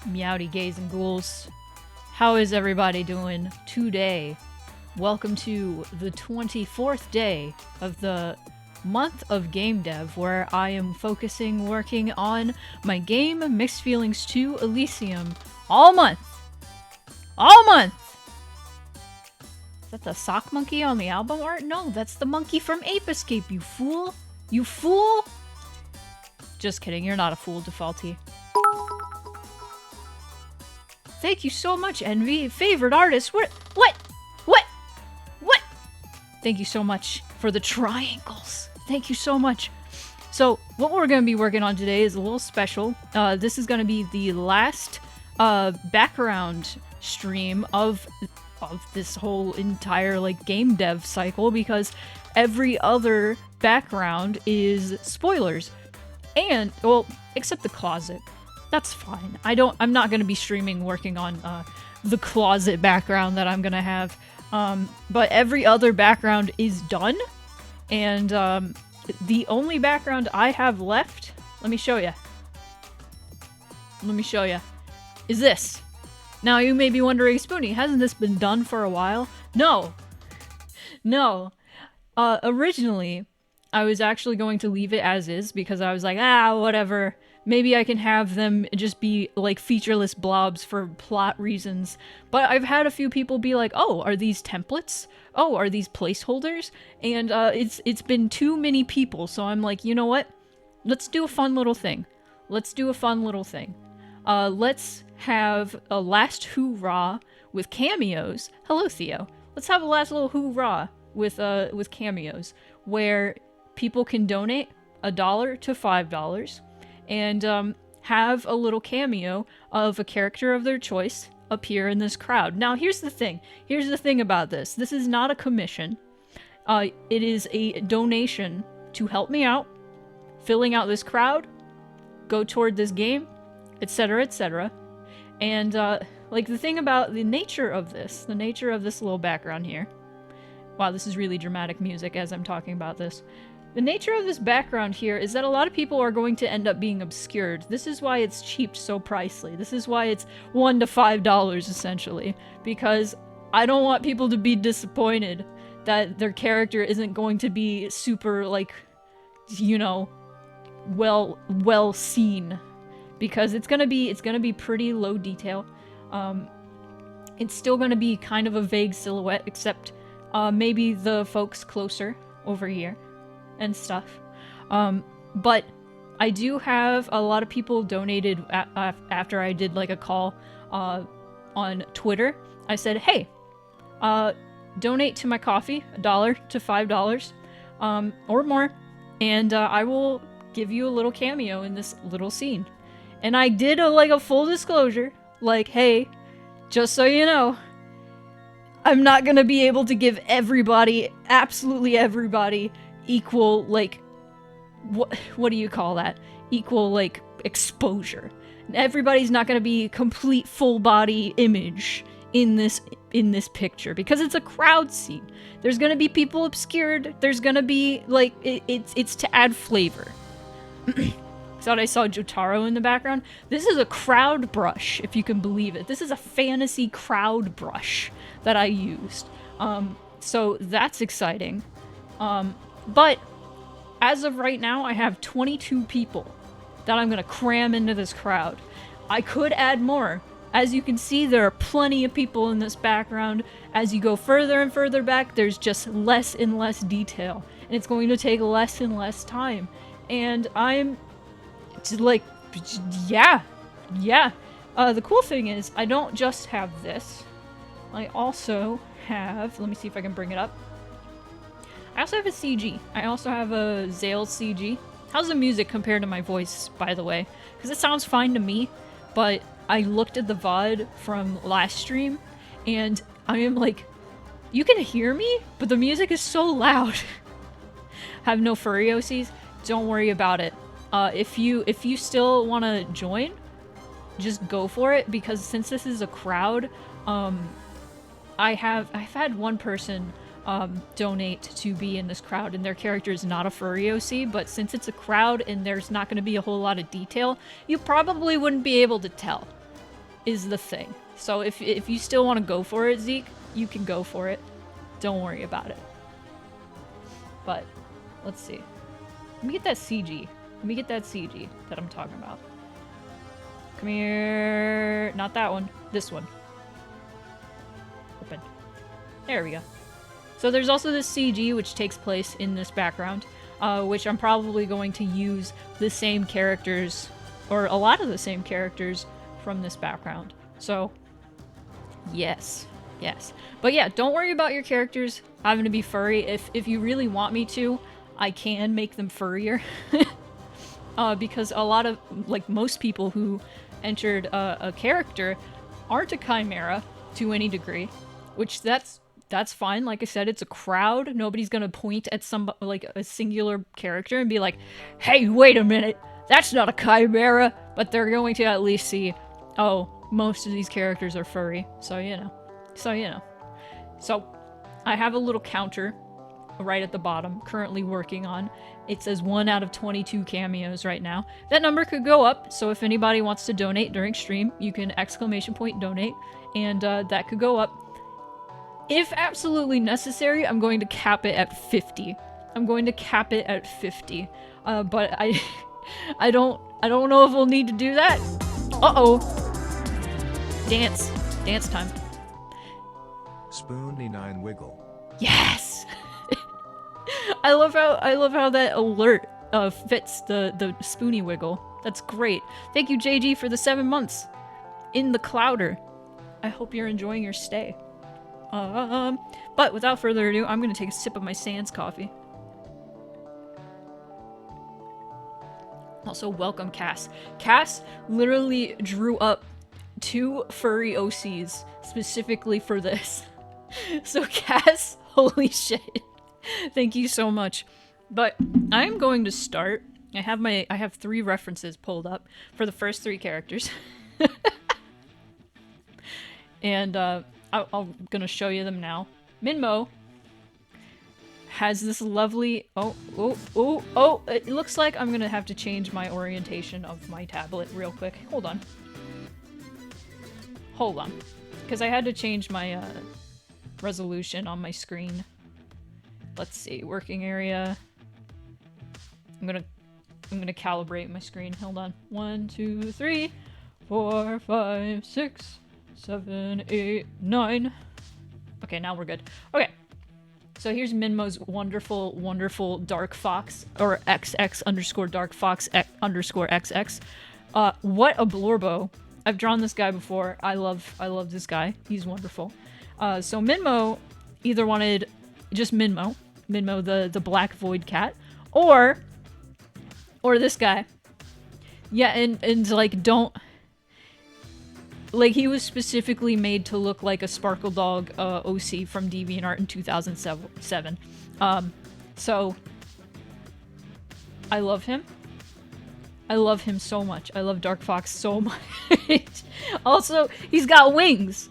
Meowdy gays and ghouls. How is everybody doing today? Welcome to the 24th day of the month of game dev, where I am working on my game Mixed Feelings 2 Elysium all month. All month! Is that the sock monkey on the album art? No, that's the monkey from Ape Escape, you fool! You fool! Just kidding, you're not a fool, Defaulty. Thank you so much, Envy. Favorite artist. What? Thank you so much for the triangles. Thank you so much. So, what we're going to be working on today is a little special. This is going to be the last background stream of this whole entire game dev cycle, because every other background is spoilers. And, well, except the closet. That's fine. I'm not going to be streaming working on the closet background that I'm going to have. But every other background is done. And the only background I have left, let me show you. Is this. Now you may be wondering, Spoonie, hasn't this been done for a while? No. Originally, I was actually going to leave it as is because I was like, whatever. Maybe I can have them just be featureless blobs for plot reasons. But I've had a few people be like, oh, are these templates? Oh, are these placeholders? And it's been too many people, so I'm like, you know what? Let's do a fun little thing. Let's have a last hoorah with cameos. Hello, Theo. Let's have a last little hoorah with cameos, where people can donate $1 to $5 and have a little cameo of a character of their choice appear in this crowd. Now, here's the thing. Here's the thing about this. This is not a commission. It is a donation to help me out, filling out this crowd, go toward this game, etc., etc. And, the thing about the nature of this little background here. Wow, this is really dramatic music as I'm talking about this. The nature of this background here is that a lot of people are going to end up being obscured. This is why it's cheaped so pricely. This is why it's $1 to $5 essentially. Because I don't want people to be disappointed that their character isn't going to be super, well seen. Because it's gonna be pretty low detail. It's still gonna be kind of a vague silhouette, except maybe the folks closer over here and stuff. But I do have a lot of people donated after I did a call on Twitter. I said, hey, donate to my coffee, $1 to $5 or more, and I will give you a little cameo in this little scene. And I did a full disclosure, hey, just so you know, I'm not gonna be able to give everybody, absolutely everybody, equal, what do you call that? Equal, exposure. Everybody's not gonna be complete full body image in this picture, because it's a crowd scene. There's gonna be people obscured, there's gonna be, it's to add flavor. Thought I saw Jotaro in the background. This is a crowd brush, if you can believe it. This is a fantasy crowd brush that I used. So that's exciting. But as of right now, I have 22 people that I'm gonna cram into this crowd. I could add more. As you can see, there are plenty of people in this background. As you go further and further back, there's just less and less detail. And it's going to take less and less time. And I'm yeah. The cool thing is, I don't just have this. I also have, let me see if I can bring it up. I also have a CG. I also have a Zale CG. How's the music compared to my voice, by the way? Because it sounds fine to me, but I looked at the VOD from last stream, and I am you can hear me, but the music is so loud. Have no furry OCs? Don't worry about it. If you still want to join, just go for it, because since this is a crowd, I've had one person donate to be in this crowd, and their character is not a furry OC, but since it's a crowd and there's not going to be a whole lot of detail, you probably wouldn't be able to tell. is the thing. So if you still want to go for it, Zeke, you can go for it. Don't worry about it. But let's see. Let me get that CG. Let me get that CG that I'm talking about. Come here. Not that one. This one. Open. There we go. So there's also this CG which takes place in this background, which I'm probably going to use the same characters, or a lot of the same characters from this background. So, yes. Yes. But yeah, don't worry about your characters having to be furry. If you really want me to, I can make them furrier. Because a lot of, like, most people who entered a character aren't a chimera to any degree, which that's fine. Like I said, it's a crowd. Nobody's gonna point at like a singular character and be like, hey, wait a minute, that's not a chimera. But they're going to at least see, oh, most of these characters are furry. So, you know. So, I have a little counter right at the bottom, currently working on. It says 1 out of 22 cameos right now. That number could go up, so if anybody wants to donate during stream, you can ! Donate, and that could go up. If absolutely necessary, I'm going to cap it at 50. I'm going to cap it at 50. But I don't know if we'll need to do that. Uh-oh. Dance time. Spoony 9 wiggle. Yes! I love how that alert fits the spoony wiggle. That's great. Thank you, JG, for the 7 months in the clouder. I hope you're enjoying your stay. But without further ado, I'm gonna take a sip of my Sans coffee. Also, welcome, Cass. Cass literally drew up 2 furry OCs specifically for this. So Cass, holy shit. Thank you so much. But I'm going to start. I have 3 references pulled up for the first 3 characters. And I'm gonna show you them now. Minmo has this lovely it looks like I'm gonna have to change my orientation of my tablet real quick. Hold on. Because I had to change my resolution on my screen. Let's see, working area. I'm gonna calibrate my screen. Hold on. 1, 2, 3, 4, 5, 6, 7, 8, 9. Okay, now we're good. Okay. So here's Minmo's wonderful, wonderful dark fox, or XX underscore dark fox underscore XX. What a blorbo. I've drawn this guy before. I love this guy. He's wonderful. So Minmo either wanted just Minmo, the black void cat, or this guy. Yeah, and like he was specifically made to look like a Sparkle Dog OC from DeviantArt in 2007. So I love him. I love him so much. I love Dark Fox so much. Also, he's got wings.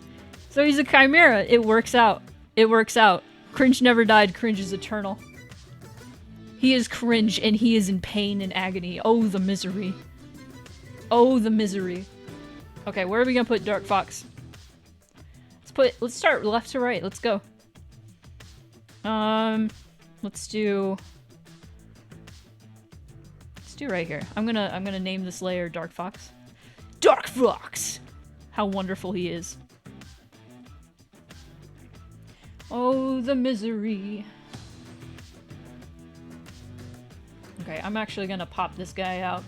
So he's a chimera. It works out. It works out. Cringe never died. Cringe is eternal. He is cringe and he is in pain and agony. Oh, the misery. Oh, the misery. Okay, where are we gonna put Dark Fox? Let's start left to right. Let's go. Let's do right here. I'm gonna name this layer Dark Fox. Dark Fox! How wonderful he is. Oh, the misery. Okay, I'm actually gonna pop this guy out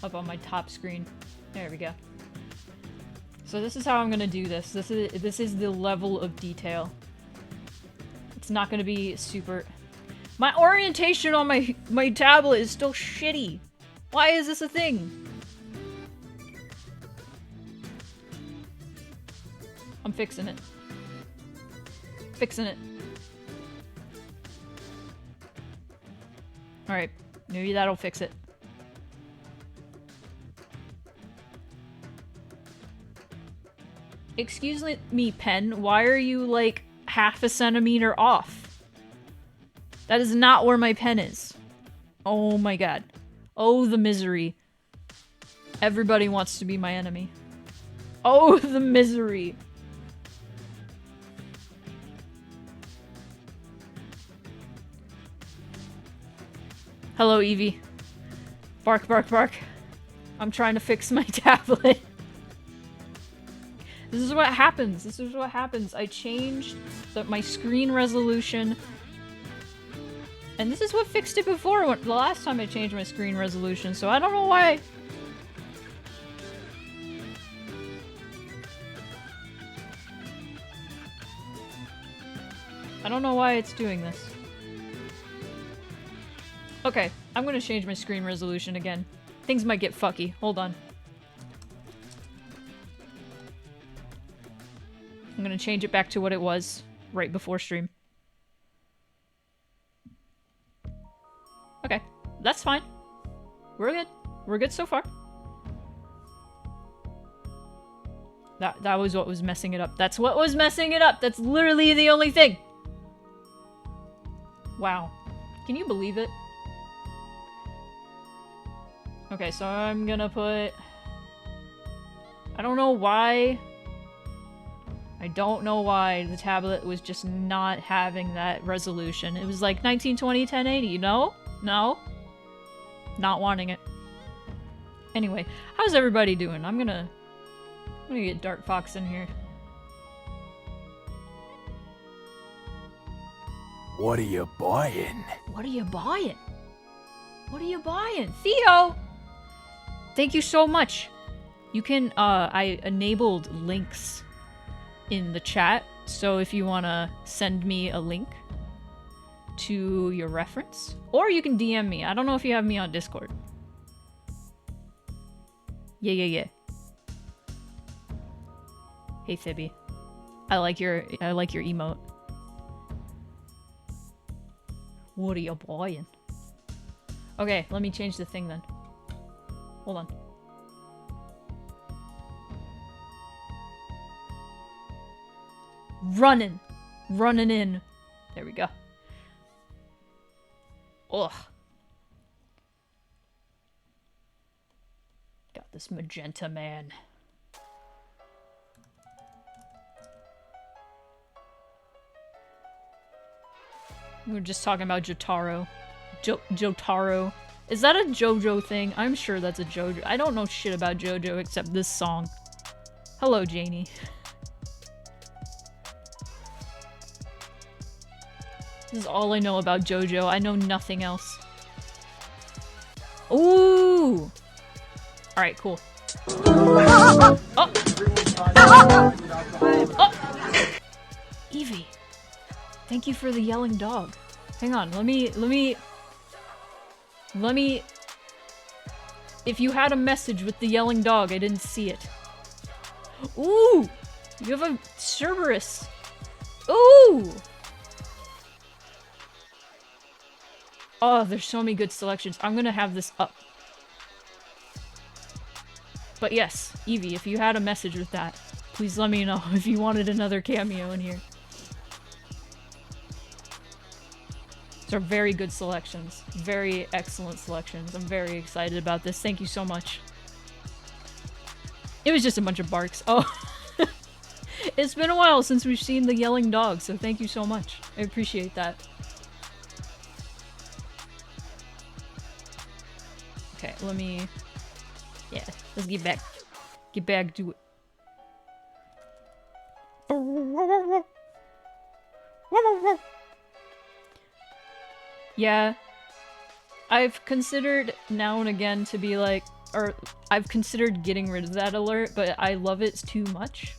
up on my top screen. There we go. So this is how I'm gonna do this. This is the level of detail. It's not gonna be super... My orientation on my tablet is still shitty. Why is this a thing? I'm fixing it. Fixing it. Alright, maybe that'll fix it. Excuse me, pen, why are you like half a centimeter off? That is not where my pen is. Oh my god. Oh, the misery. Everybody wants to be my enemy. Oh, the misery. Hello, Evie. Bark, bark, bark. I'm trying to fix my tablet. This is what happens. This is what happens. I changed my screen resolution. And this is what fixed it before, the last time I changed my screen resolution, so I don't know why. I don't know why it's doing this. Okay, I'm gonna change my screen resolution again. Things might get fucky. Hold on. I'm gonna change it back to what it was right before stream. Okay, that's fine. We're good. We're good so far. That was what was messing it up. That's what was messing it up. That's literally the only thing. Wow. Can you believe it? Okay, so I'm gonna put... I don't know why... I don't know why the tablet was just not having that resolution. It was like 1920, 1080, no? No? Not wanting it. Anyway, how's everybody doing? I'm gonna get Dark Fox in here. What are you buying? What are you buying? What are you buying? Theo! Thank you so much. You can, I enabled links in the chat, so if you wanna send me a link to your reference, or you can DM me. I don't know if you have me on Discord. Yeah. Hey Thibby. I like your emote. What are you buying? Okay, let me change the thing then. Hold on. Running in. There we go. Ugh. Got this magenta man. We were just talking about Jotaro. Jotaro. Is that a JoJo thing? I'm sure that's a JoJo. I don't know shit about JoJo except this song. Hello, Janie. This is all I know about JoJo. I know nothing else. Ooh! Alright, cool. Oh! Oh! Evie! Thank you for the yelling dog. Hang on, let me... If you had a message with the yelling dog, I didn't see it. Ooh! You have a Cerberus! Ooh! Oh, there's so many good selections. I'm gonna have this up. But yes, Evie, if you had a message with that, please let me know if you wanted another cameo in here. These are very good selections. Very excellent selections. I'm very excited about this. Thank you so much. It was just a bunch of barks. Oh. It's been a while since we've seen the yelling dog, so thank you so much. I appreciate that. Okay, let me... Yeah, let's get back. Get back to it. Yeah. I've considered now and again to be like... Or, I've considered getting rid of that alert, but I love it too much.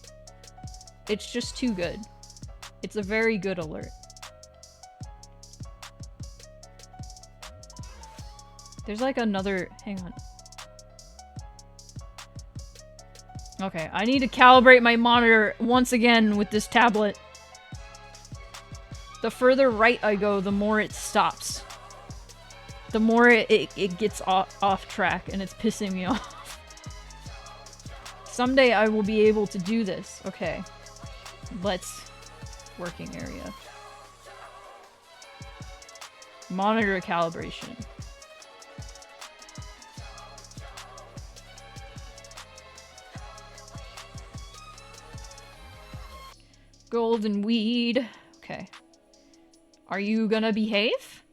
It's just too good. It's a very good alert. There's like another... Hang on. Okay, I need to calibrate my monitor once again with this tablet. The further right I go, the more it stops. The more it gets off track, and it's pissing me off. Someday I will be able to do this. Okay. Let's... Working area. Monitor calibration. Golden weed. Okay. Are you gonna behave?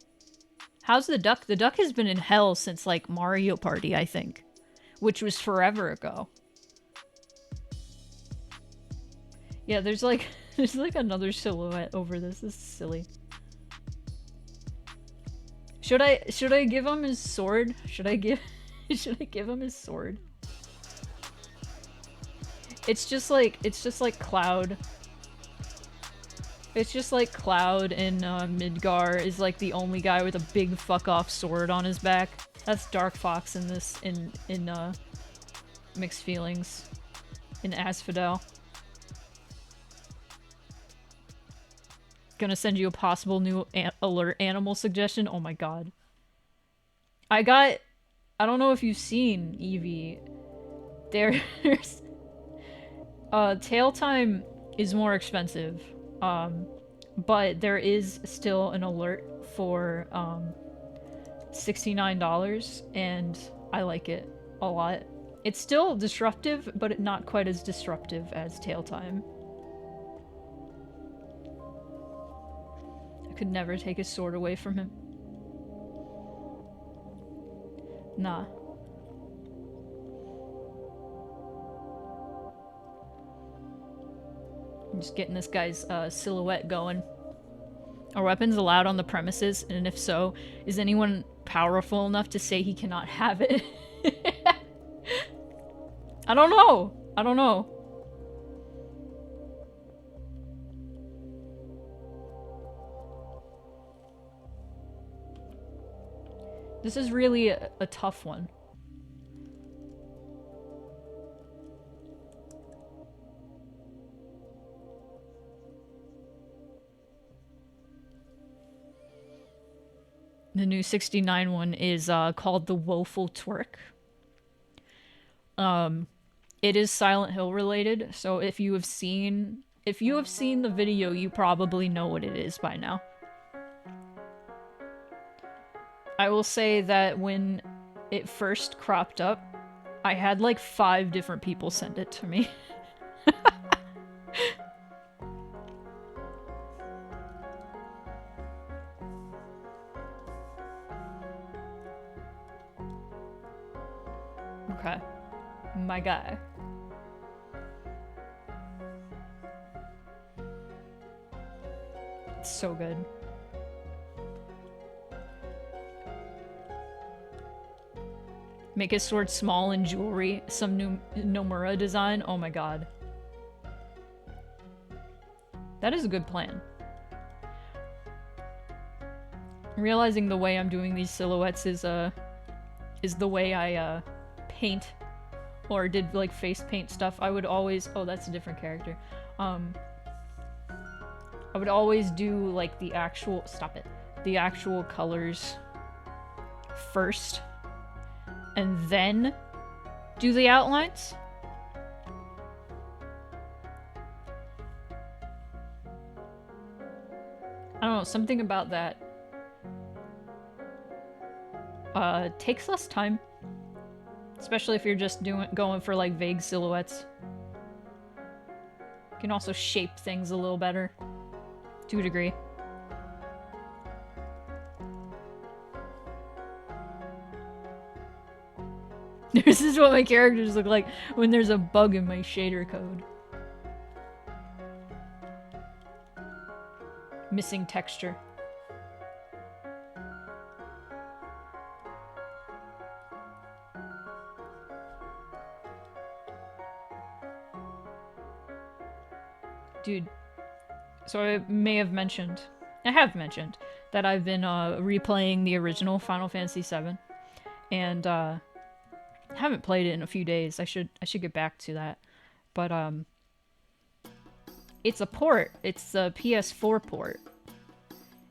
How's the duck? The duck has been in hell since, like, Mario Party, I think. Which was forever ago. Yeah, there's like another silhouette over this. This is silly. Should I give him his sword? Should I give him his sword? It's just like Cloud. It's just like Cloud in Midgar is like the only guy with a big fuck off sword on his back. That's Dark Fox in this in Mixed Feelings in Asphodel. Gonna send you a possible new alert animal suggestion. Oh my god. I don't know if you've seen Eevee. There's Tail Time is more expensive. But there is still an alert for $69 and I like it a lot. It's still disruptive, but not quite as disruptive as Tail Time. I could never take his sword away from him. Nah. I'm just getting this guy's silhouette going. Are weapons allowed on the premises? And if so, is anyone powerful enough to say he cannot have it? I don't know. I don't know. This is really a tough one. The new 69 one is called The Woeful Twerk. It is Silent Hill related, so if you have seen the video, you probably know what it is by now. I will say that when it first cropped up, I had like 5 different people send it to me. Okay. My guy. It's so good. Make his sword small in jewelry. Some new Nomura design. Oh my god. That is a good plan. I'm realizing the way I'm doing these silhouettes is the way I paint or did like face paint stuff. I would always, oh, that's a different character. I would always do like the actual, stop it, the actual colors first and then do the outlines. I don't know, something about that takes less time. Especially if you're just going for like vague silhouettes. You can also shape things a little better. To a degree. This is what my characters look like when there's a bug in my shader code. Missing texture. Dude, so I have mentioned that I've been replaying the original Final Fantasy VII, and haven't played it in a few days. I should get back to that, but it's a port. It's a PS4 port,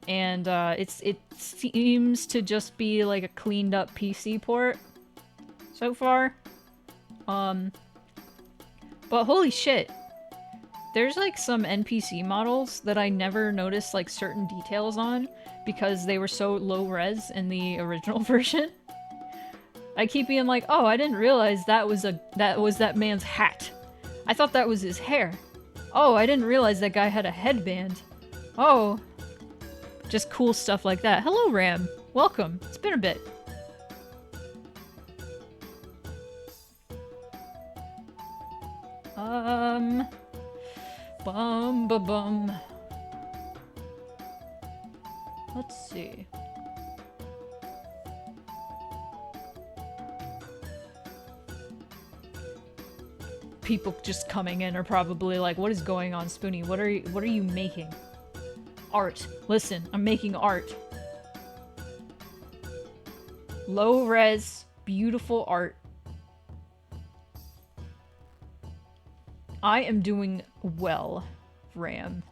and it seems to just be like a cleaned up PC port so far. But holy shit. There's like some NPC models that I never noticed like certain details on because they were so low res in the original version. I keep being like, oh, I didn't realize that was that man's hat. I thought that was his hair. Oh, I didn't realize that guy had a headband. Oh. Just cool stuff like that. Hello, Ram. Welcome. It's been a bit. Bum ba bum. Let's see. People just coming in are probably like, what is going on, Spoonie? What are you making? Art. Listen, I'm making art. Low res, beautiful art. I am doing well, Ram.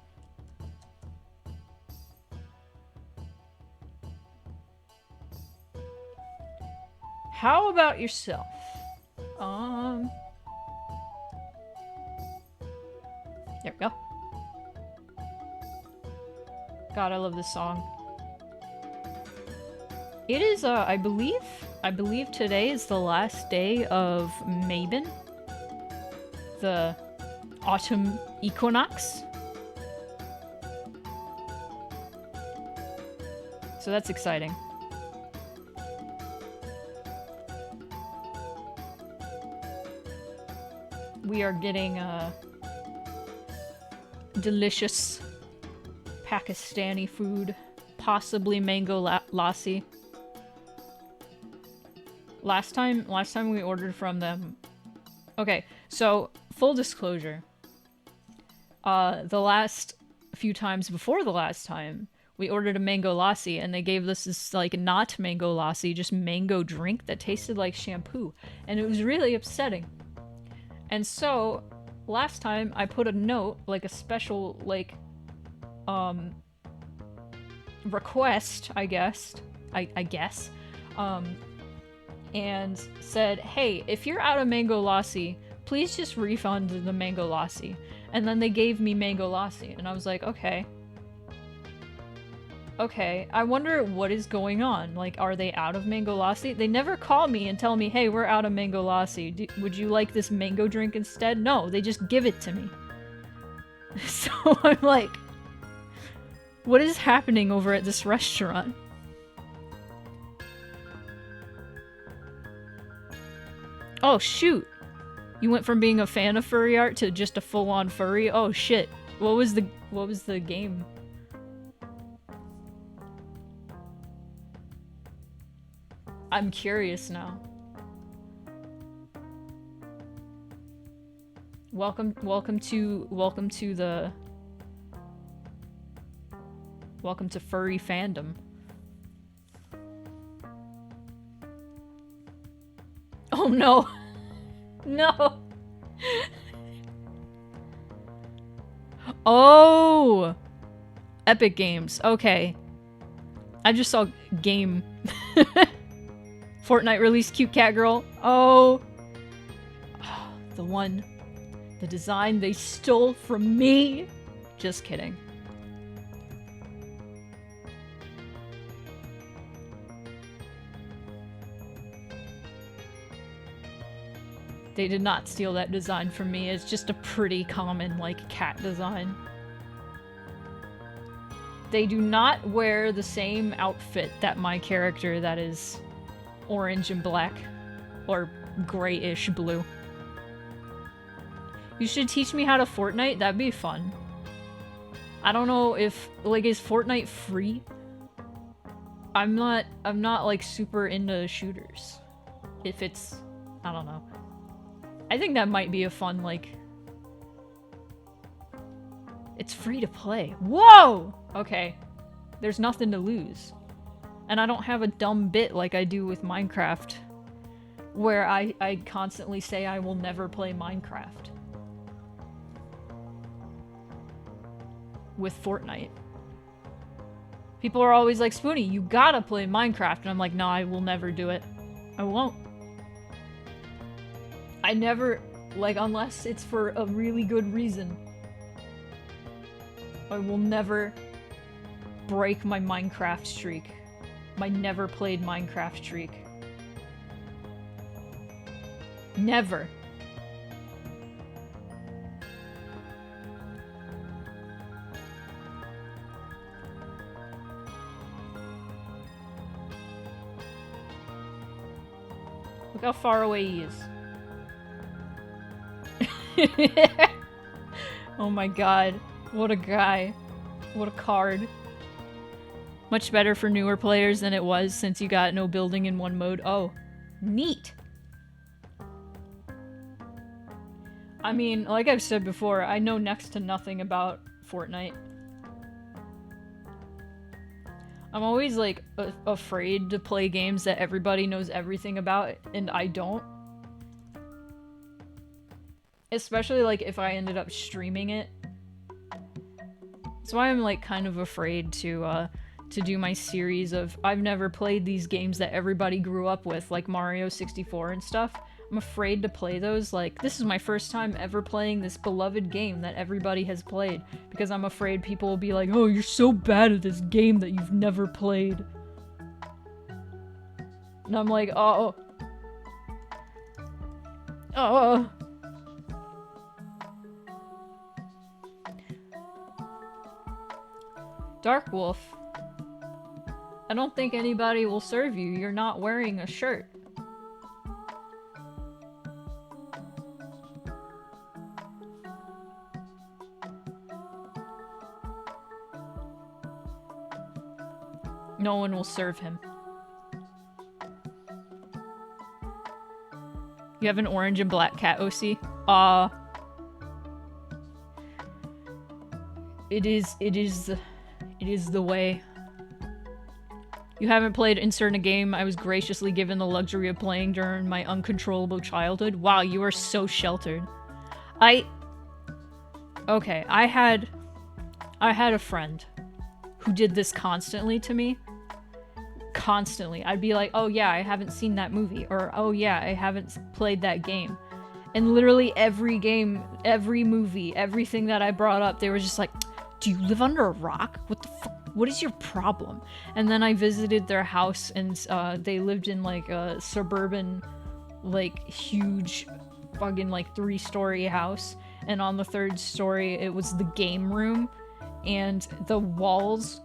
How about yourself? There we go. God, I love this song. It is, I believe today is the last day of Mabon. The autumn equinox. So that's exciting. We are getting delicious Pakistani food, possibly mango lassi. Last time we ordered from them. Okay, so full disclosure. The last few times before the last time, we ordered a mango lassi and they gave us this like not mango lassi, just mango drink that tasted like shampoo, and it was really upsetting. And so, last time I put a note, like a special, like, request, I guess, and said, hey, if you're out of mango lassi, please just refund the mango lassi. And then they gave me mango lassi, and I was like, okay. Okay, I wonder what is going on. Like, are they out of mango lassi? They never call me and tell me, hey, we're out of mango lassi. Would you like this mango drink instead? No, they just give it to me. So I'm like, what is happening over at this restaurant? Oh, shoot. You went from being a fan of furry art to just a full-on furry? Oh, shit. What was the game? I'm curious now. Welcome to furry fandom. Oh no. No. Oh. Epic Games. Okay. I just saw game. Fortnite released Cute Cat Girl. Oh. The one. The design they stole from me. Just kidding. They did not steal that design from me. It's just a pretty common, like, cat design. They do not wear the same outfit that my character that is orange and black. Or grayish blue. You should teach me how to Fortnite? That'd be fun. I don't know if, like, is Fortnite free? I'm not, like, super into shooters. If it's, I don't know. I think that might be a fun, like... It's free to play. Whoa! Okay. There's nothing to lose. And I don't have a dumb bit like I do with Minecraft. Where I constantly say I will never play Minecraft. With Fortnite. People are always like, Spoonie, you gotta play Minecraft. And I'm like, no, I will never do it. I won't. I never, like, unless it's for a really good reason. I will never break my Minecraft streak. My never played Minecraft streak. Never. Look how far away he is. Oh my god. What a guy. What a card. Much better for newer players than it was since you got no building in one mode. Oh, neat. I mean, like I've said before, I know next to nothing about Fortnite. I'm always, like, afraid to play games that everybody knows everything about, and I don't. Especially, like, if I ended up streaming it. That's why I'm, like, kind of afraid to do my series of I've never played these games that everybody grew up with, like Mario 64 and stuff. I'm afraid to play those. Like, this is my first time ever playing this beloved game that everybody has played, because I'm afraid people will be like, oh, you're so bad at this game that you've never played. And I'm like, oh. Oh. Dark Wolf. I don't think anybody will serve you. You're not wearing a shirt. No one will serve him. You have an orange and black cat, OC? It is the way. You haven't played insert a game I was graciously given the luxury of playing during my uncontrollable childhood? Wow, you are so sheltered. Okay, I had a friend who did this constantly to me. Constantly. I'd be like, oh yeah, I haven't seen that movie, or oh yeah, I haven't played that game. And literally every game, every movie, everything that I brought up, they were just like, do you live under a rock? What the fuck? What is your problem? And then I visited their house, and they lived in like a suburban, like huge fucking like 3-story house. And on the 3rd story, it was the game room, and the walls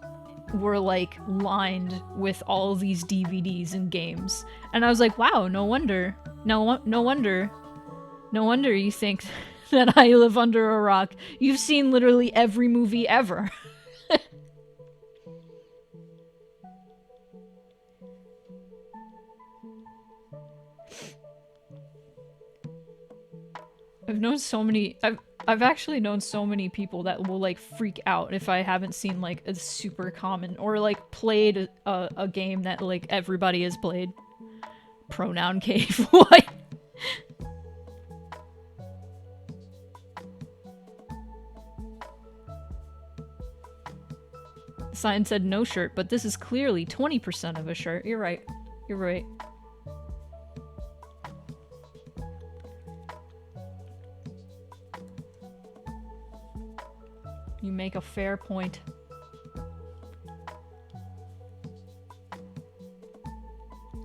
were like lined with all of these DVDs and games. And I was like, wow, no wonder you think that I live under a rock. You've seen literally every movie ever. I've actually known so many people that will like freak out if I haven't seen like a super common or like played a game that like everybody has played. Pronoun cave. What? Sign said no shirt, but this is clearly 20% of a shirt. You're right. You're right. You make a fair point.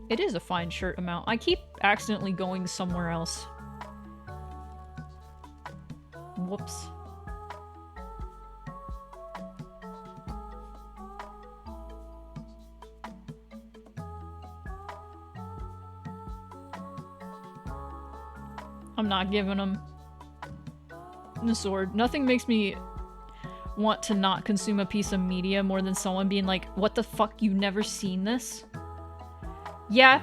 It is a fine shirt amount. I keep accidentally going somewhere else. Whoops. I'm not giving him the sword. Nothing makes me want to not consume a piece of media more than someone being like, what the fuck, you've never seen this? Yeah.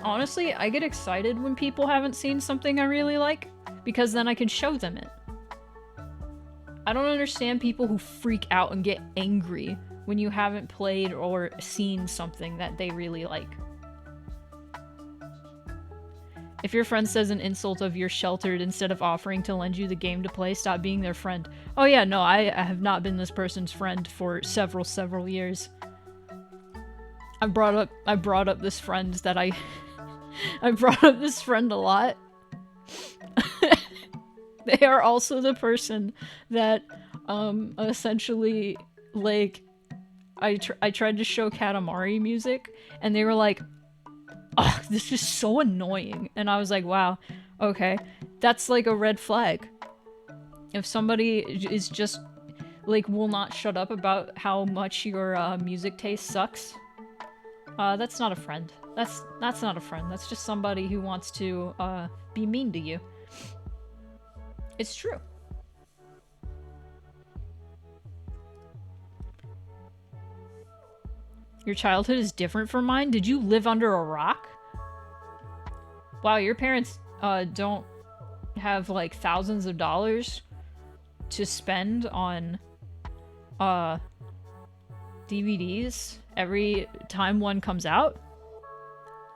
Honestly, I get excited when people haven't seen something I really like, because then I can show them it. I don't understand people who freak out and get angry when you haven't played or seen something that they really like. If your friend says an insult of you're sheltered instead of offering to lend you the game to play, stop being their friend. Oh yeah, no, I have not been this person's friend for several years. I brought up this friend that I brought up this friend a lot. They are also the person that essentially, like, I tried to show Katamari music, and they were like, oh, this is so annoying. And I was like, wow, okay. That's like a red flag. If somebody is just, like, will not shut up about how much your music taste sucks, that's not a friend. That's not a friend. That's just somebody who wants to be mean to you. It's true. Your childhood is different from mine? Did you live under a rock? Wow, your parents don't have like thousands of dollars to spend on DVDs every time one comes out?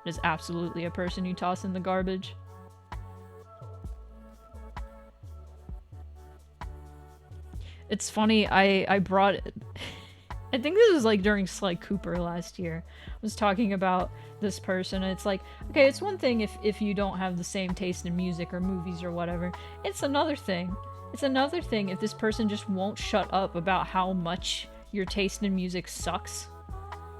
It is absolutely a person you toss in the garbage. It's funny, I brought I think this was like during Sly Cooper last year. I was talking about this person, and it's like, okay, it's one thing if you don't have the same taste in music or movies or whatever. It's another thing. It's another thing if this person just won't shut up about how much your taste in music sucks.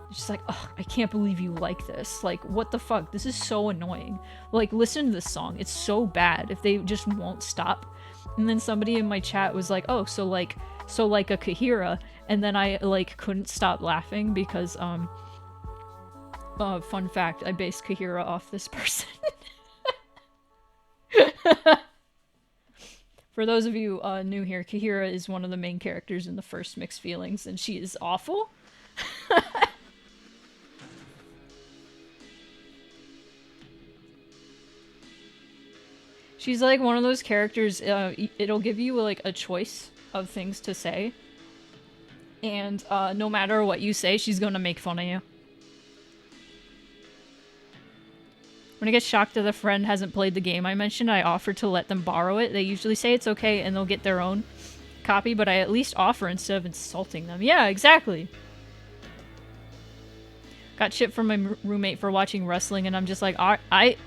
It's just like, ugh, I can't believe you like this. Like, what the fuck? This is so annoying. Like, listen to this song. It's so bad if they just won't stop. And then somebody in my chat was like, oh, so like a Kahira. And then I, like, couldn't stop laughing because, fun fact, I based Kahira off this person. For those of you new here, Kahira is one of the main characters in the first Mixed Feelings, and she is awful. She's like one of those characters, it'll give you like a choice of things to say. And no matter what you say, she's gonna make fun of you. When I get shocked that a friend hasn't played the game I mentioned, I offer to let them borrow it. They usually say it's okay and they'll get their own copy, but I at least offer instead of insulting them. Yeah, exactly. Got shit from my roommate for watching wrestling, and I'm just like,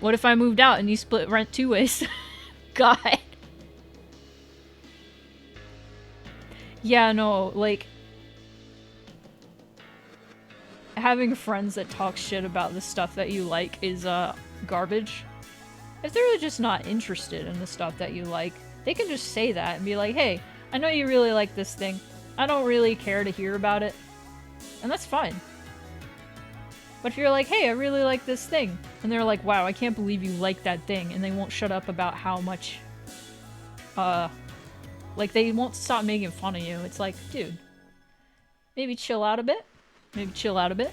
what if I moved out and you split rent 2 ways? God. Yeah, no, like, having friends that talk shit about the stuff that you like is, garbage. If they're just not interested in the stuff that you like, they can just say that and be like, hey, I know you really like this thing. I don't really care to hear about it. And that's fine. But if you're like, hey, I really like this thing, and they're like, wow, I can't believe you like that thing, and they won't shut up about how much, like, they won't stop making fun of you. It's like, dude, maybe chill out a bit. Maybe chill out a bit.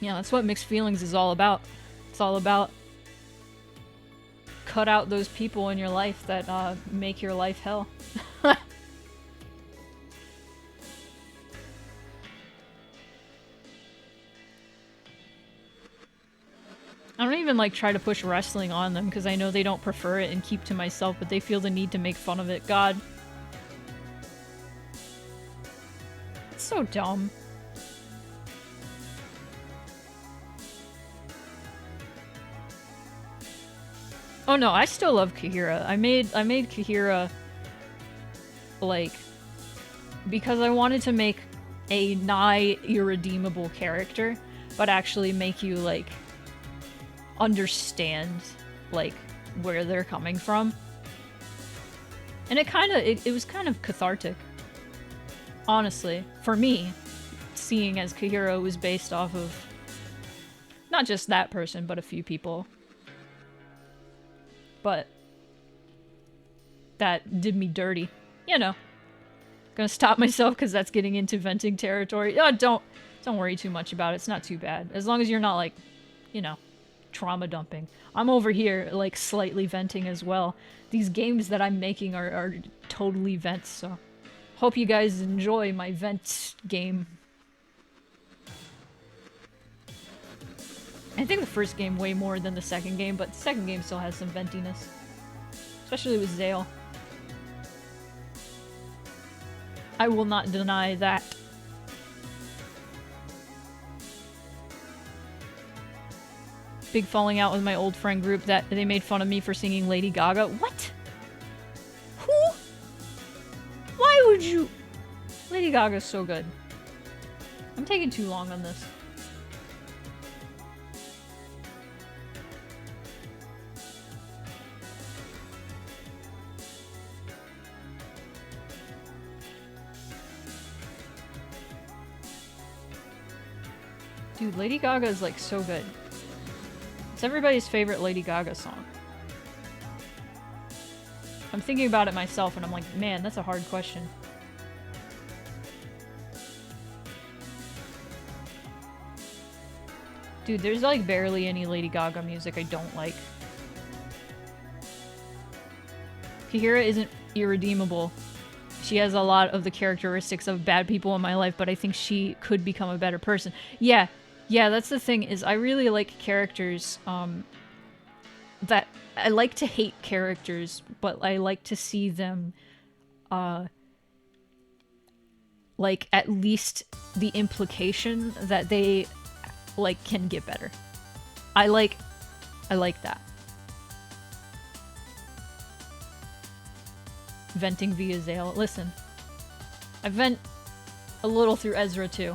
Yeah, that's what Mixed Feelings is all about. It's all about cut out those people in your life that make your life hell. I don't even like try to push wrestling on them because I know they don't prefer it and keep to myself, but they feel the need to make fun of it. God. It's so dumb. Oh no, I still love Kahira. I made Kahira, like, because I wanted to make a nigh irredeemable character, but actually make you, like, understand, like, where they're coming from. And it was kind of cathartic. Honestly, for me, seeing as Kahira was based off of not just that person, but a few people. But that did me dirty. You know. Gonna stop myself because that's getting into venting territory. Oh, don't worry too much about it. It's not too bad. As long as you're not, like, you know, trauma dumping. I'm over here, like, slightly venting as well. These games that I'm making are totally vents, so hope you guys enjoy my vent game. I think the first game way more than the second game, but the second game still has some ventiness. Especially with Zale. I will not deny that. Big falling out with my old friend group that they made fun of me for singing Lady Gaga. What? Who? Why would you? Lady Gaga's so good. I'm taking too long on this. Dude, Lady Gaga is like so good. It's everybody's favorite Lady Gaga song. I'm thinking about it myself and I'm like, man, that's a hard question. Dude, there's like barely any Lady Gaga music I don't like. Kihira isn't irredeemable. She has a lot of the characteristics of bad people in my life, but I think she could become a better person. Yeah, that's the thing, is I really like characters, that I like to hate characters, but I like to see them, like, at least the implication that they, like, can get better. I like that. Venting via Zale. Listen, I vent a little through Ezra too.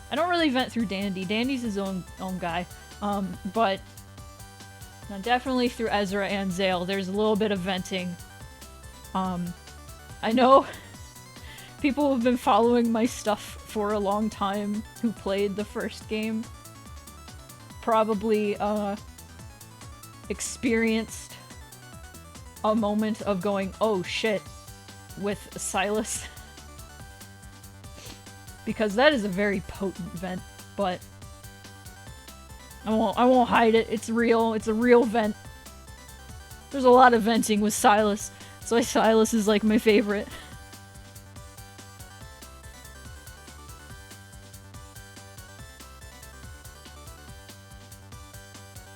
I don't really vent through Dandy. Dandy's his own guy. But no, definitely through Ezra and Zale, there's a little bit of venting. I know people have been following my stuff for a long time who played the first game. Probably, experienced a moment of going, oh shit, with Silas. Because that is a very potent vent, but I won't hide it. It's real. It's a real vent. There's a lot of venting with Silas. That's why Silas is like my favorite.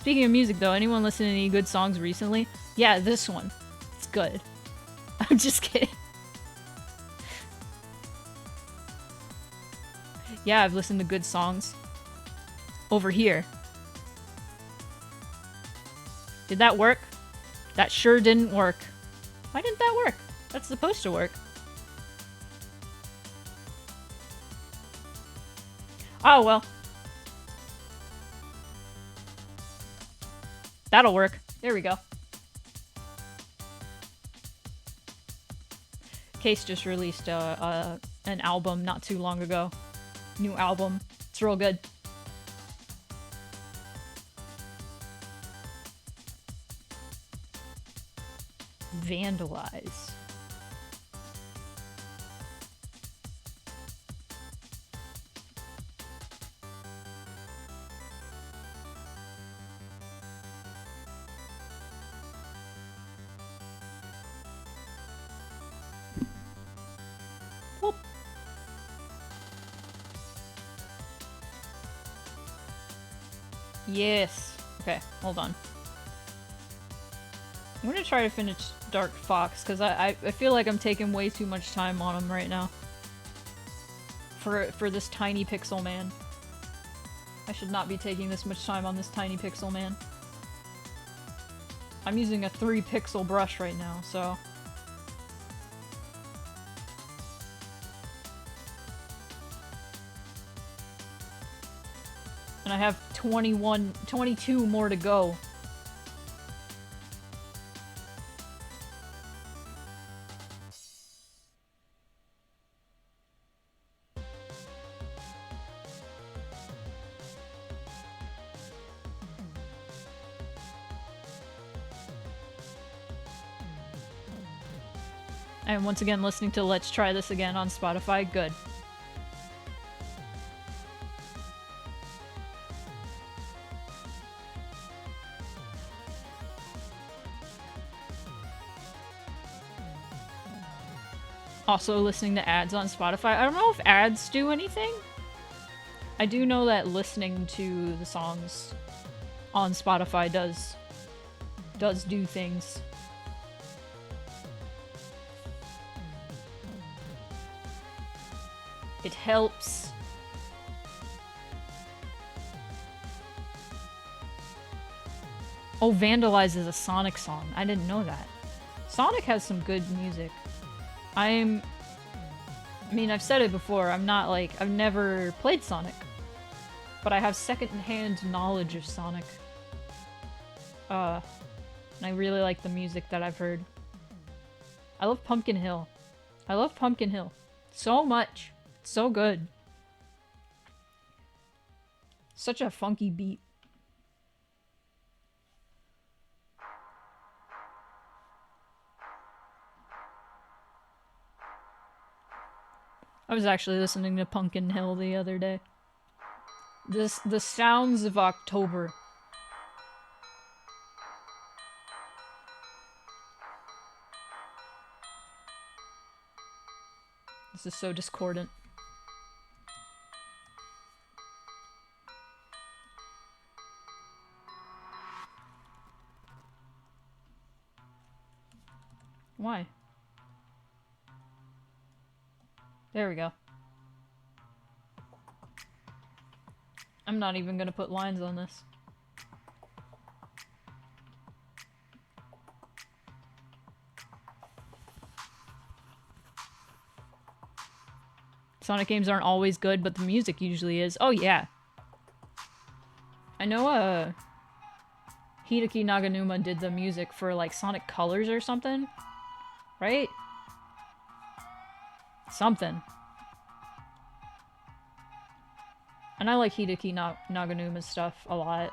Speaking of music though, anyone listening to any good songs recently? Yeah, this one. It's good. I'm just kidding. Yeah, I've listened to good songs. Over here. Did that work? That sure didn't work. Why didn't that work? That's supposed to work. Oh, well. That'll work. There we go. Case just released an album not too long ago. New album. It's real good. Vandalize. Whoop. Yes. Okay, hold on. I'm gonna try to finish Dark Fox, because I feel like I'm taking way too much time on him right now. For this tiny pixel man. I should not be taking this much time on this tiny pixel man. I'm using a 3 pixel brush right now, so... And I have 22 more to go. And once again, listening to Let's Try This Again on Spotify. Good. Also listening to ads on Spotify. I don't know if ads do anything. I do know that listening to the songs on Spotify does do things. It helps. Oh, Vandalize is a Sonic song. I didn't know that. Sonic has some good music. I mean, I've said it before, I'm not like, I've never played Sonic. But I have second-hand knowledge of Sonic. And I really like the music that I've heard. I love Pumpkin Hill. I love Pumpkin Hill so much. It's so good. Such a funky beat. I was actually listening to Pumpkin Hill the other day. The sounds of October. This is so discordant. Why? There we go. I'm not even gonna put lines on this. Sonic games aren't always good, but the music usually is. Oh yeah. I know Hideki Naganuma did the music for like Sonic Colors or something. Right? Something. And I like Hideki Naganuma's stuff a lot.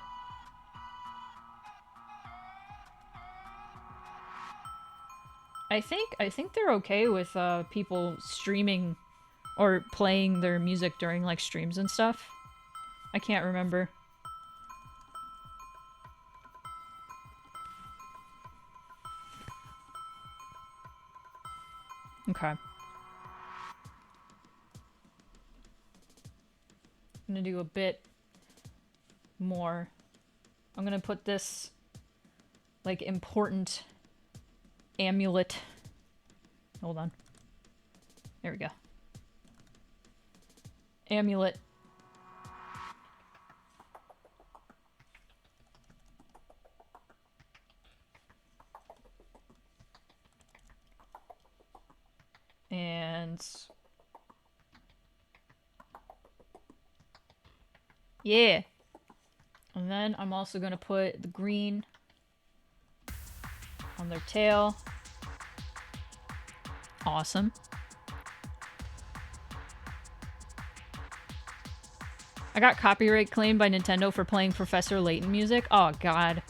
I think they're okay with people streaming or playing their music during like streams and stuff. I can't remember. Okay. I'm gonna do a bit more. I'm gonna put this like important amulet. Hold on. There we go. Amulet. And yeah. And then I'm also gonna put the green on their tail. Awesome. I got copyright claimed by Nintendo for playing Professor Layton music. Oh god.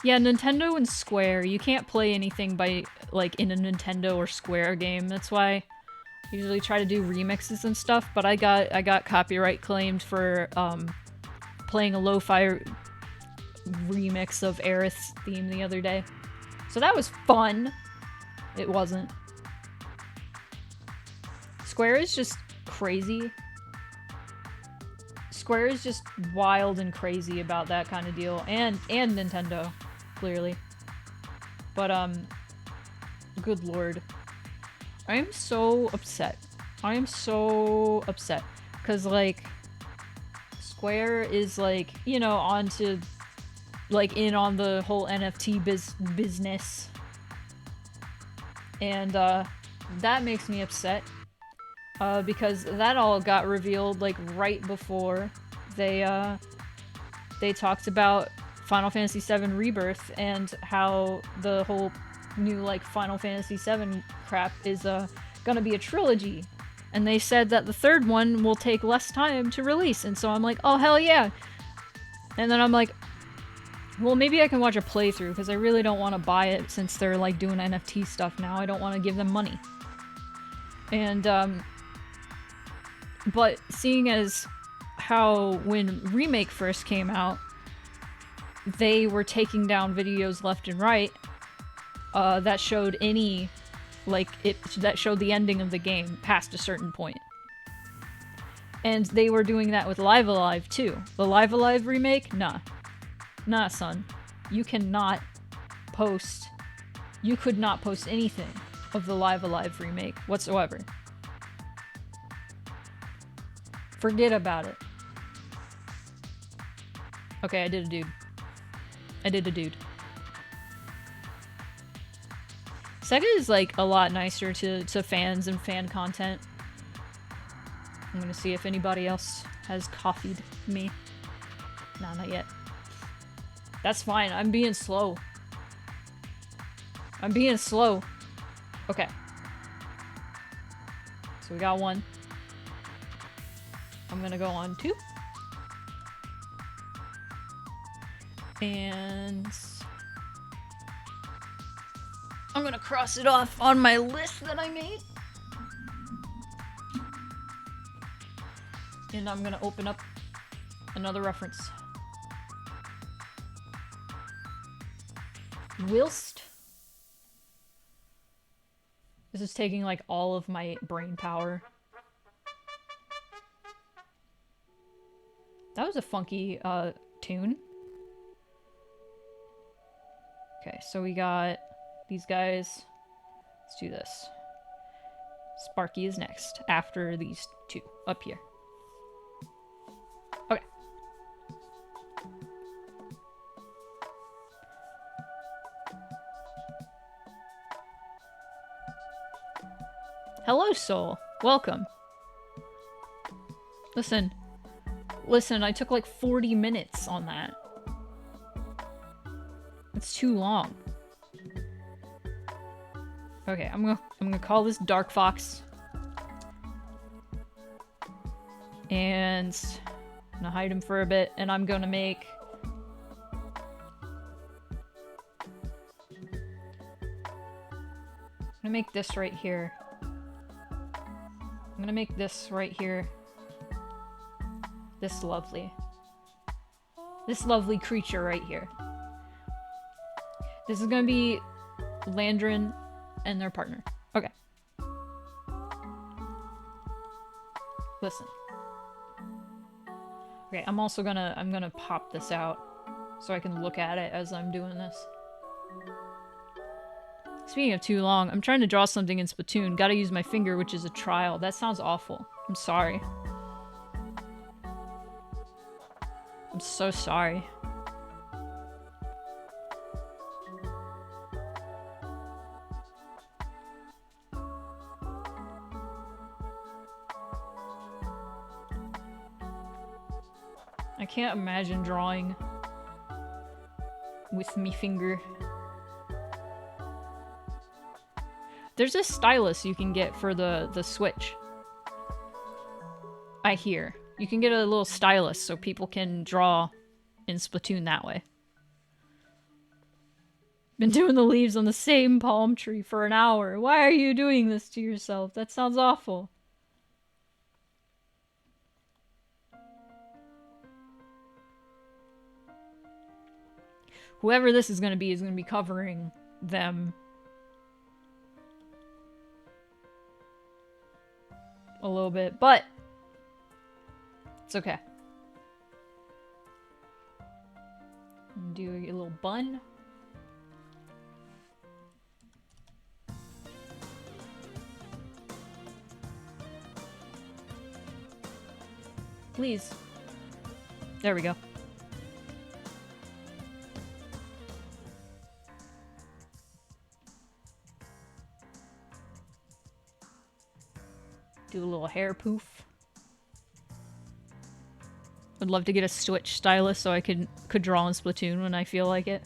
Yeah, Nintendo and Square, you can't play anything by like in a Nintendo or Square game. That's why I usually try to do remixes and stuff, but I got copyright claimed for playing a lo-fi remix of Aerith's theme the other day. So that was fun. It wasn't. Square is just crazy. Square is just wild and crazy about that kind of deal. And Nintendo, clearly. But, good lord. I am so upset. I am so upset. Because, like, Square is, like, you know, onto, like, in on the whole NFT business. And, that makes me upset. Because that all got revealed, like, right before they talked about Final Fantasy VII Rebirth and how the whole new, like, Final Fantasy VII crap is, gonna be a trilogy. And they said that the third one will take less time to release, and so I'm like, oh, hell yeah! And then I'm like, well, maybe I can watch a playthrough, because I really don't want to buy it since they're, like, doing NFT stuff now. I don't want to give them money. And, but seeing as how when Remake first came out, they were taking down videos left and right that showed any, like, that showed the ending of the game past a certain point. And they were doing that with Live Alive too. The Live Alive remake? Nah. Nah, son. You cannot post... You could not post anything of the Live Alive remake whatsoever. Forget about it. Okay, I did a dude. I did a dude. Sega is, like, a lot nicer to fans and fan content. I'm gonna see if anybody else has coffeeed me. Nah, not yet. That's fine, I'm being slow. I'm being slow. Okay. So we got one. I'm gonna go on 2. And I'm gonna cross it off on my list that I made. And I'm gonna open up another reference. Whilst this is taking like all of my brain power. That was a funky tune. Okay, so we got these guys. Let's do this. Sparky is next after these 2 up here. Okay. Hello, Soul. Welcome. Listen, I took like 40 minutes on that. It's too long. Okay, I'm gonna call this Dark Fox. And I'm gonna hide him for a bit, and I'm gonna make this right here. I'm gonna make this right here. This lovely creature right here. This is gonna be Landrin and their partner. Okay. Listen. Okay, I'm gonna pop this out so I can look at it as I'm doing this. Speaking of too long, I'm trying to draw something in Splatoon. Gotta use my finger, which is a trial. That sounds awful. I'm sorry. I'm so sorry. I can't imagine drawing with me finger. There's a stylus you can get for the Switch. I hear. You can get a little stylus so people can draw in Splatoon that way. Been doing the leaves on the same palm tree for an hour. Why are you doing this to yourself? That sounds awful. Whoever this is going to be covering them a little bit, but it's okay. Do a little bun. Please. There we go. Do a little hair poof. Would love to get a Switch stylus so I could draw in Splatoon when I feel like it.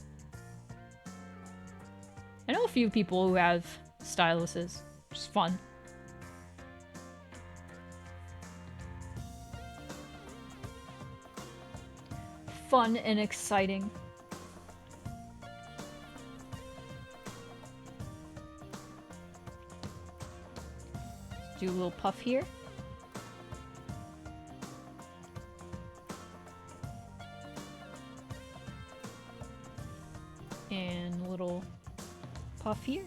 I know a few people who have styluses. Just fun. Fun and exciting. Do a little puff here. And a little puff here.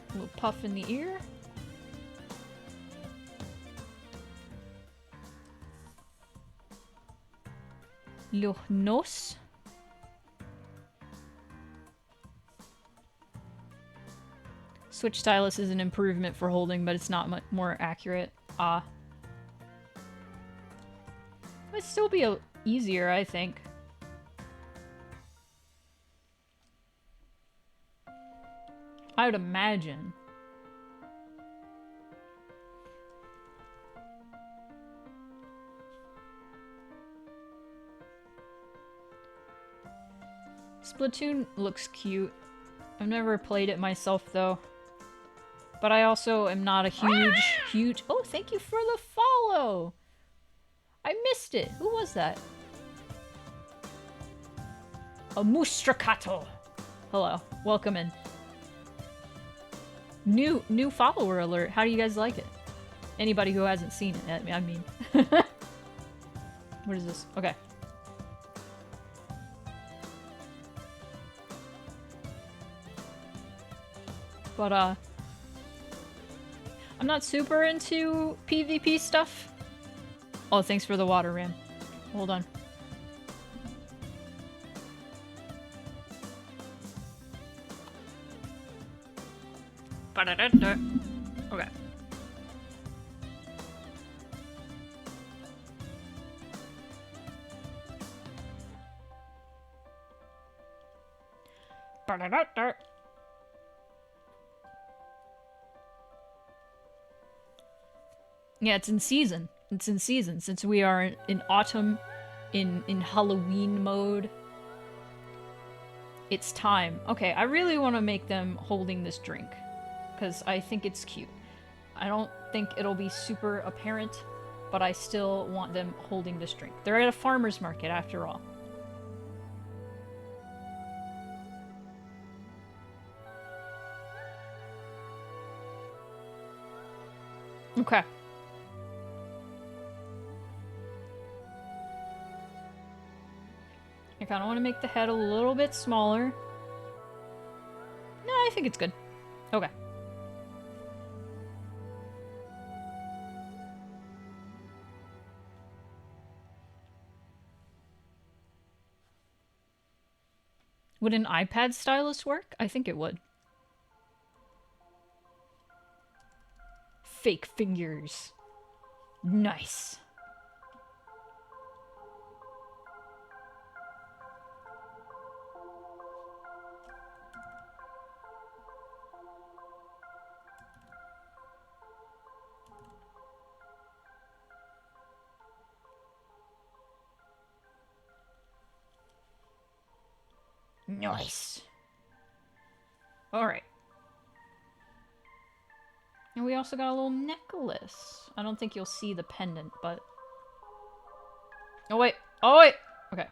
A little puff in the ear. Los nos. Switch stylus is an improvement for holding, but it's not much more accurate. It'd still be easier, I think. I would imagine. Splatoon looks cute. I've never played it myself, though. But I also am not a huge... Oh, thank you for the follow! I missed it. Who was that? A Mustrakato. Hello. Welcome in. New follower alert. How do you guys like it? Anybody who hasn't seen it, I mean. What is this? Okay. But, I'm not super into PvP stuff. Oh, thanks for the water, Ram. Hold on. Okay. Yeah, it's in season. It's in season since we are in autumn, in Halloween mode. It's time. Okay, I really want to make them holding this drink because I think it's cute. I don't think it'll be super apparent, but I still want them holding this drink. They're at a farmer's market after all. Okay. I kind of want to make the head a little bit smaller. No, I think it's good. Okay. Would an iPad stylus work? I think it would. Fake fingers. Nice. Nice. Alright. And we also got a little necklace. I don't think you'll see the pendant, but... Oh, wait. Oh, wait! Okay.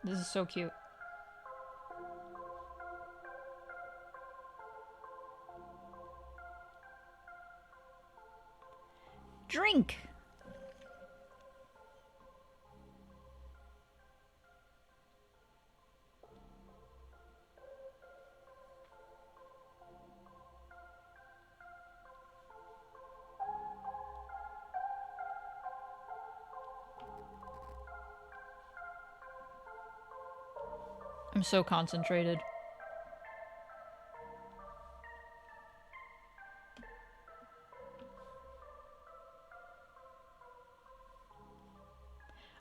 This is so cute. Drink! I'm so concentrated.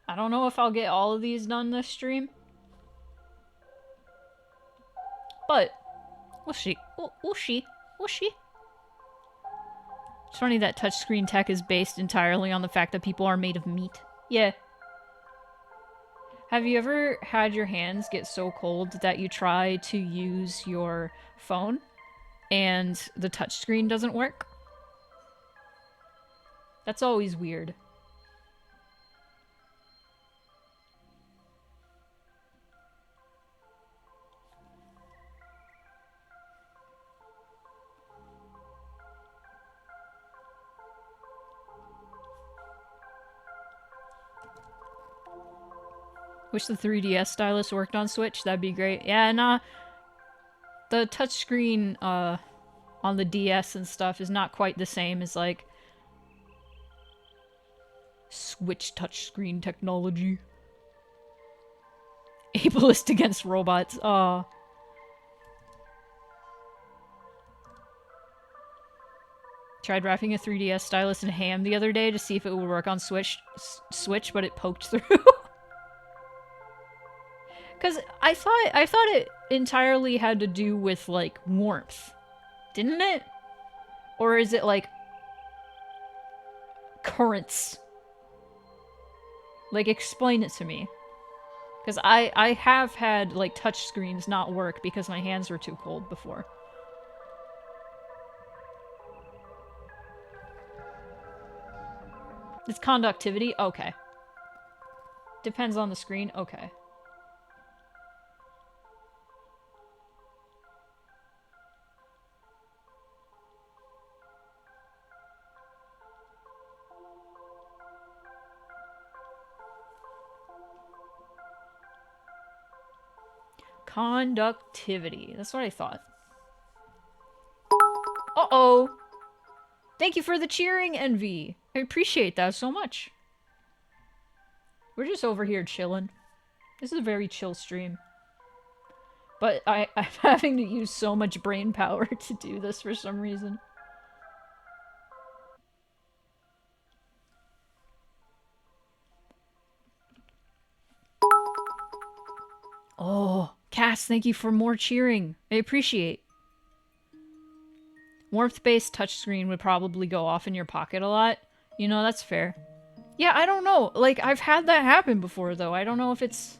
I don't know if I'll get all of these done this stream. But, we'll see. We'll see. We'll see. It's funny that touchscreen tech is based entirely on the fact that people are made of meat. Yeah. Have you ever had your hands get so cold that you try to use your phone and the touchscreen doesn't work? That's always weird. Wish the 3DS stylus worked on Switch. That'd be great. Yeah, nah. The touchscreen on the DS and stuff is not quite the same as, like, Switch touchscreen technology. Ableist against robots. Tried wrapping a 3DS stylus in ham the other day to see if it would work on Switch, but it poked through. Because I thought it entirely had to do with, like, warmth. Didn't it? Or is it, like, currents? Like, explain it to me. Because I have had, like, touch screens not work because my hands were too cold before. It's conductivity? Okay. Depends on the screen? Okay. Conductivity. That's what I thought. Uh-oh! Thank you for the cheering, Envy! I appreciate that so much. We're just over here chilling. This is a very chill stream. But I'm having to use so much brain power to do this for some reason. Oh, Cass, thank you for more cheering. I appreciate. Warmth-based touchscreen would probably go off in your pocket a lot. You know, that's fair. Yeah, I don't know. Like, I've had that happen before, though. I don't know if it's,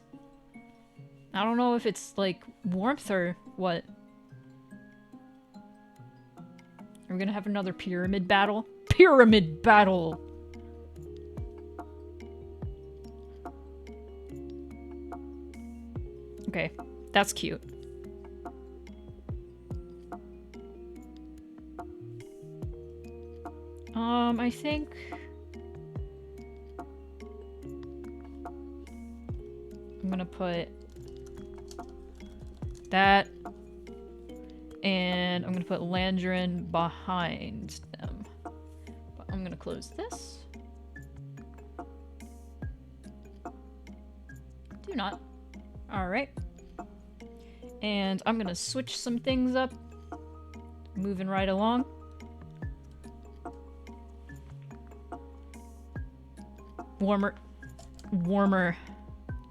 like, warmth or what. Are we gonna have another pyramid battle? Pyramid battle! Okay, that's cute. I think... I'm gonna put that, and I'm gonna put Landrin behind them. But I'm gonna close this. Do not. Alright. And I'm gonna switch some things up. Moving right along. Warmer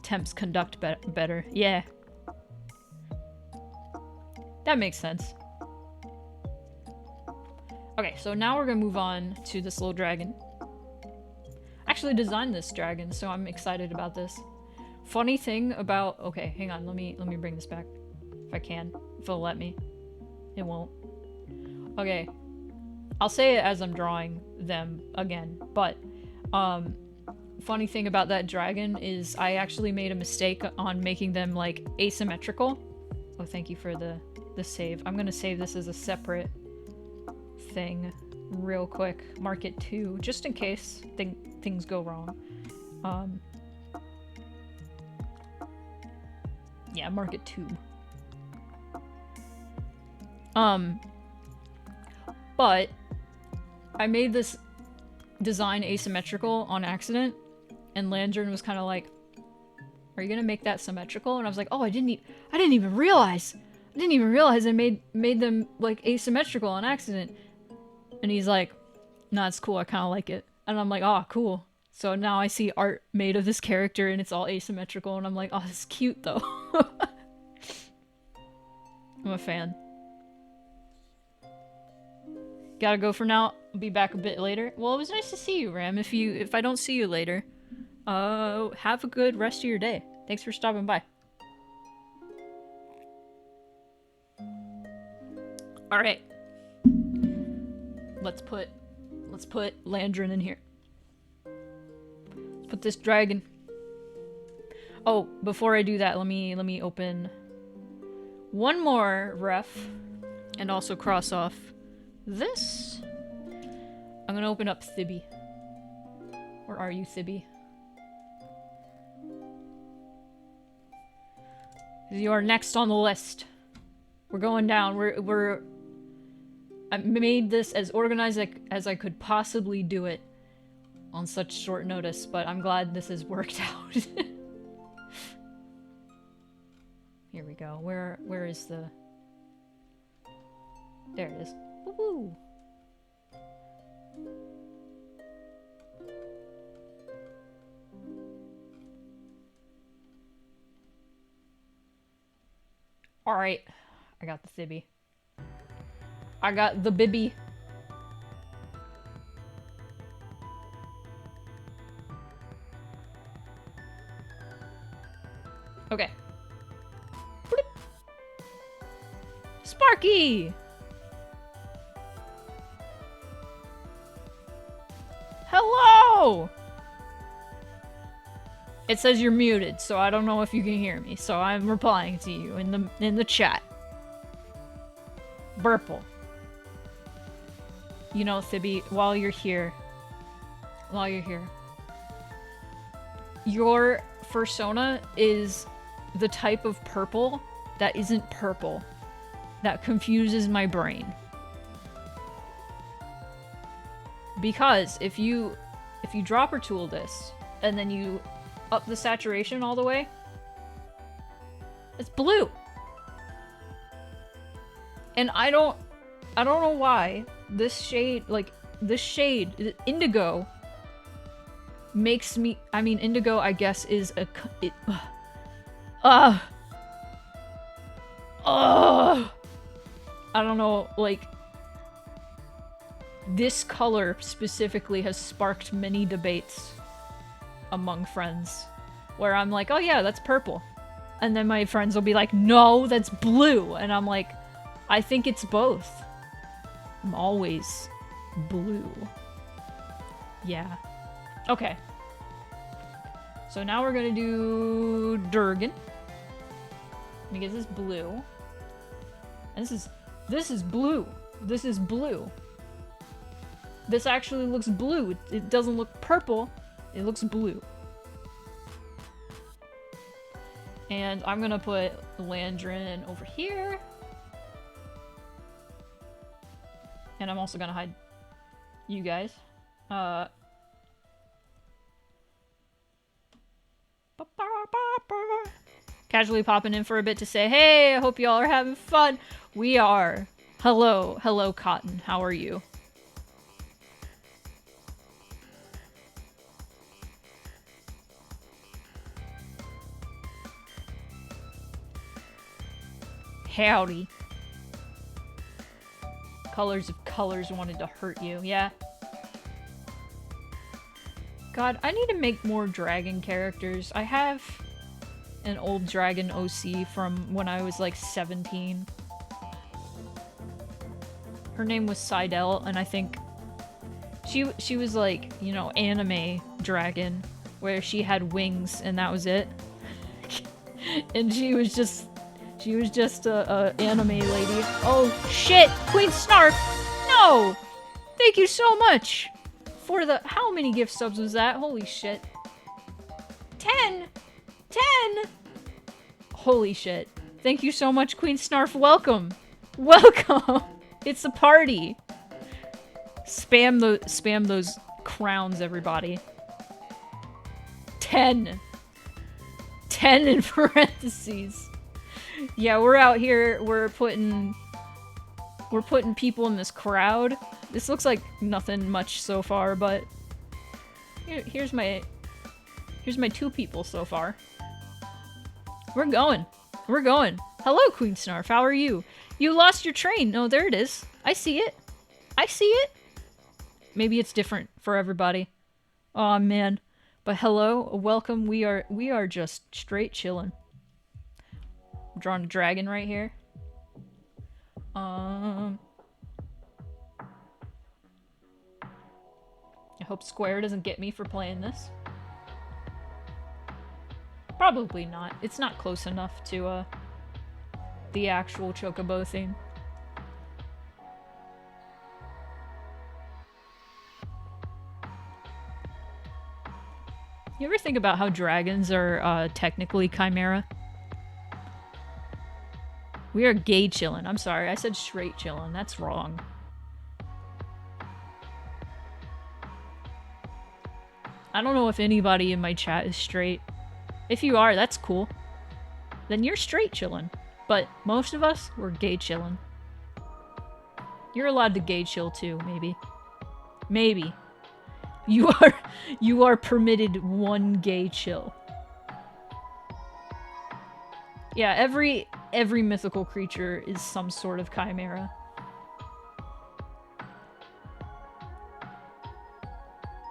temps conduct better. Yeah. That makes sense. Okay, so now we're gonna move on to this little dragon. I actually designed this dragon, so I'm excited about this. Funny thing about... Okay, hang on, let me bring this back. If I can. If it'll let me. It won't. Okay. I'll say it as I'm drawing them again, but, funny thing about that dragon is I actually made a mistake on making them, like, asymmetrical. Oh, thank you for the save. I'm gonna save this as a separate thing real quick. Mark it 2, just in case things go wrong. Yeah, mark it 2. But I made this design asymmetrical on accident, and Landrin was kind of like, "Are you gonna make that symmetrical?" And I was like, "Oh, I didn't even realize. I didn't even realize I made them like asymmetrical on accident." And he's like, "Nah, it's cool. I kind of like it." And I'm like, "Oh, cool." So now I see art made of this character and it's all asymmetrical, and I'm like, "Oh, this is cute though." I'm a fan. Gotta go for now. I'll be back a bit later. Well, it was nice to see you, Ram. If I don't see you later, have a good rest of your day. Thanks for stopping by. All right. Let's put Landrin in here. Let's put this dragon. Oh, before I do that, let me open one more ref and also cross off this. I'm gonna open up Thibby. Where are you, Thibby? You are next on the list. We're going down. I made this as organized as I could possibly do it on such short notice, but I'm glad this has worked out. Here we go. Where is the... There it is. Woohoo! Alright. I got the thibby. I got the bibby. Okay. Sparky! Hello! It says you're muted, so I don't know if you can hear me, so I'm replying to you in the chat. Burple. You know, Thibby, while you're here, your fursona is the type of purple that isn't purple. That confuses my brain. Because if you dropper tool this, and then you up the saturation all the way, it's blue. And I don't know why this shade, indigo, makes me, I mean, indigo, I guess, is I don't know, like, this color specifically has sparked many debates among friends, where I'm like, oh yeah, that's purple. And then my friends will be like, no, that's blue. And I'm like, I think it's both. I'm always blue. Yeah. Okay. So now we're gonna do Durgan. Because this is blue. And this is blue. This is blue. This actually looks blue. It doesn't look purple. It looks blue. And I'm gonna put Landrin over here. And I'm also gonna hide you guys. Casually popping in for a bit to say, hey, I hope y'all are having fun. We are. Hello. Hello, Cotton. How are you? Howdy. Colors of Colors wanted to hurt you, yeah. God, I need to make more dragon characters. I have an old dragon OC from when I was like 17. Her name was Seidel, and I think she was like, you know, anime dragon, where she had wings and that was it. And she was just a anime lady. Oh shit! Queen Snarf! No! Thank you so much for the— how many gift subs was that? Holy shit. 10! 10! Holy shit. Thank you so much, Queen Snarf. Welcome! Welcome! It's a party! Spam those crowns, everybody. 10! 10 in parentheses. Yeah, we're out here, we're putting people in this crowd. This looks like nothing much so far, but here's my 2 people so far. We're going. We're going. Hello, Queen Snarf. How are you? You lost your train. No, there it is. I see it. I see it. Maybe it's different for everybody. Aw, man. But hello, welcome. We are just straight chilling. I'm drawing a dragon right here. I hope Square doesn't get me for playing this. Probably not. It's not close enough to the actual Chocobo theme. You ever think about how dragons are technically chimera? We are gay chillin'. I'm sorry, I said straight chillin'. That's wrong. I don't know if anybody in my chat is straight. If you are, that's cool. Then you're straight chillin'. But most of us, we're gay chillin'. You're allowed to gay chill too, maybe. Maybe. You are permitted one gay chill. Yeah, every mythical creature is some sort of chimera.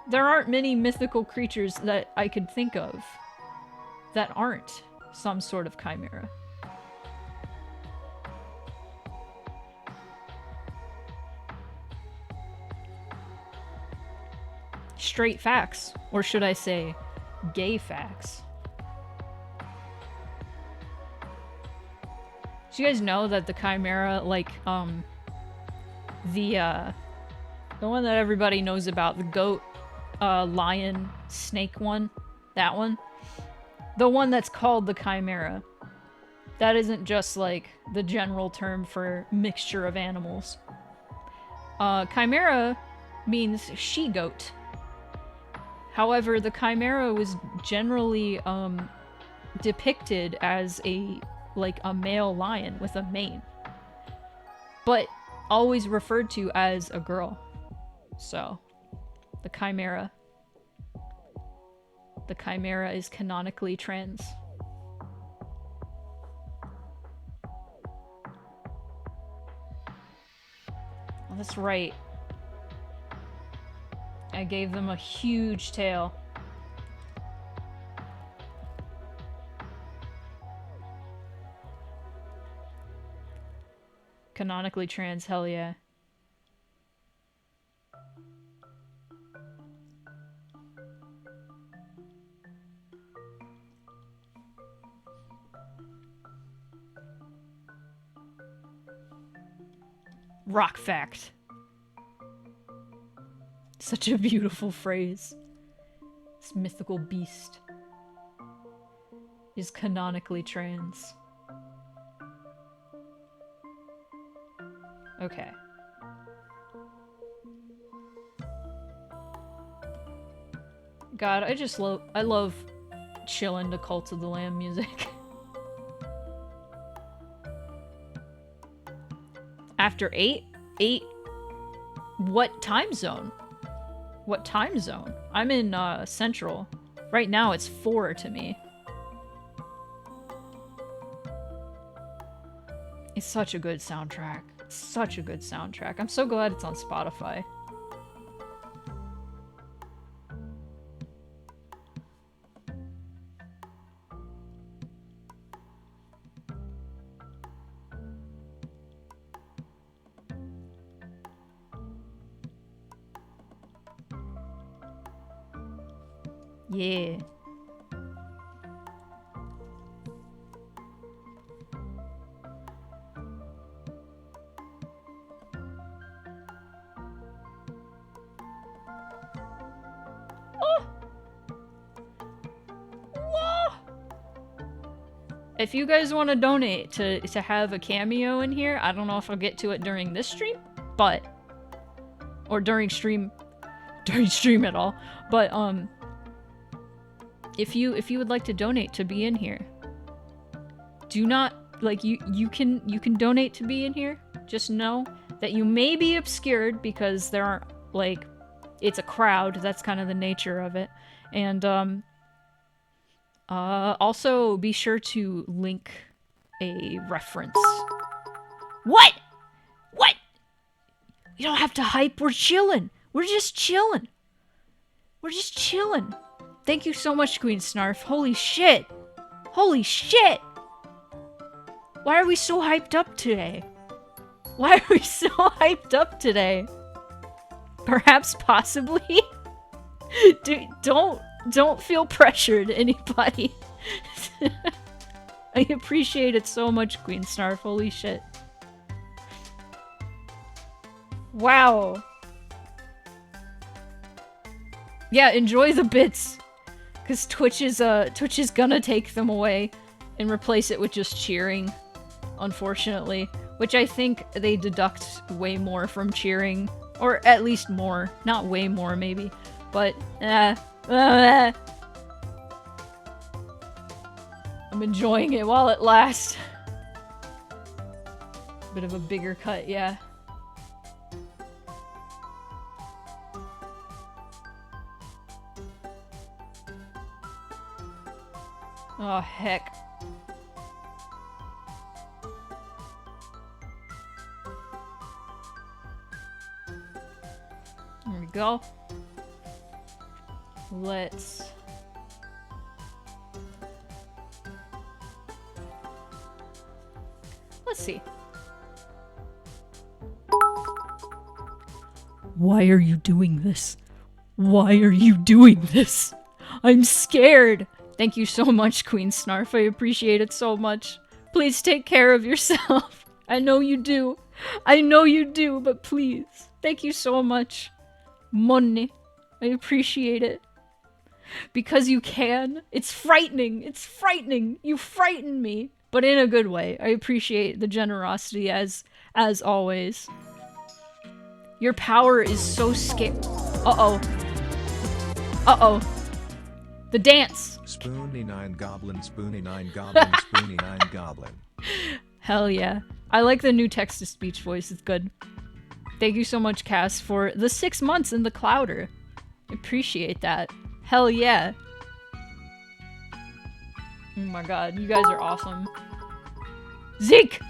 There aren't many mythical creatures that I could think of that aren't some sort of chimera. Straight facts, or should I say, gay facts. Do you guys know that the chimera, like, the one that everybody knows about, the goat, lion, snake one, that one? The one that's called the chimera. That isn't just, like, the general term for mixture of animals. Chimera means she-goat. However, the chimera was generally, depicted as like a male lion with a mane. But always referred to as a girl. So, the chimera. The chimera is canonically trans. Oh, that's right. I gave them a huge tail. Canonically trans, hell yeah. Rock fact. Such a beautiful phrase. This mythical beast is canonically trans. Okay. God, I love chillin' to Cult of the Lamb music. After 8? 8? What time zone? What time zone? I'm in, Central. Right now it's 4 to me. It's such a good soundtrack. Such a good soundtrack. I'm so glad it's on Spotify. Yeah. If you guys want to donate to have a cameo in here, I don't know if I'll get to it during this stream, but or during stream at all. But if you would like to donate to be in here, do not like you can donate to be in here. Just know that you may be obscured because there aren't like it's a crowd. That's kind of the nature of it, and also be sure to link a reference. What? What? You don't have to hype. We're chilling. We're just chilling. We're just chilling. Thank you so much, Queen Snarf. Holy shit. Holy shit. Why are we so hyped up today? Why are we so hyped up today? Perhaps, possibly? Don't feel pressured, anybody. I appreciate it so much, Queen Snarf. Holy shit. Wow. Yeah, enjoy the bits. Because Twitch is gonna take them away and replace it with just cheering, unfortunately. Which I think they deduct way more from cheering. Or at least more. Not way more, maybe. But, I'm enjoying it while it lasts. Bit of a bigger cut, yeah. Oh, heck. There we go. Let's... Let's see. Why are you doing this? Why are you doing this? I'm scared! Thank you so much, Queen Snarf. I appreciate it so much. Please take care of yourself. I know you do. I know you do, but please. Thank you so much. Money. I appreciate it. Because you can. It's frightening. It's frightening. You frighten me. But in a good way. I appreciate the generosity as always. Your power is so scary. Uh-oh. Uh-oh. The dance. Spoony 9 goblin, spoony 9 goblin, spoony 9 goblin. Hell yeah. I like the new text-to-speech voice. It's good. Thank you so much, Cass, for the 6 months in the Clouder. I appreciate that. Hell yeah. Oh my god, you guys are awesome. Zeke!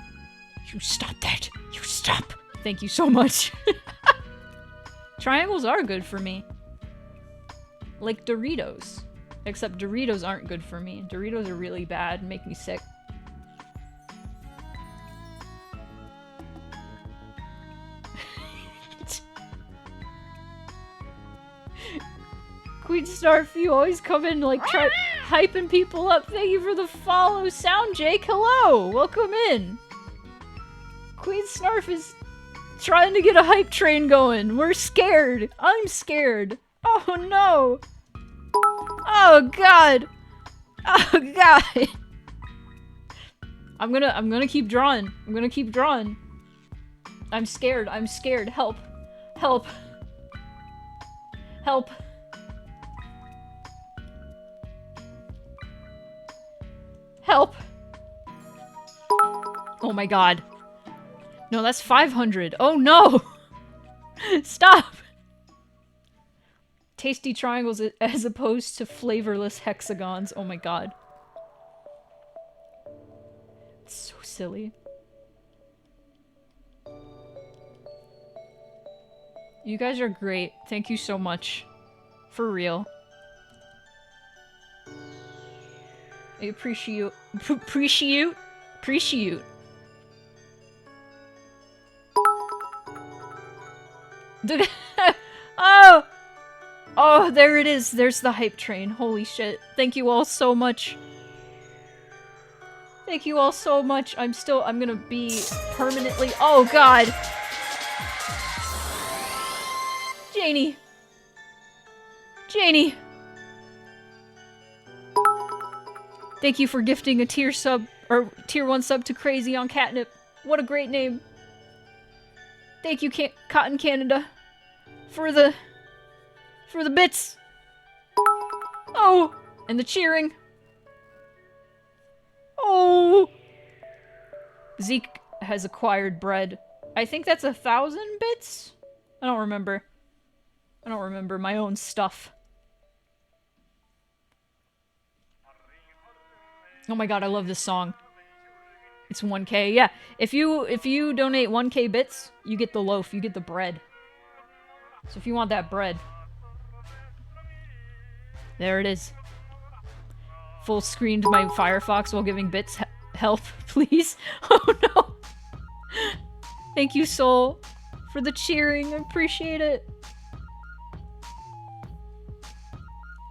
You stop that! You stop! Thank you so much. Triangles are good for me. Like Doritos. Except Doritos aren't good for me. Doritos are really bad and make me sick. Queen Snarf, you always come in like hyping people up. Thank you for the follow. Sound Jake, hello! Welcome in! Queen Snarf is trying to get a hype train going. We're scared. I'm scared. Oh no! Oh god! Oh god! I'm gonna keep drawing. I'm gonna keep drawing. I'm scared. I'm scared. Help. Help. Help. Help. Oh my god. No, that's 500. Oh no! Stop! Tasty triangles as opposed to flavorless hexagons. Oh my god. It's so silly. You guys are great. Thank you so much. For real. I appreciate... Appreciate. Oh! Oh, there it is. There's the hype train. Holy shit. Thank you all so much. Thank you all so much. I'm gonna be permanently... Oh, God. Janie. Janie. Thank you for gifting a tier 1 sub to Crazy on Catnip. What a great name. Thank you, Cotton Canada, for the bits. Oh, and the cheering. Oh. Zeke has acquired bread. I think that's 1,000 bits? I don't remember. I don't remember my own stuff. Oh my god, I love this song. It's 1k. Yeah, if you donate 1k bits, you get the loaf, you get the bread. So if you want that bread, there it is. Full screened my Firefox while giving bits. Help, please. Oh no. Thank you, Soul, for the cheering. I appreciate it.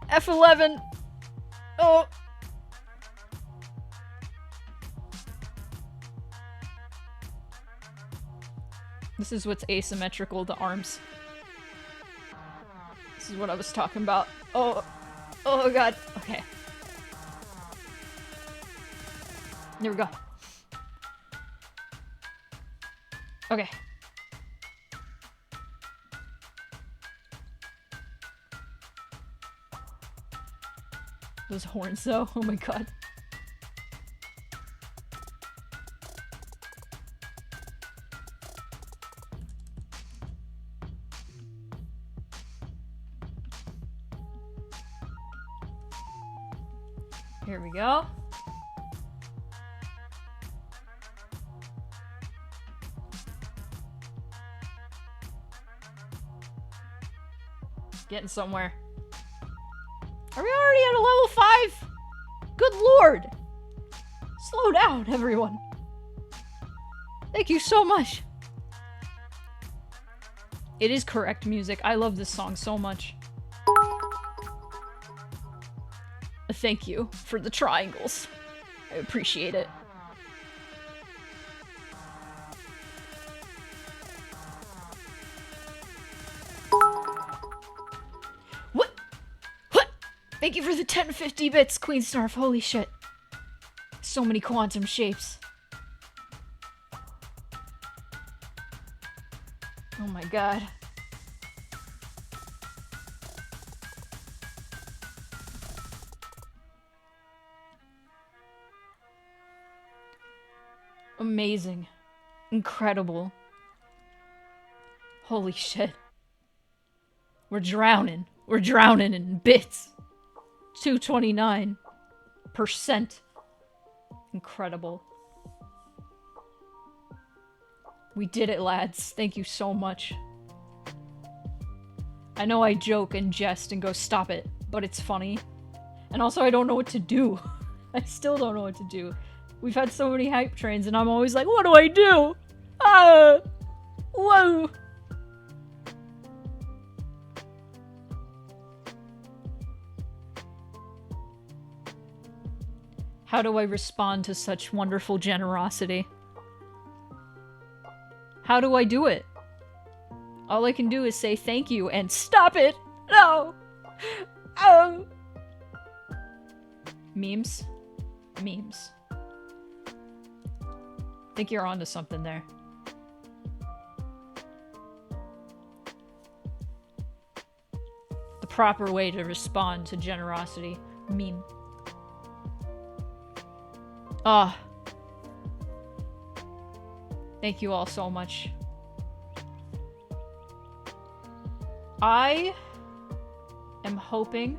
F11. Oh. This is what's asymmetrical, the arms. This is what I was talking about. Oh. Oh god. Okay. There we go. Okay. Those horns though, oh my god. Here we go. Getting somewhere. Are we already at a level 5? Good lord! Slow down, everyone. Thank you so much. It is correct music. I love this song so much. Thank you for the triangles. I appreciate it. What? Thank you for the 1050 bits, Queen Snarf. Holy shit. So many quantum shapes. Oh my god. Amazing. Incredible. Holy shit. We're drowning. We're drowning in bits. 229%. Incredible. We did it, lads. Thank you so much. I know I joke and jest and go, stop it, but it's funny. And also, I don't know what to do. I still don't know what to do. We've had so many hype trains, and I'm always like, what do I do? Ah! Whoa! How do I respond to such wonderful generosity? How do I do it? All I can do is say thank you and stop it! No! Oh! Memes? Memes. Think you're onto something there. The proper way to respond to generosity. Meme. Ah. Thank you all so much. I am hoping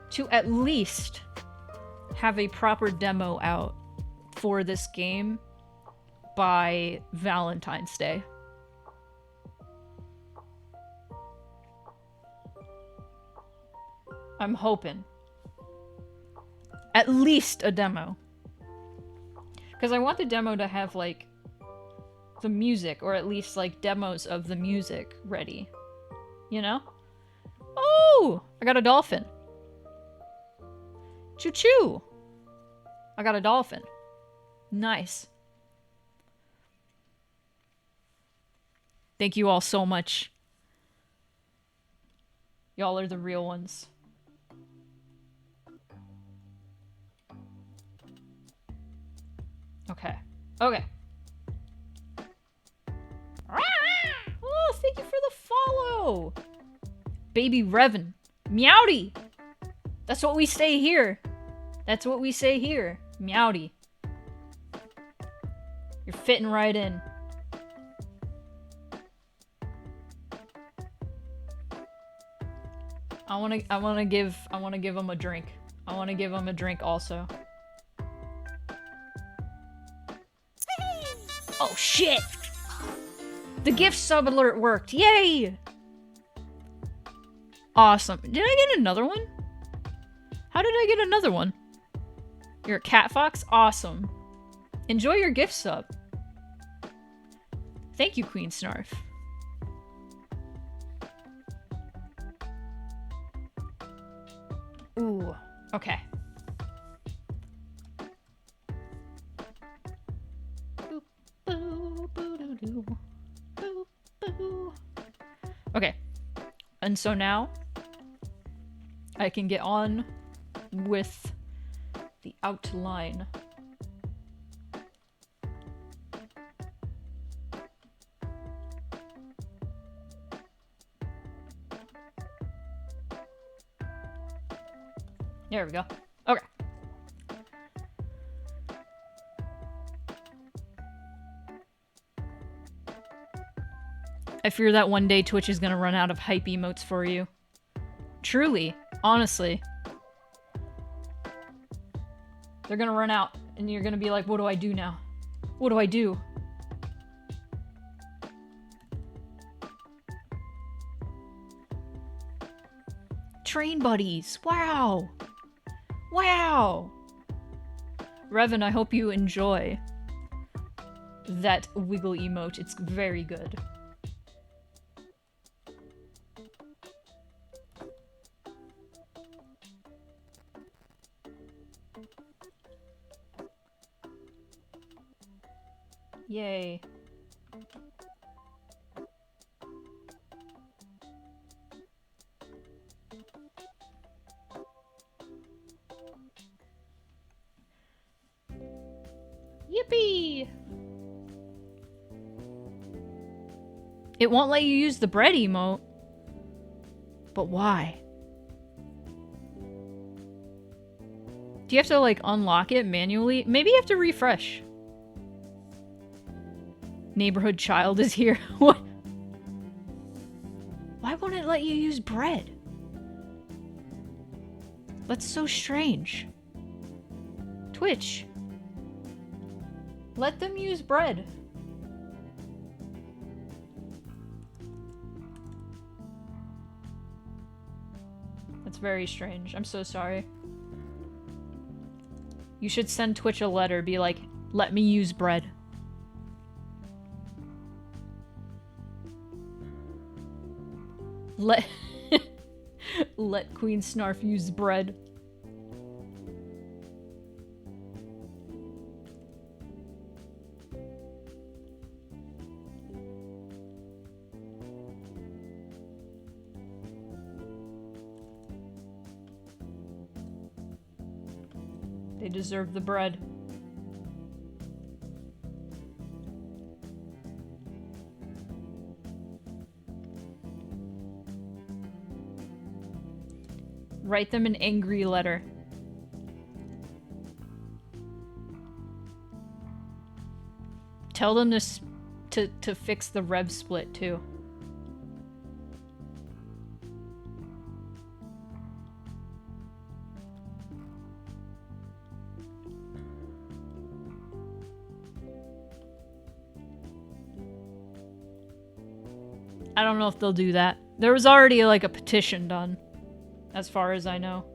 to at least have a proper demo out for this game by Valentine's Day. I'm hoping. At least a demo. Because I want the demo to have, like, the music, or at least, like, demos of the music ready. You know? Oh! I got a dolphin. Choo-choo! I got a dolphin. Nice. Thank you all so much. Y'all are the real ones. Okay. Okay. Oh, thank you for the follow! Baby Revan. Meowdy! That's what we say here. That's what we say here. Meowdy. You're fitting right in. I wanna give him a drink. I wanna give him a drink also. Oh shit! The gift sub alert worked. Yay! Awesome. Did I get another one? How did I get another one? You're a cat fox? Awesome. Enjoy your gift sub. Thank you, Queen Snarf. Ooh, okay. Boop, boo, boo, doo, doo. Boop, boo. Okay. And so now I can get on with the outline. There we go. Okay. I fear that one day Twitch is gonna run out of hype emotes for you. Truly. Honestly. They're gonna run out, and you're gonna be like, what do I do now? What do I do? Train buddies! Wow! Wow! Revan, I hope you enjoy that wiggle emote. It's very good. Yay. Yippee! It won't let you use the bread emote. But why? Do you have to, like, unlock it manually? Maybe you have to refresh. Neighborhood child is here. What? Why won't it let you use bread? That's so strange. Twitch. Let them use bread. That's very strange. I'm so sorry. You should send Twitch a letter, be like, let me use bread. Let Queen Snarf use bread. They deserve the bread. Write them an angry letter. Tell them to fix the rev split too. I don't know if they'll do that. There was already like a petition done, as far as I know.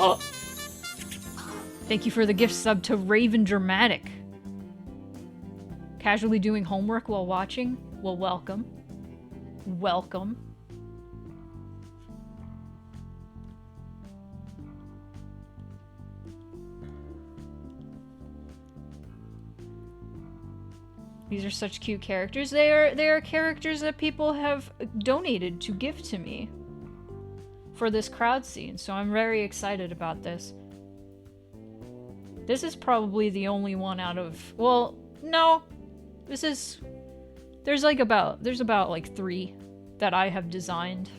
Oh. Thank you for the gift sub to Raven Dramatic. Casually doing homework while watching? Well, welcome. Welcome. These are such cute characters. They are characters that people have donated to give to me for this crowd scene, so I'm very excited about this. This is probably the only one out of, well, no. This is, there's about like 3 that I have designed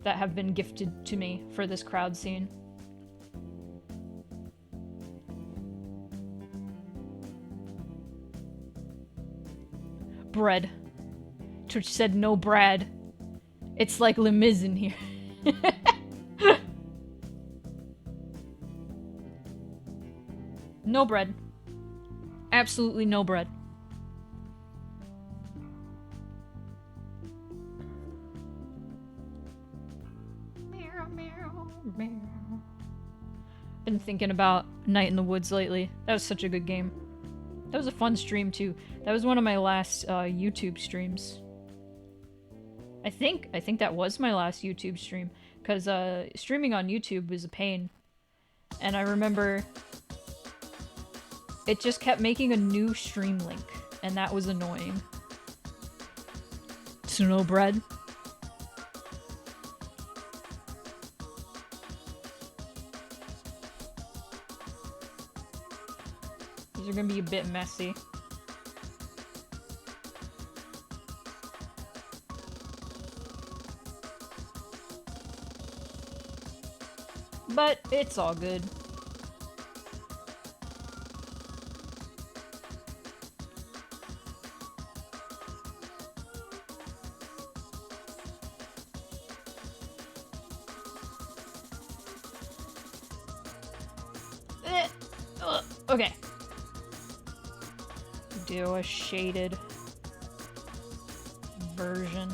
that have been gifted to me for this crowd scene. Bread. Twitch said no Brad. It's like Les Mis in here. No bread. Absolutely no bread. Meow, meow, meow. Been thinking about Night in the Woods lately. That was such a good game. That was a fun stream too. That was one of my last YouTube streams. I think that was my last YouTube stream, because streaming on YouTube was a pain. And I remember it just kept making a new stream link, and that was annoying. Snow bread. These are gonna be a bit messy. But it's all good. Okay. Do a shaded version.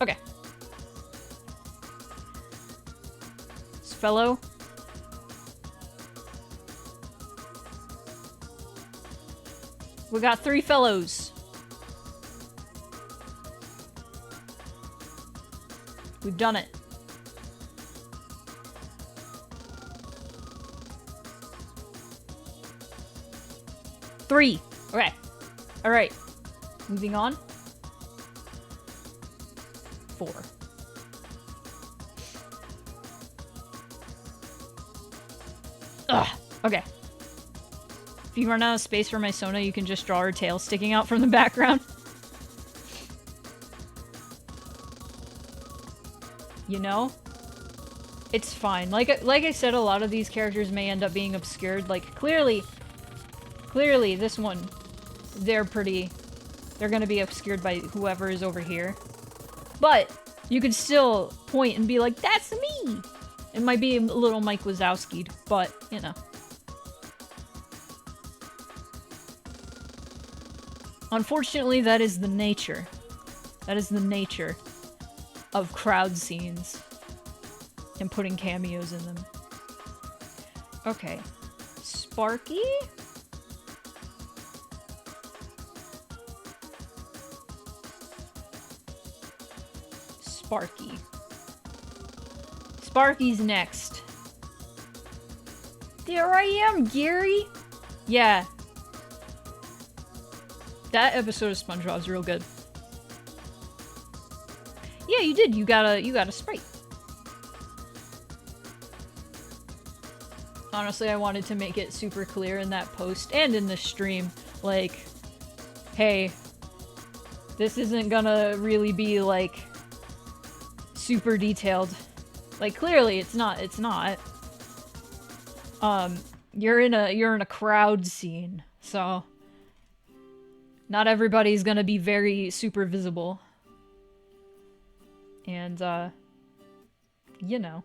Okay. This fellow. We got 3 fellows. We've done it. Three. Okay. Alright. Moving on. 4. Ugh. Okay. If you run out of space for my Sona, you can just draw her tail sticking out from the background. You know? It's fine. Like I said, a lot of these characters may end up being obscured. Like, clearly, this one, they're gonna be obscured by whoever is over here. But, you could still point and be like, that's me! It might be a little Mike Wazowski'd, but, you know. Unfortunately, that is the nature. That is the nature of crowd scenes and putting cameos in them. Okay. Sparky? Sparky. Sparky's next. There I am, Gary! Yeah. That episode of SpongeBob's real good. Yeah, you did. You got a Sprite. Honestly, I wanted to make it super clear in that post and in the stream, like, hey, this isn't gonna really be, like, super detailed. Like, clearly it's not. You're in a crowd scene, so not everybody's gonna be very super visible. And, you know.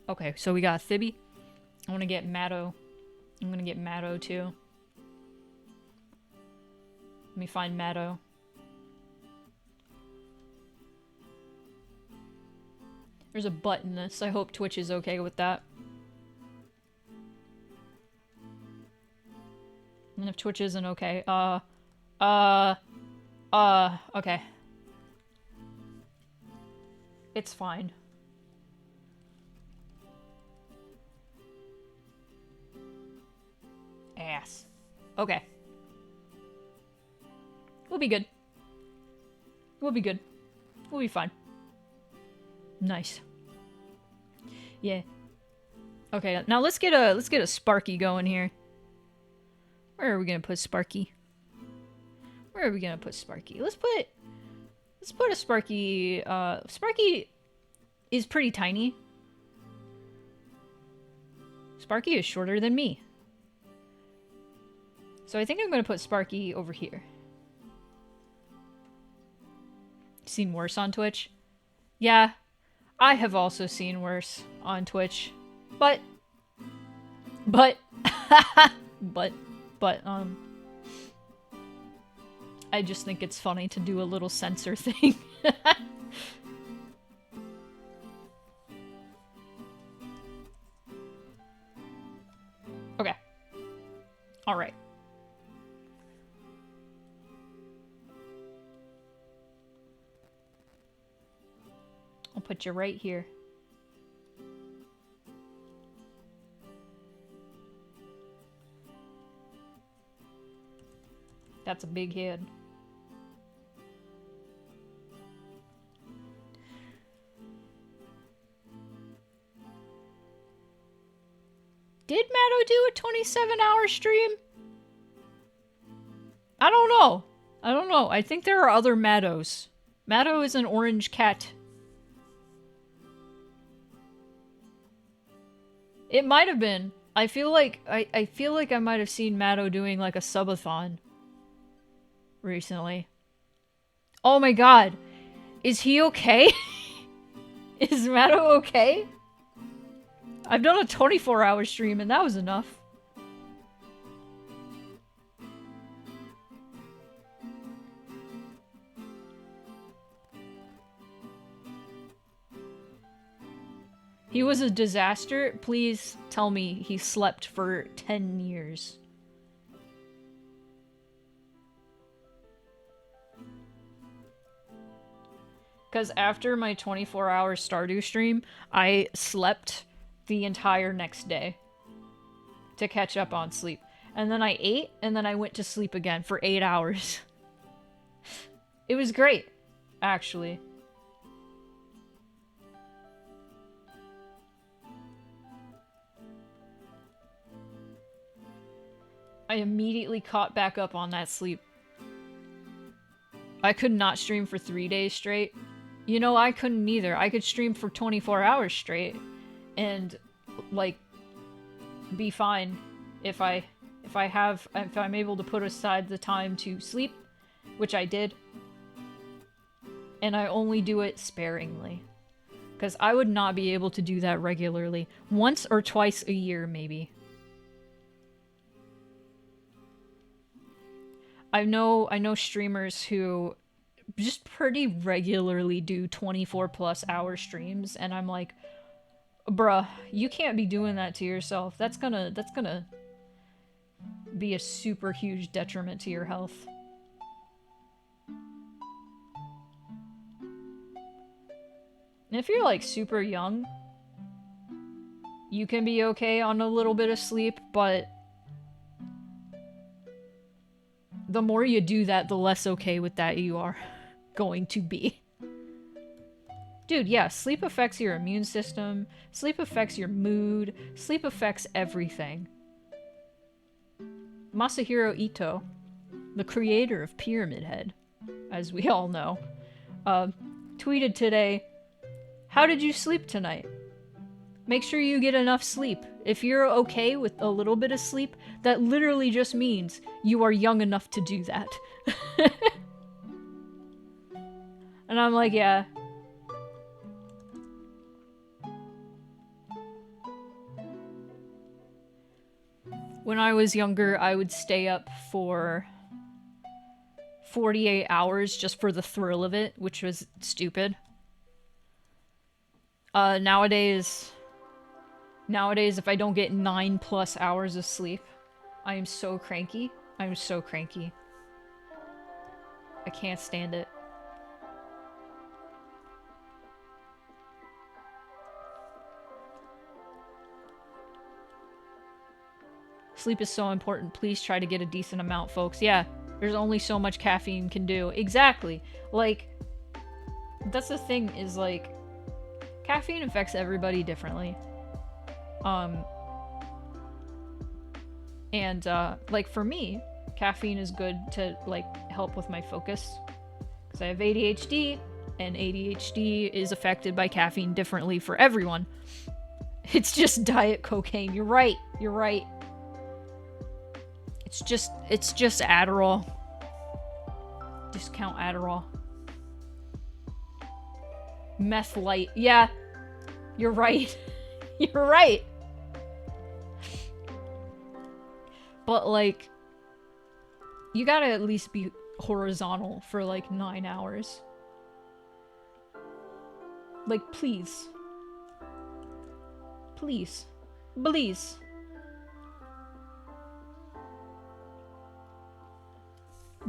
Okay, so we got Thibby. I want to get Matto. I'm gonna get Matto, too. Let me find Matto. There's a butt in this. I hope Twitch is okay with that. And if Twitch isn't okay, okay. It's fine. Ass. Okay. We'll be good. We'll be good. We'll be fine. Nice. Yeah. Okay, now let's get a Sparky going here. Where are we gonna put Sparky? Where are we gonna put Sparky? Let's put a Sparky. Sparky is pretty tiny. Sparky is shorter than me. So I think I'm gonna put Sparky over here. Seen worse on Twitch? Yeah, I have also seen worse on Twitch. But, I just think it's funny to do a little censor thing. Okay. Alright. I'll put you right here. That's a big head. Did Matto do a 27-hour stream? I don't know. I think there are other Mattos. Matto is an orange cat. It might have been. I feel like I might have seen Matto doing like a subathon recently. Oh my god. Is he okay? Is Matto okay? I've done a 24-hour stream and that was enough. He was a disaster. Please tell me he slept for 10 years. Because after my 24-hour Stardew stream, I slept the entire next day to catch up on sleep. And then I ate, and then I went to sleep again for 8 hours. It was great, actually. I immediately caught back up on that sleep. I could not stream for 3 days straight. You know, I couldn't either. I could stream for 24 hours straight and, like, be fine if I'm able to put aside the time to sleep, which I did. And I only do it sparingly. Because I would not be able to do that regularly. Once or twice a year, maybe. I know streamers who just pretty regularly do 24+ hour streams, and I'm like, bruh, you can't be doing that to yourself. That's gonna be a super huge detriment to your health. And if you're like super young, you can be okay on a little bit of sleep, but the more you do that, the less okay with that you are going to be. Dude, yeah, sleep affects your immune system, sleep affects your mood, sleep affects everything. Masahiro Ito, the creator of Pyramid Head, as we all know, tweeted today, "How did you sleep tonight? Make sure you get enough sleep. If you're okay with a little bit of sleep, that literally just means you are young enough to do that." And I'm like, yeah. When I was younger, I would stay up for 48 hours just for the thrill of it, which was stupid. Nowadays, if I don't get 9+ hours of sleep, I am so cranky. I'm so cranky. I can't stand it. Sleep is so important. Please try to get a decent amount, folks. Yeah, there's only so much caffeine can do. Exactly. Like, that's the thing, is like, caffeine affects everybody differently. Like for me, caffeine is good to like help with my focus because I have ADHD, and ADHD is affected by caffeine differently for everyone. It's just diet cocaine. You're right. You're right. It's just Adderall. Discount Adderall. Meth light. Yeah. You're right. You're right. But, like, you gotta at least be horizontal for, like, 9 hours. Like, please. Please. Please.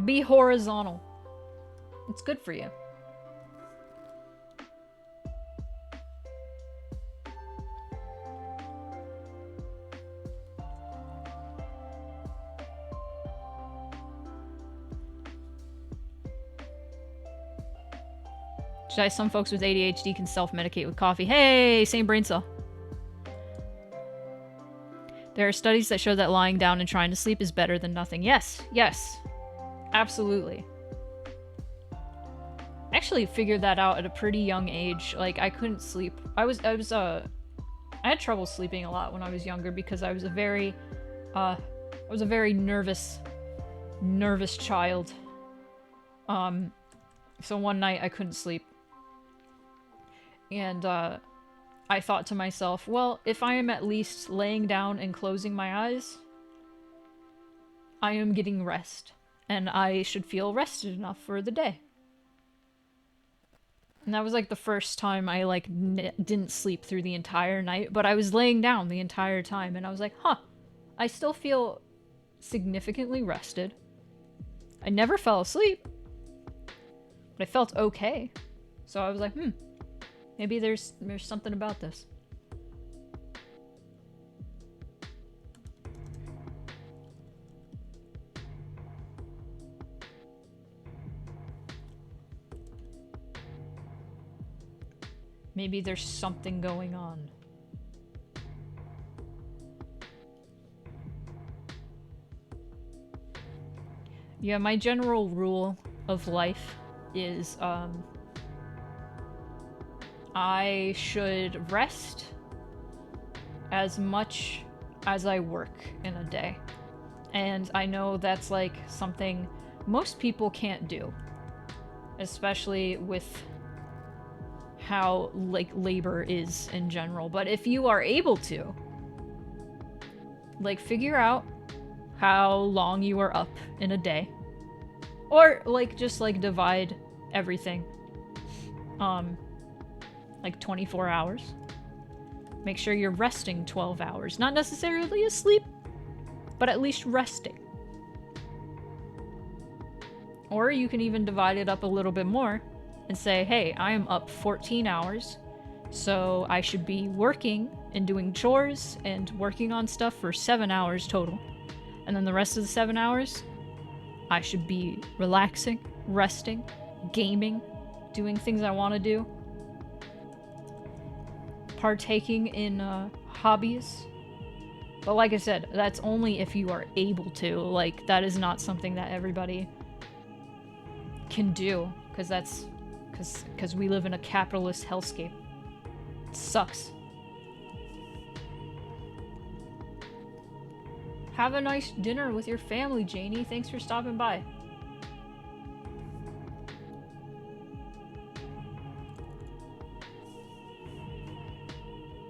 Be horizontal. It's good for you. Some folks with ADHD can self-medicate with coffee. Hey, same brain cell. There are studies that show that lying down and trying to sleep is better than nothing. Yes, yes. Absolutely. I actually figured that out at a pretty young age. Like, I couldn't sleep. I had trouble sleeping a lot when I was younger because I was a very nervous child. So one night I couldn't sleep. And I thought to myself, well, if I am at least laying down and closing my eyes, I am getting rest. And I should feel rested enough for the day. And that was like the first time I like didn't sleep through the entire night, but I was laying down the entire time and I was like, huh, I still feel significantly rested. I never fell asleep, but I felt okay. So I was like, maybe there's something about this. Maybe there's something going on. Yeah, my general rule of life is, I should rest as much as I work in a day. And I know that's like something most people can't do. Especially with how like labor is in general. But if you are able to, like, figure out how long you are up in a day, or like just like divide everything like 24 hours. Make sure you're resting 12 hours, not necessarily asleep, but at least resting. Or you can even divide it up a little bit more and say, hey, I am up 14 hours, so I should be working and doing chores and working on stuff for 7 hours total. And then the rest of the 7 hours, I should be relaxing, resting, gaming, doing things I want to do, partaking in hobbies. But like I said, that's only if you are able to. Like, that is not something that everybody can do, because we live in a capitalist hellscape. It sucks. Have a nice dinner with your family, Janie. Thanks for stopping by.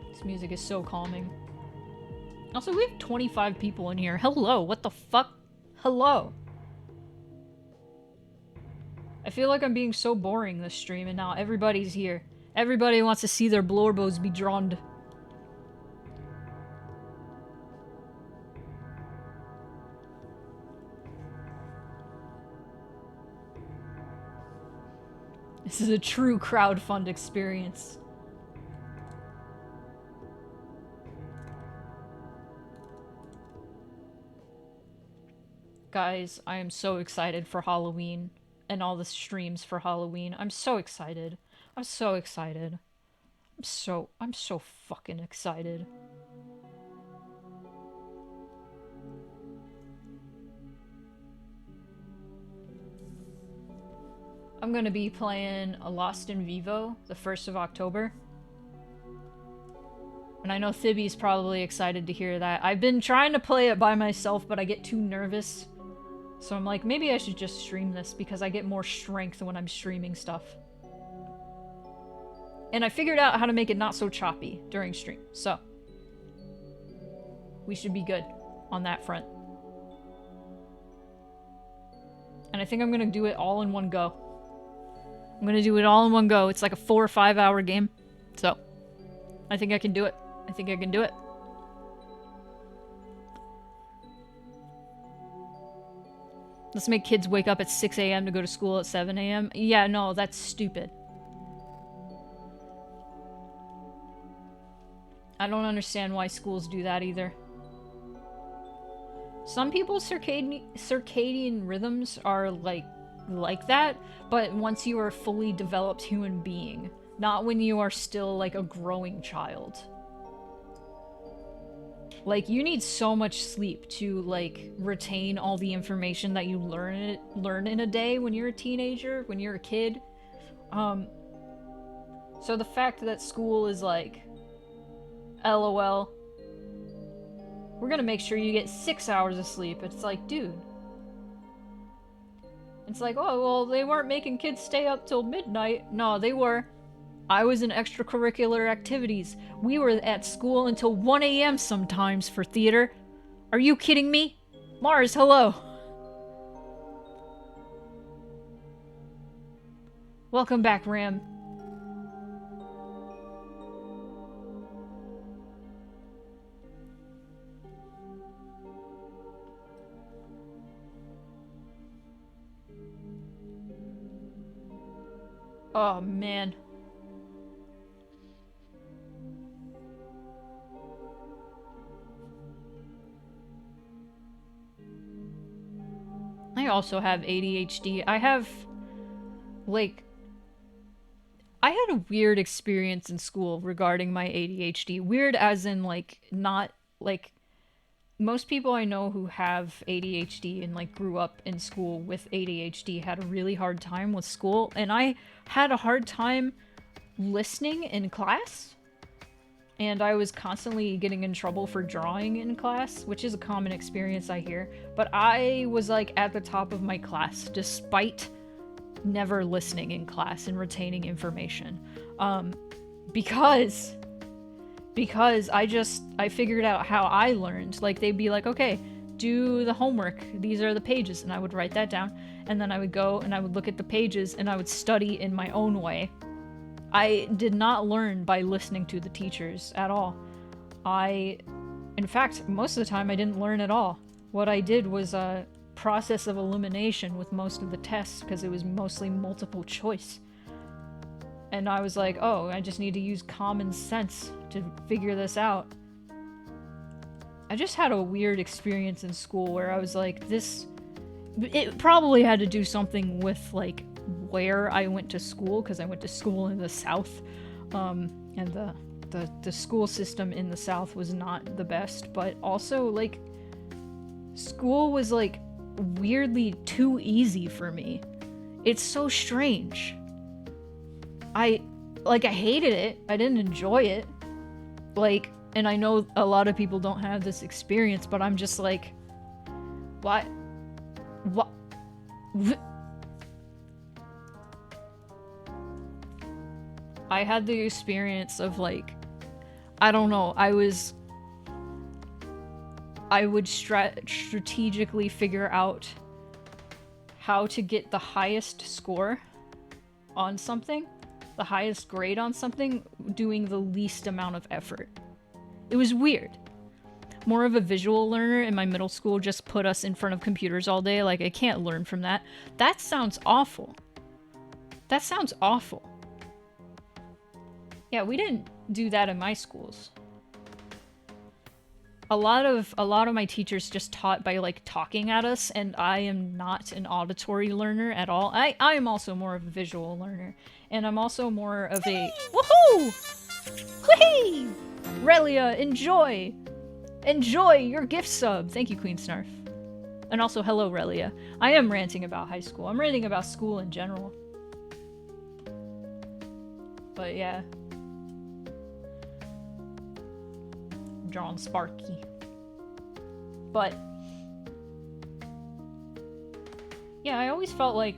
This music is so calming. Also, we have 25 people in here. Hello, what the fuck? Hello. I feel like I'm being so boring this stream, and now everybody's here. Everybody wants to see their blorbos be drawn. This is a true crowdfund experience. Guys, I am so excited for Halloween and all the streams for Halloween. I'm so excited. I'm so excited. I'm so fucking excited. I'm gonna be playing a Lost in Vivo the 1st of October. And I know Thibby's probably excited to hear that. I've been trying to play it by myself, but I get too nervous. So I'm like, maybe I should just stream this because I get more strength when I'm streaming stuff. And I figured out how to make it not so choppy during stream, so we should be good on that front. And I think I'm gonna do it all in one go. I'm gonna do it all in one go. It's like a 4 or 5 hour game, so I think I can do it. I think I can do it. Let's make kids wake up at 6 a.m. to go to school at 7 a.m. Yeah, no, that's stupid. I don't understand why schools do that either. Some people's circadian rhythms are like that, but once you are a fully developed human being, not when you are still like a growing child. Like, you need so much sleep to like retain all the information that you learn in a day when you're a teenager, when you're a kid. So the fact that school is like, LOL, we're gonna make sure you get 6 hours of sleep. It's like, dude. It's like, oh, well, they weren't making kids stay up till midnight. No, they were. I was in extracurricular activities. We were at school until 1 a.m. sometimes for theater. Are you kidding me? Mars, hello. Welcome back, Ram. Oh, man. I also have ADHD. I had a weird experience in school regarding my ADHD. Weird as in, like, not, like, most people I know who have ADHD and, like, grew up in school with ADHD had a really hard time with school, and I had a hard time listening in class. And I was constantly getting in trouble for drawing in class, which is a common experience I hear. But I was, like, at the top of my class, despite never listening in class and retaining information. Because I figured out how I learned. Like, they'd be like, okay, do the homework. These are the pages. And I would write that down. And then I would go and I would look at the pages and I would study in my own way. I did not learn by listening to the teachers at all. In fact, most of the time I didn't learn at all. What I did was a process of elimination with most of the tests because it was mostly multiple choice. And I was like, oh, I just need to use common sense to figure this out. I just had a weird experience in school where I was like, it probably had to do something with, like, where I went to school, because I went to school in the South, and the school system in the South was not the best, but also, like, school was, like, weirdly too easy for me. It's so strange. I hated it. I didn't enjoy it. Like, and I know a lot of people don't have this experience, but I'm just like, what? I had the experience of, like, I don't know, I would strategically figure out how to get the highest score on something, the highest grade on something, doing the least amount of effort. It was weird. More of a visual learner in my middle school just put us in front of computers all day. Like, I can't learn from that. That sounds awful. That sounds awful. Yeah, we didn't do that in my schools. A lot of my teachers just taught by, like, talking at us, and I am not an auditory learner at all. I am also more of a visual learner, and I'm also more of a woohoo! Whee! Relia, enjoy! Enjoy your gift sub! Thank you, Queen Snarf. And also, hello, Relia. I am ranting about high school. I'm ranting about school in general. But yeah. Drawn Sparky. But yeah, I always felt like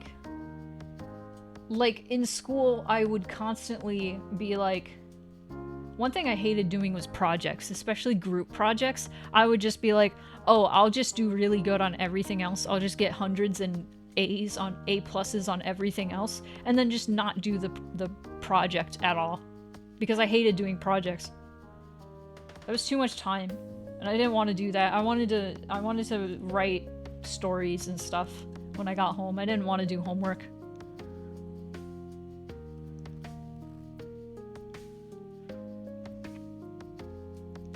in school I would constantly be like, one thing I hated doing was projects, especially group projects. I would just be like, oh, I'll just do really good on everything else. I'll just get hundreds and A's on A pluses on everything else, and then just not do the project at all, because I hated doing projects. It was too much time, and I didn't want to do that. I wanted to write stories and stuff when I got home. I didn't want to do homework.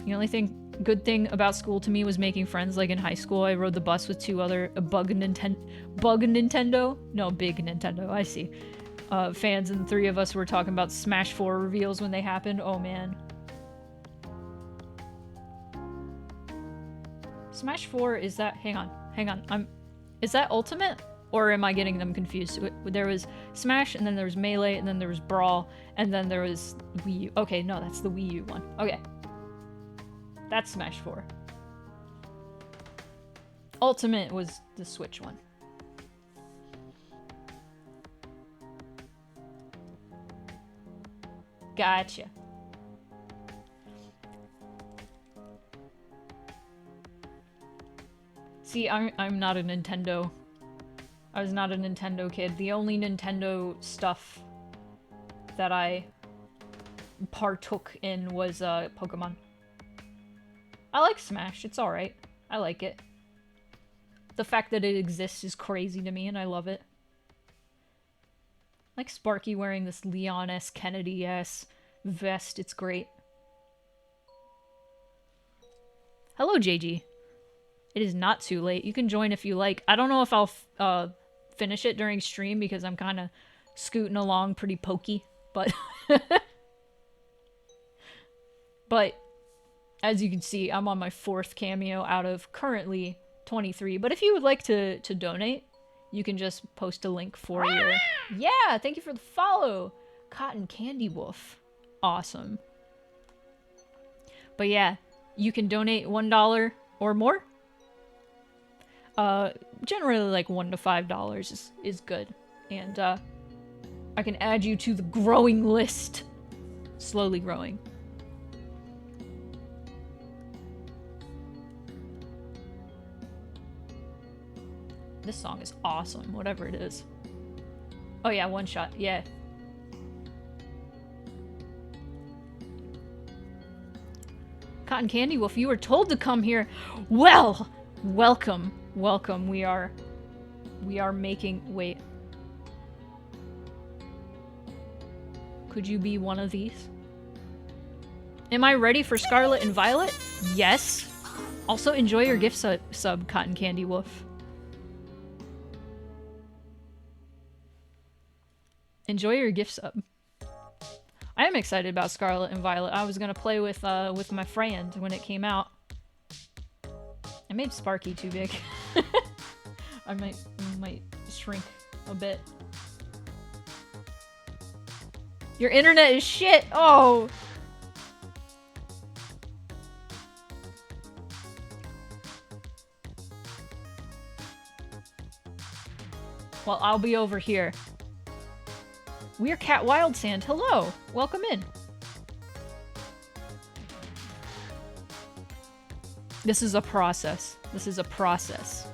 The only good thing about school to me was making friends. Like in high school, I rode the bus with two other Big Nintendo, I see, fans, and the three of us were talking about Smash 4 reveals when they happened. Oh man. Smash 4, is that, hang on, is that Ultimate? Or am I getting them confused? There was Smash, and then there was Melee, and then there was Brawl, and then there was Wii U. Okay, no, that's the Wii U one. Okay. That's Smash 4. Ultimate was the Switch one. Gotcha. See, I'm not a Nintendo. I was not a Nintendo kid. The only Nintendo stuff that I partook in was Pokemon. I like Smash. It's alright. I like it. The fact that it exists is crazy to me, and I love it. I like Sparky wearing this Leon S. Kennedy-ass vest. It's great. Hello, JG. It is not too late. You can join if you like. I don't know if I'll finish it during stream because I'm kind of scooting along pretty pokey, but but as you can see, I'm on my 4th cameo out of currently 23. But if you would like to donate, you can just post a link for your... Yeah, thank you for the follow. Cotton Candy Wolf. Awesome. But yeah, you can donate $1 or more. Generally like $1 to $5 is good. And I can add you to the growing list. Slowly growing. This song is awesome, whatever it is. Oh yeah, one shot, yeah. Cotton Candy Wolf, you were told to come here. Well, welcome, welcome. We are making, wait. Could you be one of these? Am I ready for Scarlet and Violet? Yes. Also, enjoy your gift sub, Cotton Candy Wolf. Enjoy your gift sub. I am excited about Scarlet and Violet. I was gonna play with my friend when it came out. I made Sparky too big. I might shrink a bit. Your internet is shit. Oh. Well, I'll be over here. We're Cat Wild Sand. Hello. Welcome in. This is a process. This is a process.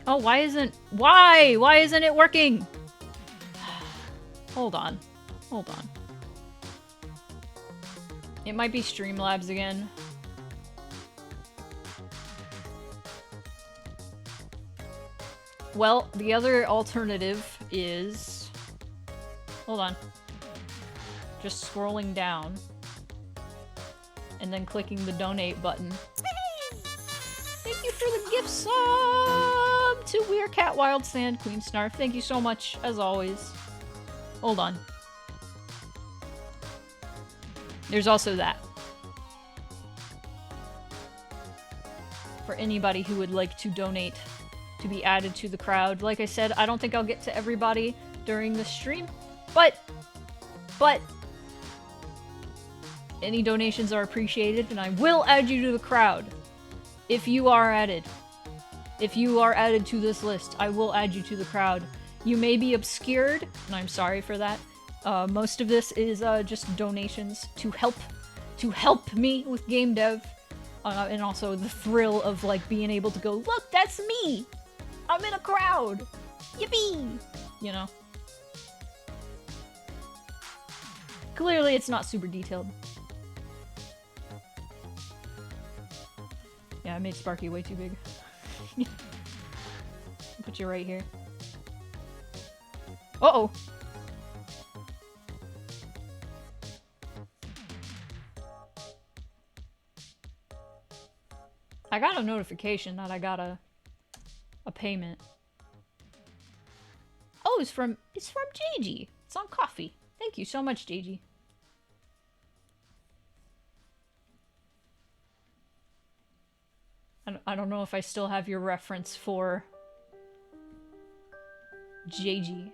Oh, why isn't it working? Hold on. Hold on. It might be Streamlabs again. Well, the other alternative is... Hold on. Just scrolling down. And then clicking the donate button. Thank you for the gift sub to We're Cat Wild Sand Queen Snarf. Thank you so much, as always. Hold on. There's also that. For anybody who would like to donate to be added to the crowd. Like I said, I don't think I'll get to everybody during the stream, but any donations are appreciated, and I will add you to the crowd. If you are added. If you are added to this list, I will add you to the crowd. You may be obscured, and I'm sorry for that. Most of this is just donations to help me with game dev, and also the thrill of like being able to go, look, that's me! I'm in a crowd! Yippee! You know? Clearly it's not super detailed. Yeah, I made Sparky way too big. Put you right here. Uh-oh! I got a notification that I got a payment. Oh, it's from JG. It's on coffee. Thank you so much, JG. I don't know if I still have your reference for JG,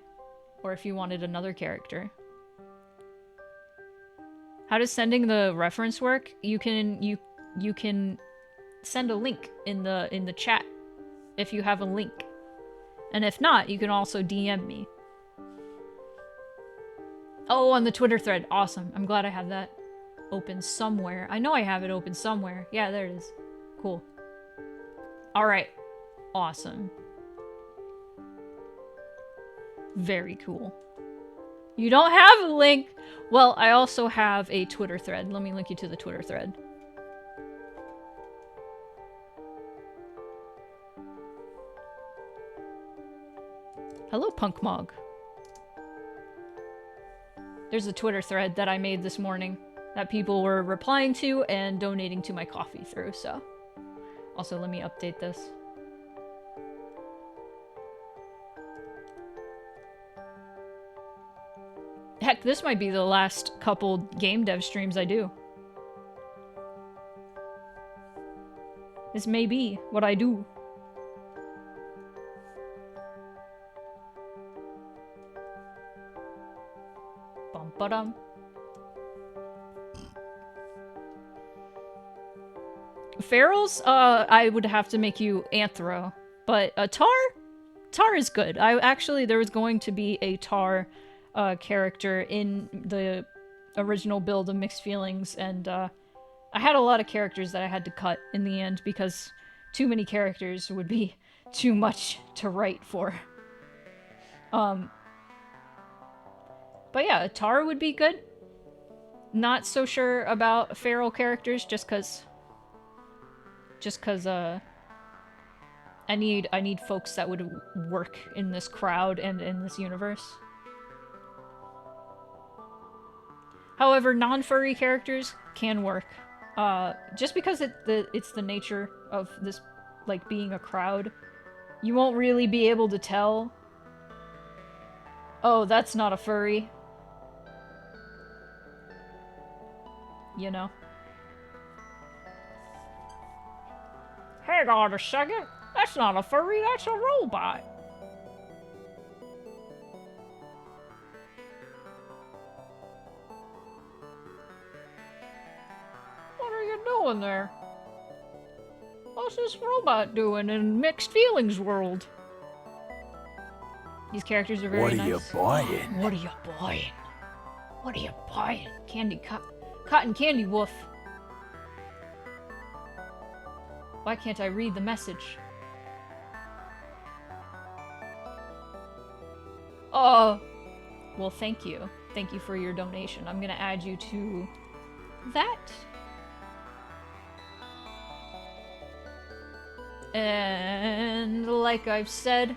or if you wanted another character. How does sending the reference work? You can send a link in the chat if you have a link. And if not, you can also DM me. Oh, on the Twitter thread. Awesome. I'm glad I have that open somewhere. I know I have it open somewhere. Yeah, there it is. Cool. Alright. Awesome. Very cool. You don't have a link? Well, I also have a Twitter thread. Let me link you to the Twitter thread. Hello, Punk Mog. There's a Twitter thread that I made this morning that people were replying to and donating to my coffee through, so. Also, let me update this. Heck, this might be the last couple game dev streams I do. This may be what I do. Bum-ba-dum. Ferals, I would have to make you Anthro. But Tar? Tar is good. There was going to be a Tar character in the original build of Mixed Feelings, and I had a lot of characters that I had to cut in the end because too many characters would be too much to write for. But yeah, Tar would be good. Not so sure about feral characters just cause I need folks that would work in this crowd and in this universe. However, non-furry characters can work. Just because it's the nature of this, like, being a crowd, you won't really be able to tell. Oh, that's not a furry. You know? Hang on a second. That's not a furry, that's a robot. What are you doing there? What's this robot doing in Mixed Feelings world? These characters are very nice. What are you buying? What are you buying? What are you buying? Cotton candy woof. Why can't I read the message? Oh, well, thank you. Thank you for your donation. I'm gonna add you to that. And like I've said,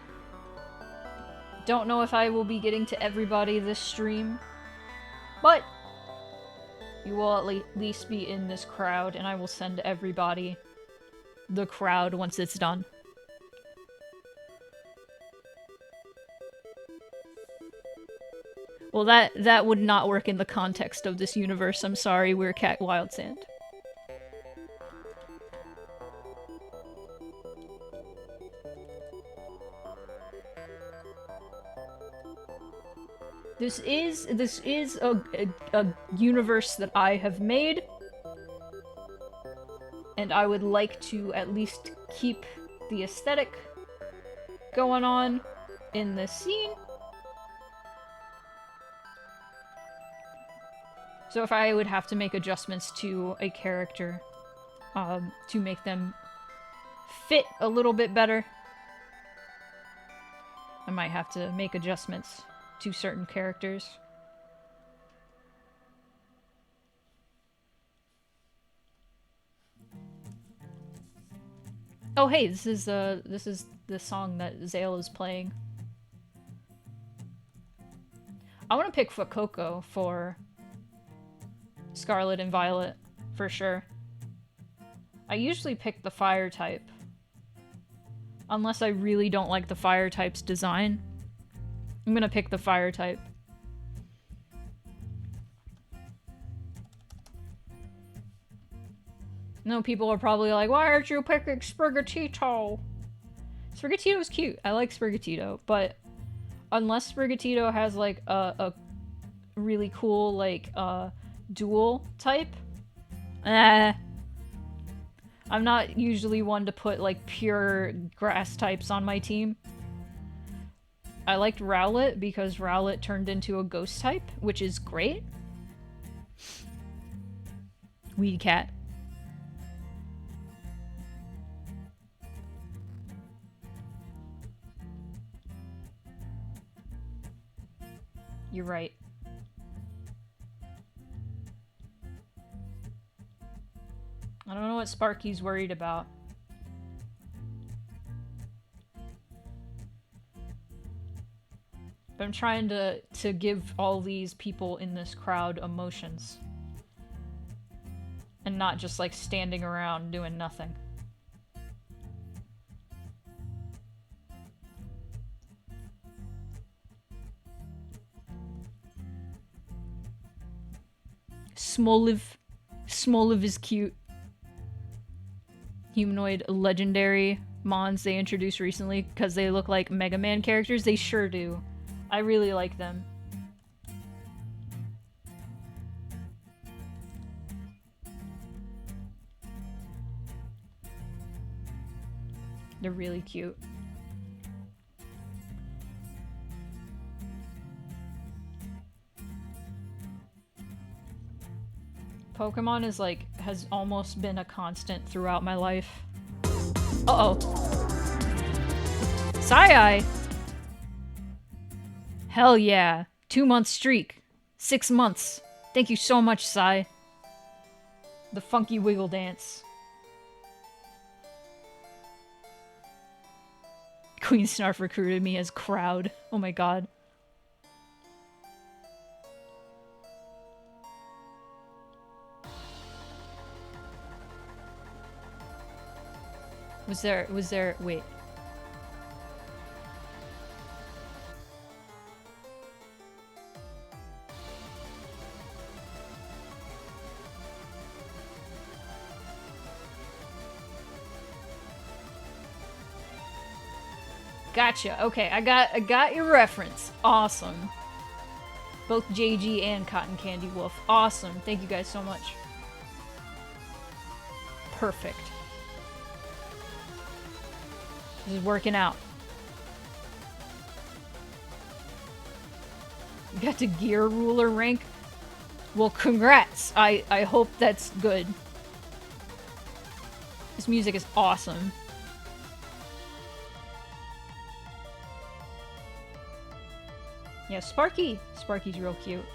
don't know if I will be getting to everybody this stream, but you will at least be in this crowd, and I will send everybody the crowd once it's done. Well, that would not work in the context of this universe. I'm sorry, we're Cat Wild Sand. This is a universe that I have made, and I would like to at least keep the aesthetic going on in this scene. So if I would have to make adjustments to a character to make them fit a little bit better, I might have to make adjustments to certain characters. Oh hey, this is the song that Zale is playing. I want to pick Fuecoco for Scarlet and Violet, for sure. I usually pick the fire type. Unless I really don't like the fire type's design. I'm gonna pick the fire type. No, people are probably like, why aren't you picking Sprigatito? Sprigatito's cute. I like Sprigatito, but unless Sprigatito has like a really cool like dual type, I'm I'm not usually one to put, like, pure grass types on my team. I liked Rowlet because Rowlet turned into a ghost type, which is great. Weed cat. You're right. I don't know what Sparky's worried about. But I'm trying to give all these people in this crowd emotions. And not just like standing around doing nothing. Smoliv. Smoliv is cute. Humanoid legendary mons they introduced recently because they look like Mega Man characters. They sure do. I really like them. They're really cute. Pokemon is like, has almost been a constant throughout my life. Uh-oh. Sai-ai! Hell yeah. 2-month streak. 6 months. Thank you so much, Sai. The funky wiggle dance. Queen Snarf recruited me as crowd. Oh my god. Was there, wait. Gotcha. Okay, I got your reference. Awesome. Both JG and Cotton Candy Wolf. Awesome. Thank you guys so much. Perfect. This is working out. You got to gear ruler rank? Well, congrats. I hope that's good. This music is awesome. Yeah, Sparky. Sparky's real cute.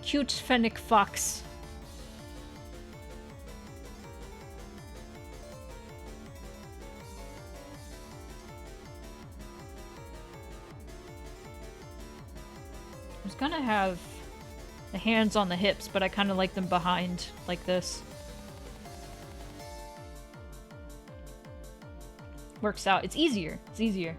Cute Fennec Fox. I was gonna have the hands on the hips, but I kind of like them behind, like this. Works out. It's easier. It's easier.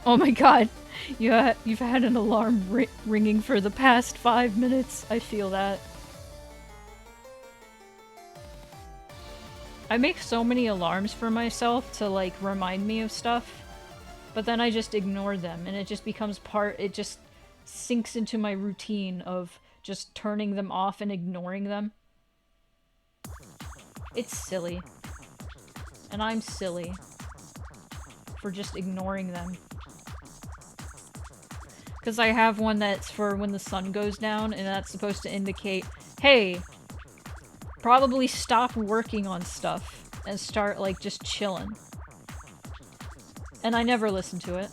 Oh my god. You've had an alarm ringing for the past 5 minutes. I feel that. I make so many alarms for myself to, like, remind me of stuff, but then I just ignore them, and it just becomes it just sinks into my routine of just turning them off and ignoring them. It's silly. And I'm silly for just ignoring them. Because I have one that's for when the sun goes down, and that's supposed to indicate, hey, probably stop working on stuff and start, like, just chilling. And I never listen to it.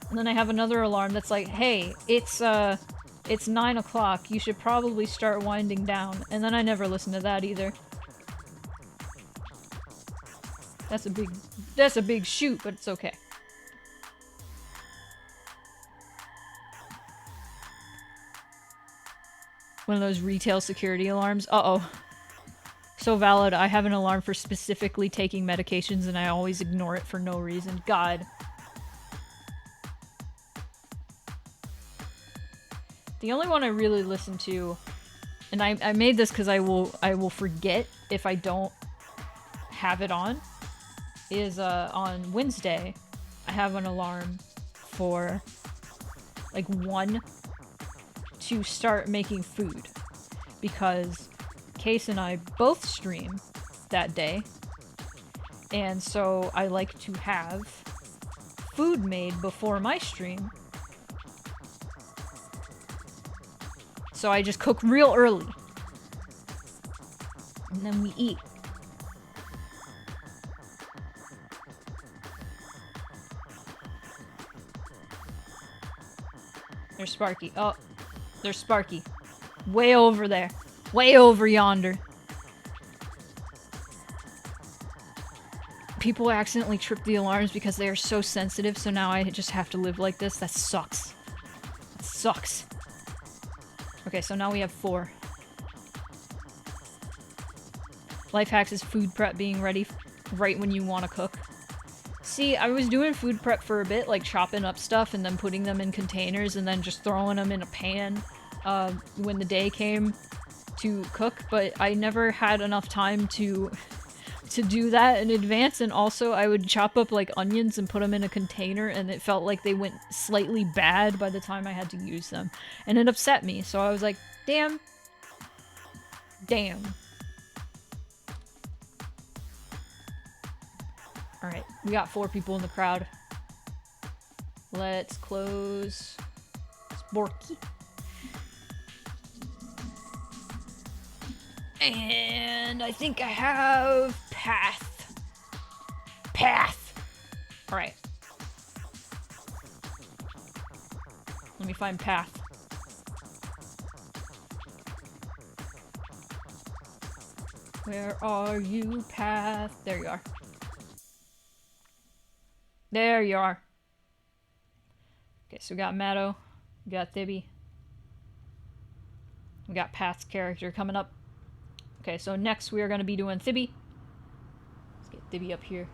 And then I have another alarm that's like, hey, it's 9 o'clock, you should probably start winding down. And then I never listen to that either. That's a big shoot, but it's okay. One of those retail security alarms. Uh-oh. So valid. I have an alarm for specifically taking medications and I always ignore it for no reason. God. The only one I really listen to, and I made this because I will forget if I don't have it on, is on Wednesday. I have an alarm for like 1 to start making food because Case and I both stream that day, and so I like to have food made before my stream. So I just cook real early. And then we eat. There's Sparky. Oh, there's Sparky. Way over there. Way over yonder. People accidentally trip the alarms because they are so sensitive, so now I just have to live like this. That sucks. That sucks. Okay, so now we have 4. Life hacks is food prep being ready right when you want to cook. See, I was doing food prep for a bit, like chopping up stuff and then putting them in containers and then just throwing them in a pan when the day came to cook, but I never had enough time to do that in advance, and also I would chop up like onions and put them in a container and it felt like they went slightly bad by the time I had to use them, and it upset me, so I was like, damn. Alright, we got 4 people in the crowd. Let's close Sporky. And I think I have Path. Alright. Let me find Path. Where are you, Path? There you are. There you are. Okay, so we got Matto. We got Thibby. We got Path's character coming up. Okay, so next we are going to be doing Thibby. Let's get Thibby up here.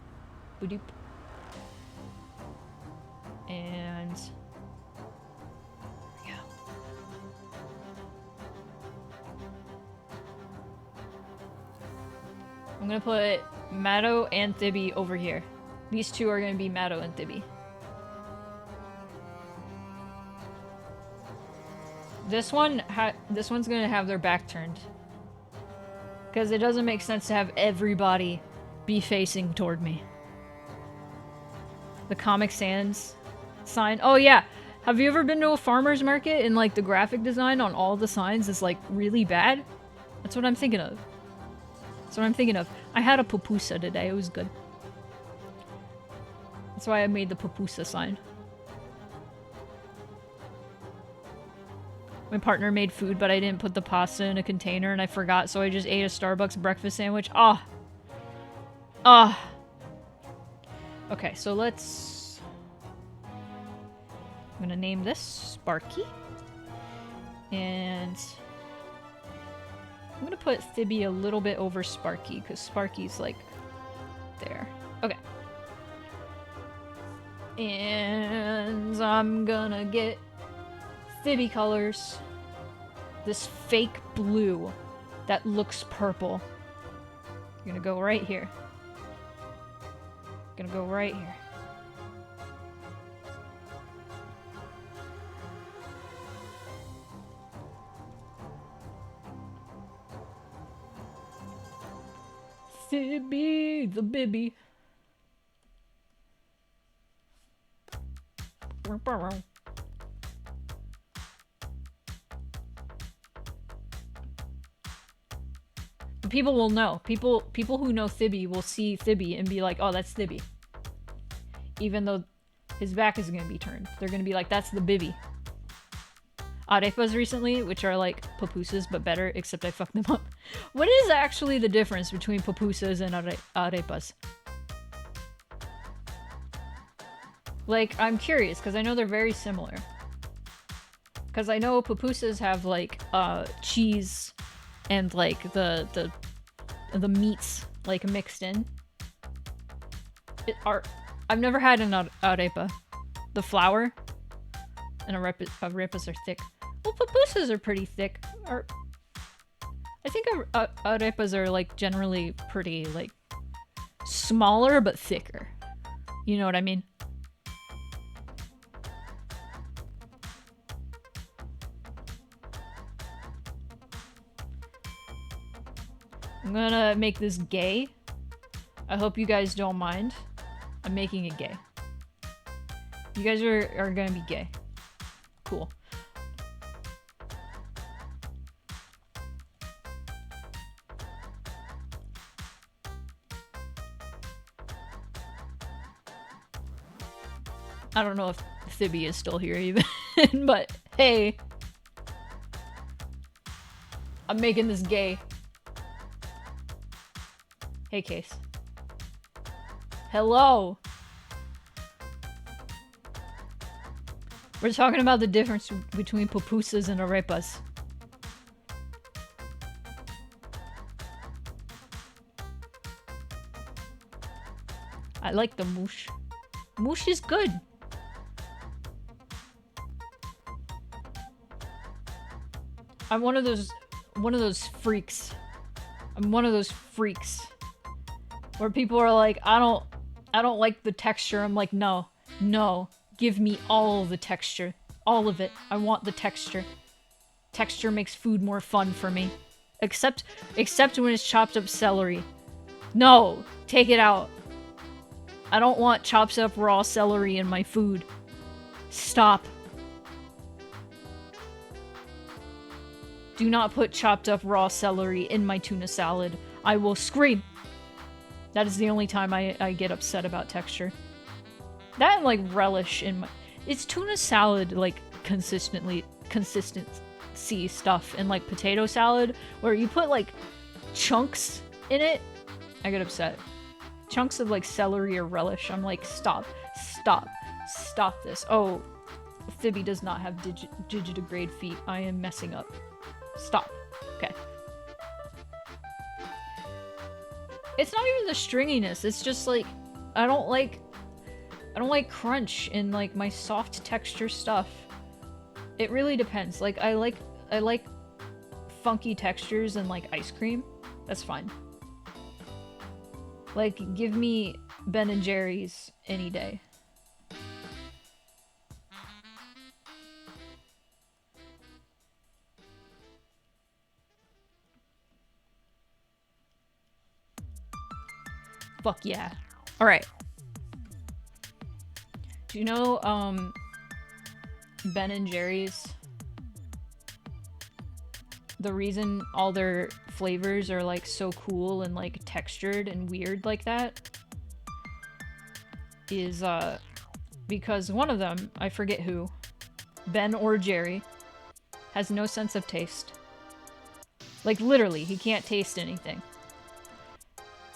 Boop. And... there we go. I'm going to put Matto and Thibby over here. These two are going to be Matto and Thibby. This one's going to have their back turned. Because it doesn't make sense to have everybody be facing toward me. The Comic Sans sign. Oh yeah, have you ever been to a farmer's market and like the graphic design on all the signs is like really bad? That's what I'm thinking of. I had a pupusa today, it was good. That's why I made the pupusa sign. My partner made food, but I didn't put the pasta in a container and I forgot, so I just ate a Starbucks breakfast sandwich. Okay, so let's... I'm gonna name this Sparky. And... I'm gonna put Thibby a little bit over Sparky, because Sparky's like... there. Okay. And I'm gonna get Thibby colors. This fake blue that looks purple. You're gonna go right here. Gonna go right here. Thibby the Bibby. People will know. People who know Thibby will see Thibby and be like, oh, that's Thibby. Even though his back is going to be turned. They're going to be like, that's the Bibby. Arepas recently, which are like pupusas, but better, except I fucked them up. What is actually the difference between pupusas and arepas? Like, I'm curious, because I know they're very similar. Because I know pupusas have, like, cheese and, like, the meats, like, mixed in. I've never had an arepa. The flour and arepas are thick. Well, pupusas are pretty thick. Or I think arepas are like generally pretty like smaller but thicker. You know what I mean? I'm gonna make this gay. I hope you guys don't mind. I'm making it gay. You guys are gonna be gay. Cool. I don't know if Thibby is still here even, but hey. I'm making this gay. Hey, Case. Hello! We're talking about the difference between pupusas and arepas. I like the moosh. Moosh is good. I'm one of those freaks. I'm one of those freaks where people are like, I don't like the texture. I'm like, no, give me all the texture, all of it. I want the texture. Texture makes food more fun for me, except when it's chopped up celery. No, take it out. I don't want chopped up raw celery in my food. Stop. Do not put chopped up raw celery in my tuna salad. I will scream. That is the only time I get upset about texture. That and like relish in my... It's tuna salad like consistency stuff in like potato salad where you put like chunks in it. I get upset. Chunks of like celery or relish. I'm like, stop this. Oh, Thibby does not have digitigrade feet. I am messing up. Stop. Okay. It's not even the stringiness. It's just like I don't like crunch in like my soft texture stuff. It really depends. Like I like funky textures and like ice cream. That's fine. Like give me Ben and Jerry's any day. Fuck yeah. Alright. Do you know, Ben and Jerry's? The reason all their flavors are, like, so cool and, like, textured and weird like that is, because one of them, I forget who, Ben or Jerry, has no sense of taste. Like, literally, he can't taste anything.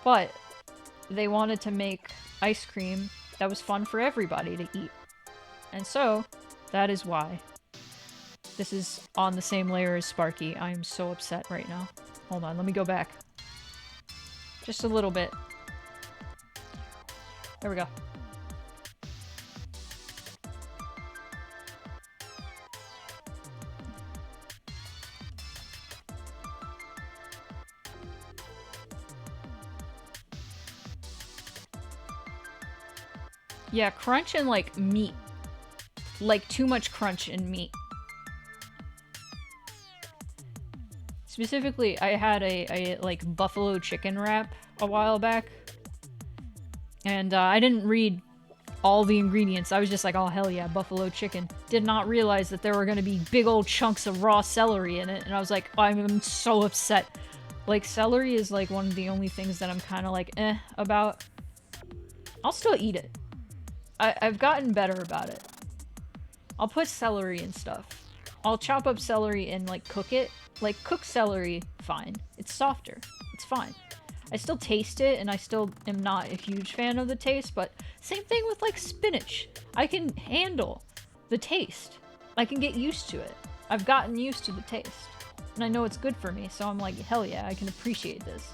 But they wanted to make ice cream that was fun for everybody to eat. And so, that is why. This is on the same layer as Sparky. I am so upset right now. Hold on, let me go back. Just a little bit. There we go. Yeah, crunch and, like, meat. Like, too much crunch and meat. Specifically, I had a like, buffalo chicken wrap a while back. And, I didn't read all the ingredients. I was just like, oh, hell yeah, buffalo chicken. Did not realize that there were gonna be big old chunks of raw celery in it. And I was like, I'm so upset. Like, celery is, like, one of the only things that I'm kind of like, about. I'll still eat it. I've gotten better about it. I'll put celery and stuff. I'll chop up celery and, like, cook it. Like, cook celery, fine. It's softer. It's fine. I still taste it, and I still am not a huge fan of the taste, but same thing with, like, spinach. I can handle the taste. I can get used to it. I've gotten used to the taste. And I know it's good for me, so I'm like, hell yeah, I can appreciate this.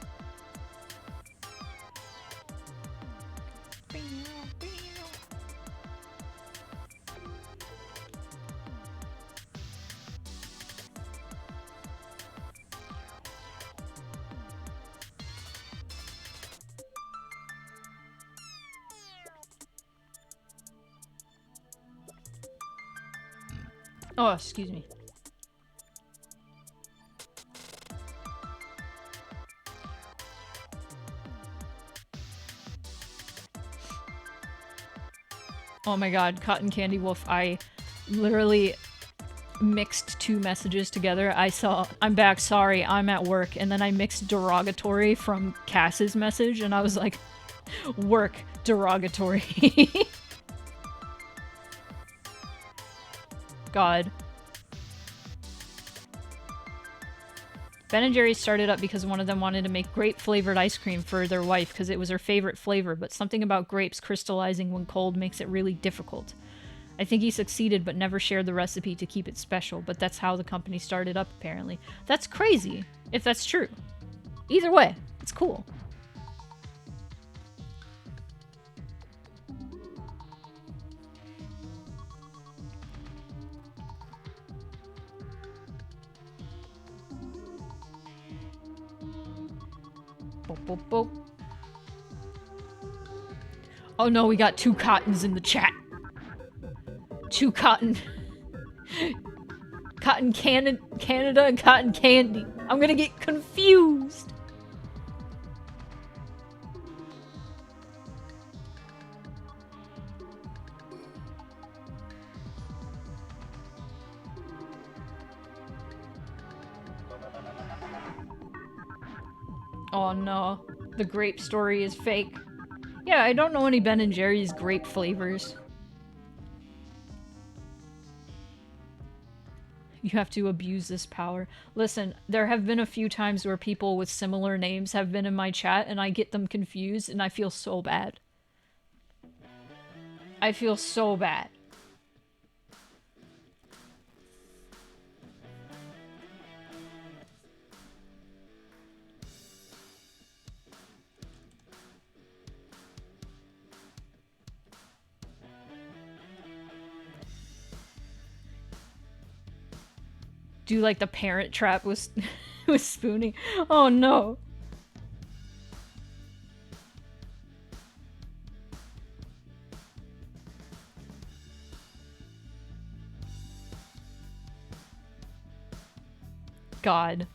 Oh, excuse me. Oh my god, Cotton Candy Wolf, I literally mixed two messages together. I saw, I'm back, sorry, I'm at work, and then I mixed derogatory from Cass's message, and I was like, work, derogatory. God. Ben & Jerry's started up because one of them wanted to make grape-flavored ice cream for their wife because it was her favorite flavor, but something about grapes crystallizing when cold makes it really difficult. I think he succeeded but never shared the recipe to keep it special, but that's how the company started up, apparently. That's crazy, if that's true. Either way, it's cool. Boop, boop, boop. Oh no, we got two Cottons in the chat. Two Cotton... Cotton Canada and Cotton Candy. I'm gonna get confused. Oh no, the grape story is fake. Yeah, I don't know any Ben & Jerry's grape flavors. You have to abuse this power. Listen, there have been a few times where people with similar names have been in my chat and I get them confused and I feel so bad. I feel so bad. Do like the Parent Trap with with spooning. Oh no. God.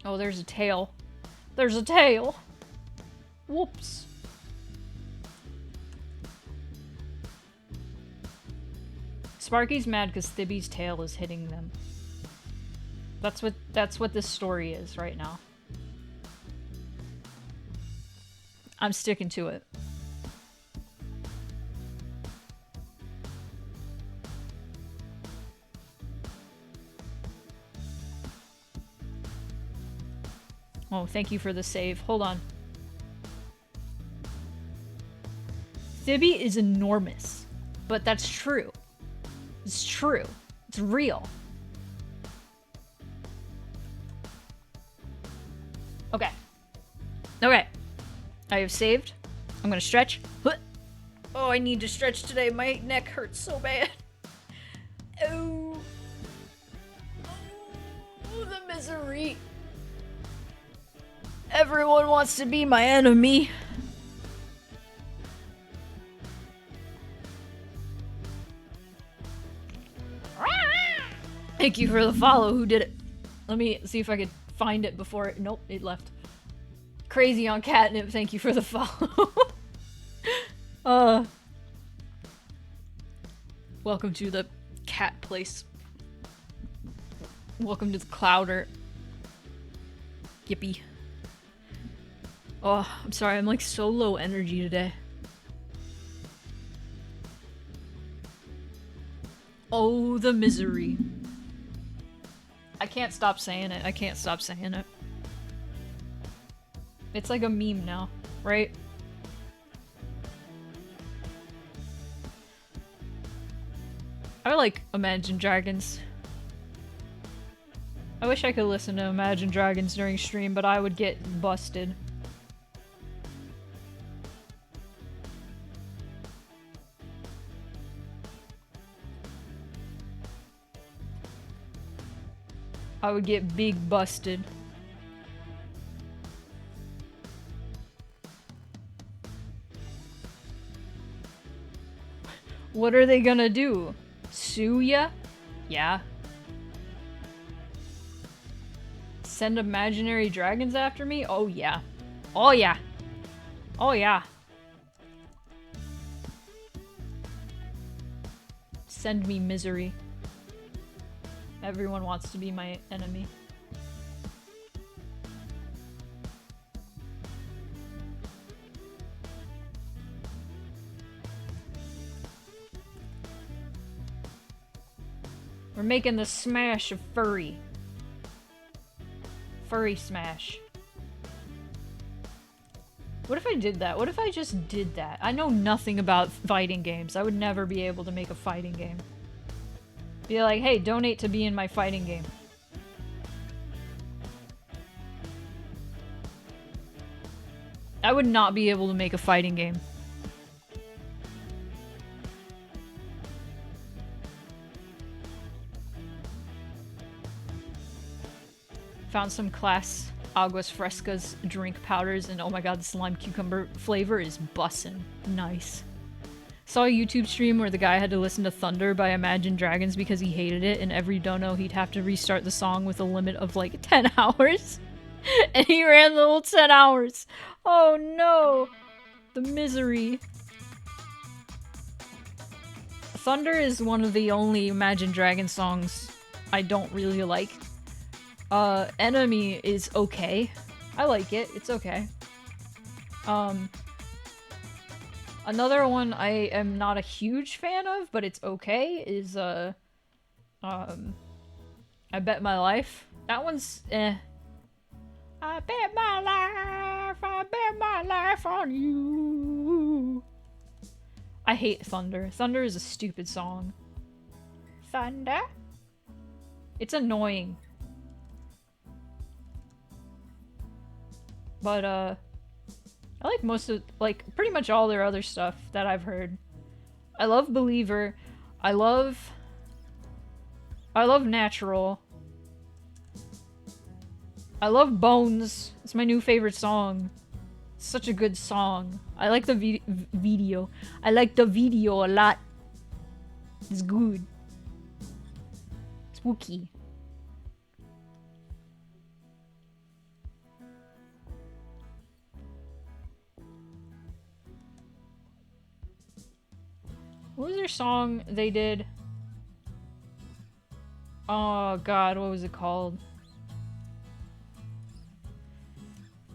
Oh, there's a tail. There's a tail. Whoops. Sparky's mad because Thibby's tail is hitting them. That's what this story is right now. I'm sticking to it. Oh, thank you for the save. Hold on. Thibby is enormous, but that's true. It's true. It's real. Okay. Okay. I have saved. I'm gonna stretch. Oh, I need to stretch today. My neck hurts so bad. Oh. Oh, the misery. Everyone wants to be my enemy. Thank you for the follow. Who did it? Let me see if I could find it before it... Nope, it left. Crazy on catnip. Thank you for the follow. Welcome to the cat place. Welcome to the Clouder. Yippee. Oh, I'm sorry. I'm like so low energy today. Oh, the misery. I can't stop saying it. I can't stop saying it. It's like a meme now, right? I like Imagine Dragons. I wish I could listen to Imagine Dragons during stream, but I would get busted. I would get big busted. What are they gonna do? Sue ya? Yeah. Send imaginary dragons after me? Oh yeah. Oh yeah. Oh yeah. Send me misery. Everyone wants to be my enemy. We're making the smash of furry. Furry smash. What if I did that? What if I just did that? I know nothing about fighting games. I would never be able to make a fighting game. Be like, hey, donate to be in my fighting game. I would not be able to make a fighting game. Found some class Aguas Frescas drink powders, and oh my god, the slime cucumber flavor is bussin'. Nice. Saw a YouTube stream where the guy had to listen to Thunder by Imagine Dragons because he hated it, and every dono he'd have to restart the song with a limit of like 10 hours. And he ran the whole 10 hours. Oh no! The misery. Thunder is one of the only Imagine Dragons songs I don't really like. Enemy is okay. I like it. It's okay. Another one I am not a huge fan of, but it's okay, is, I Bet My Life. That one's, eh. I bet my life on you. I hate Thunder. Thunder is a stupid song. Thunder? It's annoying. But, I like most of, like, pretty much all their other stuff that I've heard. I love Believer. I love Natural. I love Bones. It's my new favorite song. It's such a good song. I like the video. I like the video a lot. It's good. Spooky. What was their song they did? Oh god, what was it called?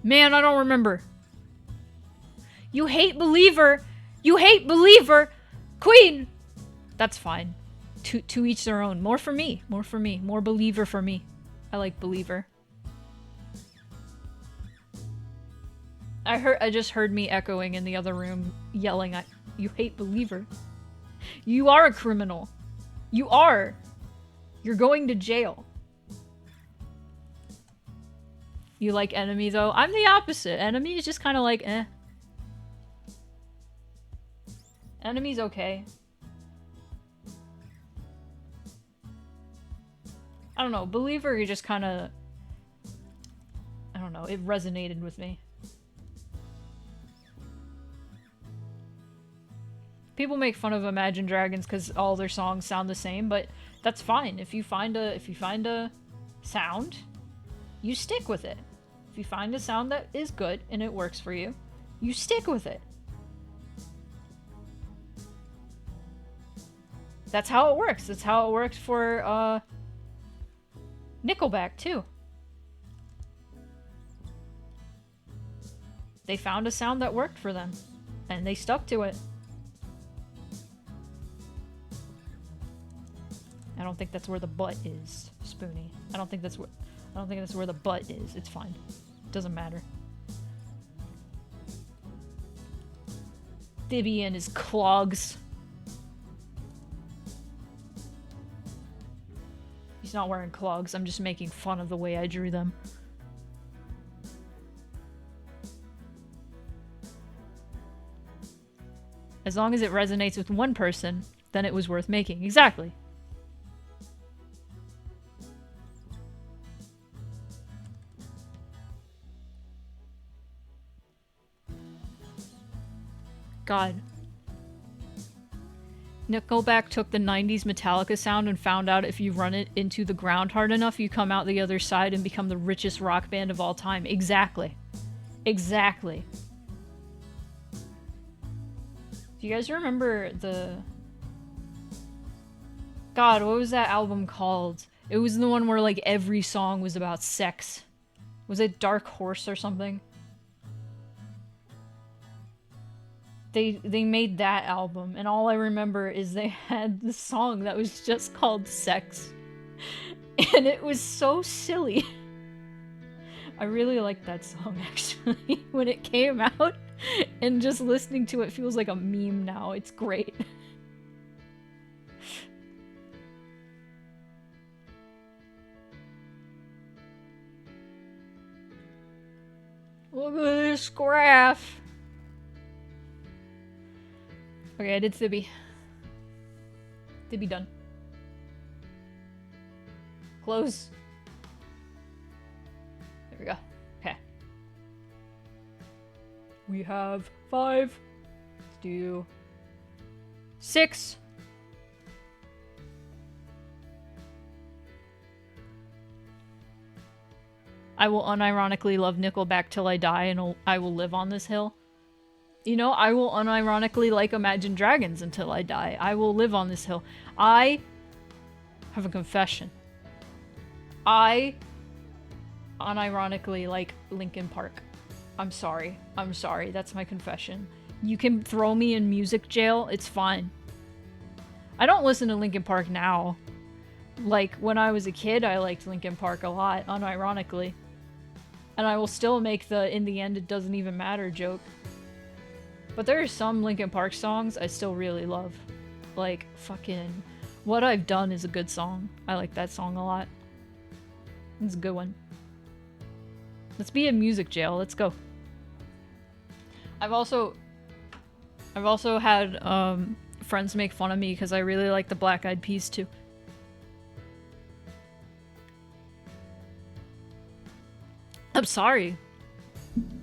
Man, I don't remember. You hate Believer! You hate Believer! Queen! That's fine. To each their own. More for me. More for me. More Believer for me. I like Believer. I just heard me echoing in the other room, yelling at you hate Believer. You are a criminal. You are. You're going to jail. You like Enemy, though? I'm the opposite. Enemy is just kind of like, eh. Enemy's okay. I don't know. Believer, you just kind of... I don't know. It resonated with me. People make fun of Imagine Dragons because all their songs sound the same, but that's fine. If you find a sound, you stick with it. If you find a sound that is good and it works for you, you stick with it. That's how it works. That's how it worked for Nickelback too. They found a sound that worked for them, and they stuck to it. I don't think that's where the butt is, Spoonie. I don't think that's where the butt is. It's fine. It doesn't matter. Dibby and his clogs. He's not wearing clogs. I'm just making fun of the way I drew them. As long as it resonates with one person, then it was worth making. Exactly. God. Nickelback took the 90s Metallica sound and found out if you run it into the ground hard enough, you come out the other side and become the richest rock band of all time. Exactly. Exactly. Do you guys remember the... God, what was that album called? It was the one where, like, every song was about sex. Was it Dark Horse or something? They made that album, and all I remember is they had the song that was just called Sex. And it was so silly. I really liked that song, actually, when it came out. And just listening to it feels like a meme now. It's great. Look at this graph. Okay, I did Thibby. Thibby done. Close. There we go. Okay. We have 5. Let's do 6. I will unironically love Nickelback till I die, and I will live on this hill. You know, I will unironically like Imagine Dragons until I die. I will live on this hill. I have a confession. I unironically like Linkin Park. I'm sorry. I'm sorry. That's my confession. You can throw me in music jail. It's fine. I don't listen to Linkin Park now. Like, when I was a kid, I liked Linkin Park a lot, unironically. And I will still make the "in the end it doesn't even matter" joke. But there are some Linkin Park songs I still really love. Like, fucking What I've Done is a good song. I like that song a lot. It's a good one. Let's be in music jail. Let's go. I've also had friends make fun of me because I really like the Black Eyed Peas too. I'm sorry.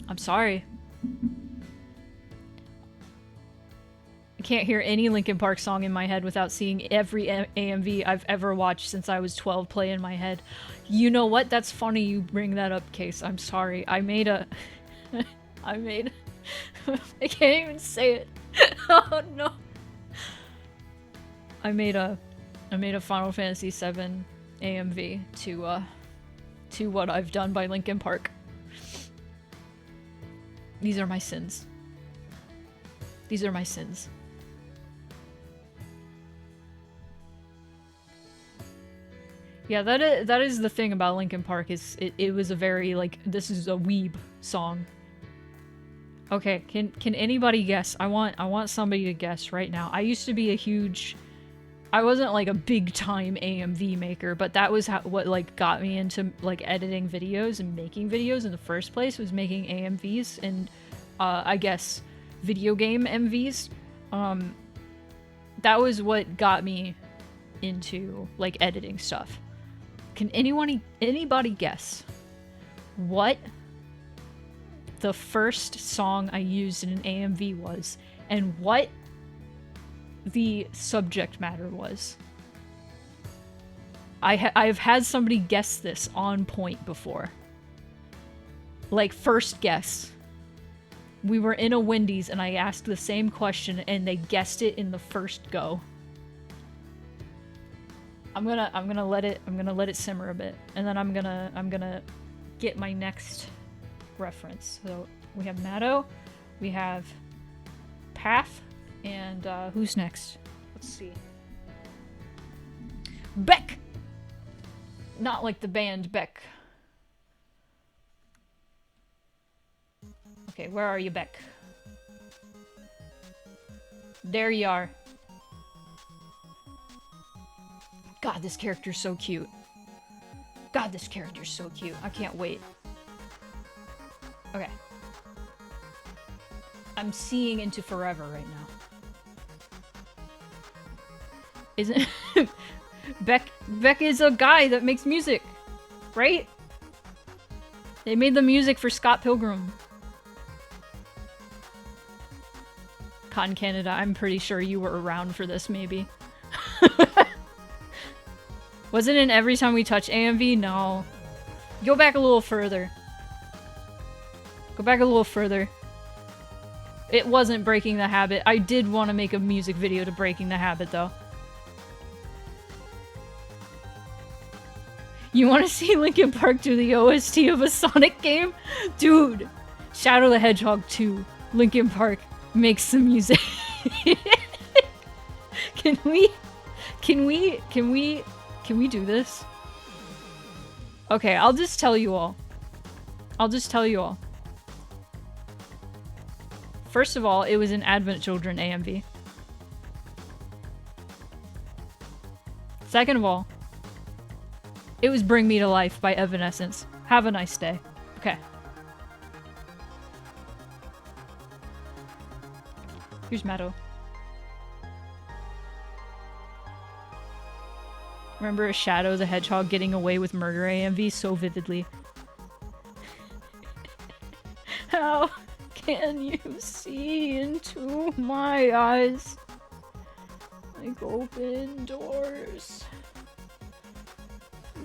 I'm sorry. I can't hear any Linkin Park song in my head without seeing every AMV I've ever watched since I was 12 play in my head. You know what? That's funny you bring that up, Case. I'm sorry. I made a... I can't even say it. Oh no. I made a Final Fantasy VII AMV to What I've Done by Linkin Park. These are my sins. These are my sins. Yeah, that is the thing about Linkin Park, is it was a very, like, this is a weeb song. Okay, can anybody guess? I want somebody to guess right now. I used to be a huge... I wasn't like a big time AMV maker, but that was what like got me into like editing videos and making videos in the first place, was making AMVs and I guess video game MVs. That was what got me into like editing stuff. Can anybody guess what the first song I used in an AMV was and what the subject matter was? I've had somebody guess this on point before. Like, first guess. We were in a Wendy's and I asked the same question and they guessed it in the first go. I'm gonna let it simmer a bit, and then I'm gonna get my next reference. So we have Matto, we have Path, and who's next? Let's see. Beck! Not like the band Beck. Okay, where are you, Beck? There you are. God, this character's so cute. God, this character's so cute. I can't wait. Okay. I'm seeing into forever right now. Isn't... Beck is a guy that makes music, right? They made the music for Scott Pilgrim. Con Canada, I'm pretty sure you were around for this, maybe. Was it in Every Time We Touch AMV? No. Go back a little further. Go back a little further. It wasn't Breaking the Habit. I did want to make a music video to Breaking the Habit, though. You want to see Linkin Park do the OST of a Sonic game? Dude! Shadow the Hedgehog 2. Linkin Park makes some music. Can we do this? Okay, I'll just tell you all. First of all, it was an Advent Children AMV. Second of all, it was Bring Me to Life by Evanescence. Have a nice day. Okay. Here's Meadow. Remember a Shadow the Hedgehog getting away with murder AMV so vividly. How can you see into my eyes? Like open doors.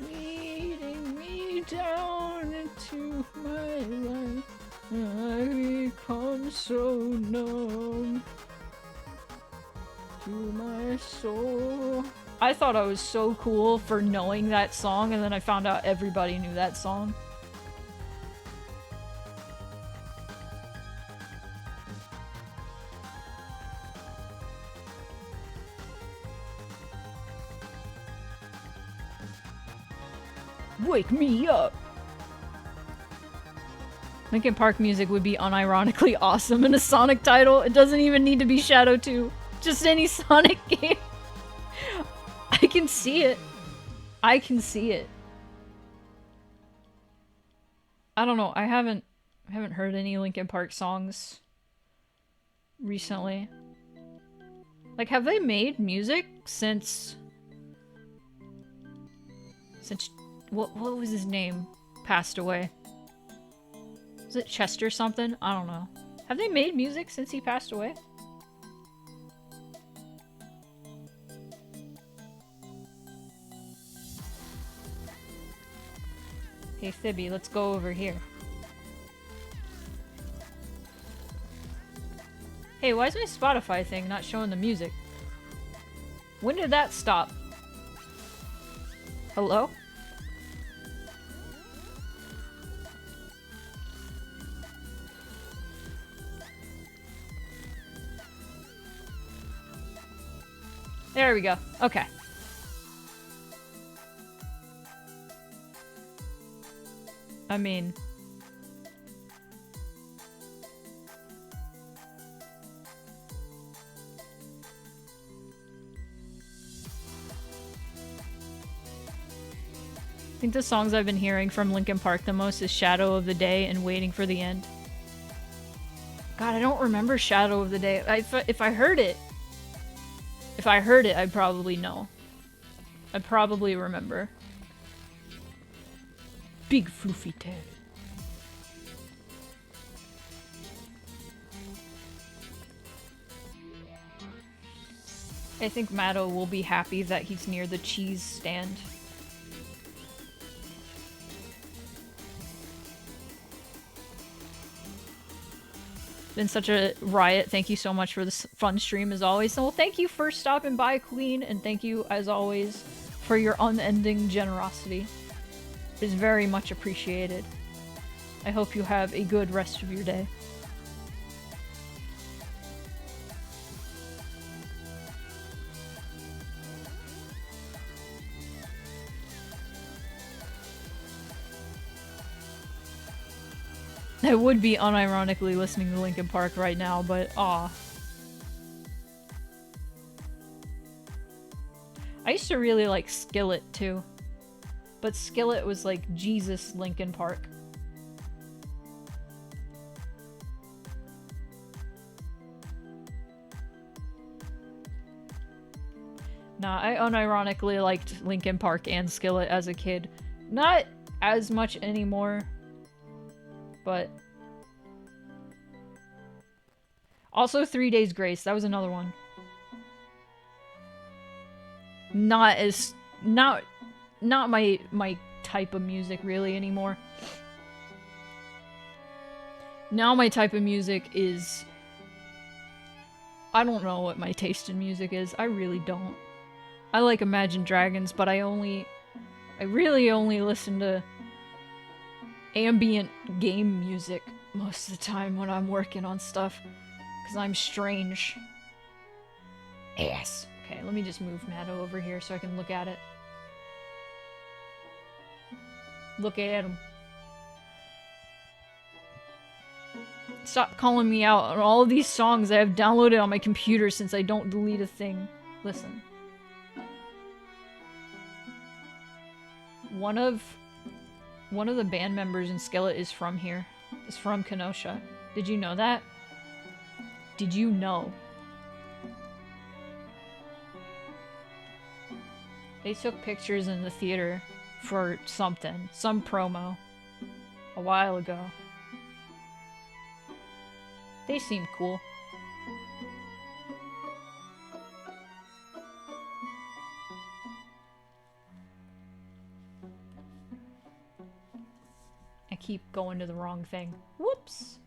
Leading me down into my life. I become so numb to my soul. I thought I was so cool for knowing that song, and then I found out everybody knew that song. Wake me up! Linkin Park music would be unironically awesome in a Sonic title. It doesn't even need to be Shadow 2. Just any Sonic game. I can see it. I can see it. I don't know. I haven't heard any Linkin Park songs recently. Like, have they made music since what was his name passed away? Was it Chester something? I don't know. Have they made music since he passed away? Hey Thibby, let's go over here. Hey, why is my Spotify thing not showing the music? When did that stop? Hello? There we go. Okay. I mean... I think the songs I've been hearing from Linkin Park the most is Shadow of the Day and Waiting for the End. God, I don't remember Shadow of the Day. If I heard it, I'd probably know. I'd probably remember. Big fluffy tail. I think Matto will be happy that he's near the cheese stand. Been such a riot. Thank you so much for this fun stream as always. So, well, thank you for stopping by, Queen, and thank you as always for your unending generosity. It is very much appreciated. I hope you have a good rest of your day. I would be unironically listening to Linkin Park right now, but aw. I used to really like Skillet too. But Skillet was like Jesus Linkin Park. Nah, I unironically liked Linkin Park and Skillet as a kid. Not as much anymore. But Also 3 Days Grace, that was another one. Not my type of music really anymore. Now my type of music is... I don't know what my taste in music is. I really don't. I like Imagine Dragons, but I really only listen to ambient game music most of the time when I'm working on stuff. Because I'm strange. Ass. Okay, let me just move Matto over here so I can look at it. Look at him. Stop calling me out on all of these songs I have downloaded on my computer since I don't delete a thing. Listen. One of the band members in Skillet is from here. Is from Kenosha. Did you know that? Did you know? They took pictures in the theater for something. Some promo. A while ago. They seem cool. I keep going to the wrong thing. Whoops!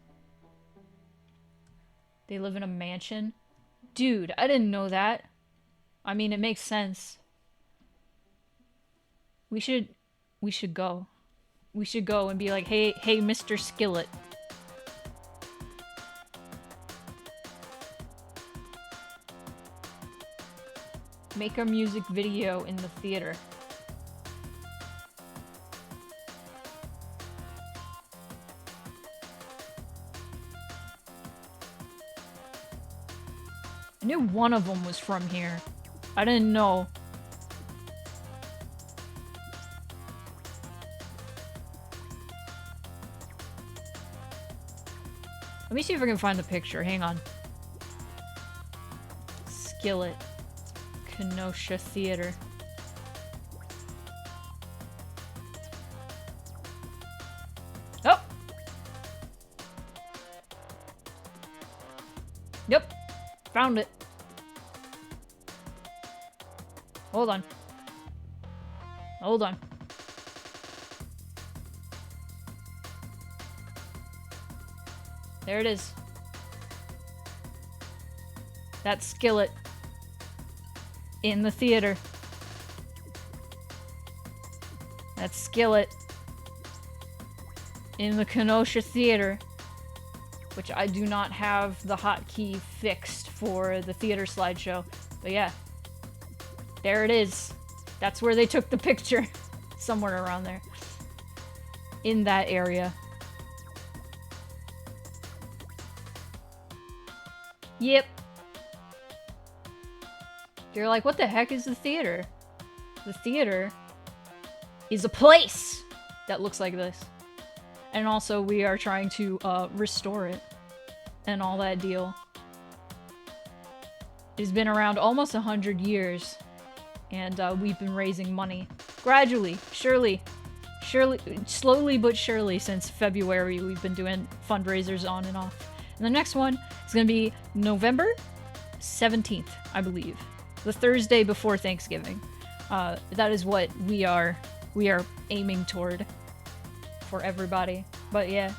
They live in a mansion? Dude, I didn't know that. I mean, it makes sense. We should go. We should go and be like, hey, Mr. Skillet. Make a music video in the theater. I knew one of them was from here. I didn't know. Let me see if I can find the picture. Hang on. Skillet. Kenosha Theater. Oh! Yep. Found it. Hold on. Hold on. There it is. That's Skillet. In the theater. That's Skillet. In the Kenosha Theater. Which I do not have the hotkey fixed for the theater slideshow. But yeah. There it is. That's where they took the picture. Somewhere around there. In that area. Yep. You're like, what the heck is the theater? The theater is a place that looks like this. And also we are trying to restore it. And all that deal. It's been around almost 100 years. And we've been raising money. Gradually, surely, slowly but surely since February we've been doing fundraisers on and off. And the next one is going to be November 17th, I believe. The Thursday before Thanksgiving. That is what we are aiming toward for everybody. But yeah.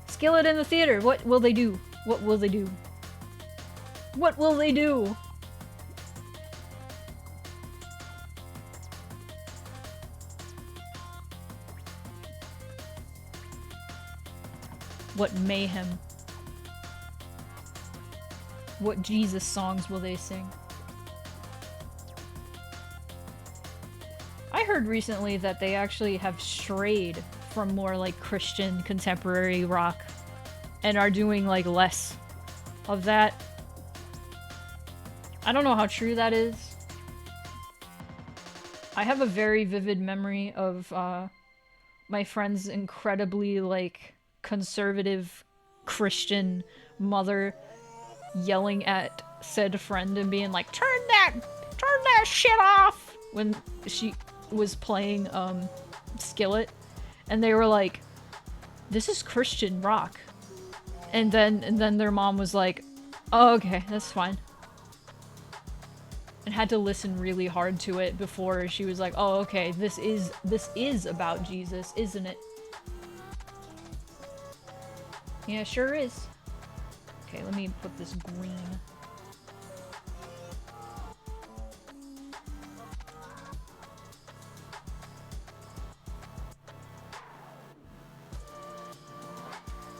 Skillet in the theater. What will they do? What will they do? What will they do? What mayhem? What Jesus songs will they sing? I heard recently that they actually have strayed from more like Christian contemporary rock and are doing like less of that. I don't know how true that is. I have a very vivid memory of my friend's incredibly like conservative Christian mother yelling at said friend and being like, turn that shit off when she was playing Skillet, and they were like, this is Christian rock, and then their mom was like, Oh, okay, that's fine. And had to listen really hard to it before she was like, oh, okay, this is about Jesus, isn't it? Yeah, sure is. Okay, let me put this green.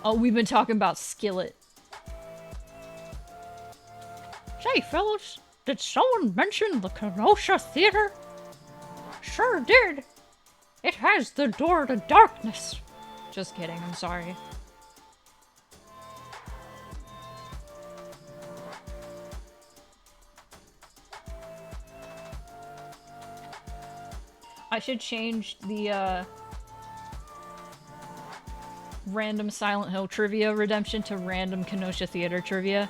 Oh, we've been talking about Skillet. Say, fellas, did someone mention the Kenosha Theater? Sure did. It has the door to darkness. Just kidding, I'm sorry. I should change the, random Silent Hill trivia redemption to random Kenosha Theater trivia.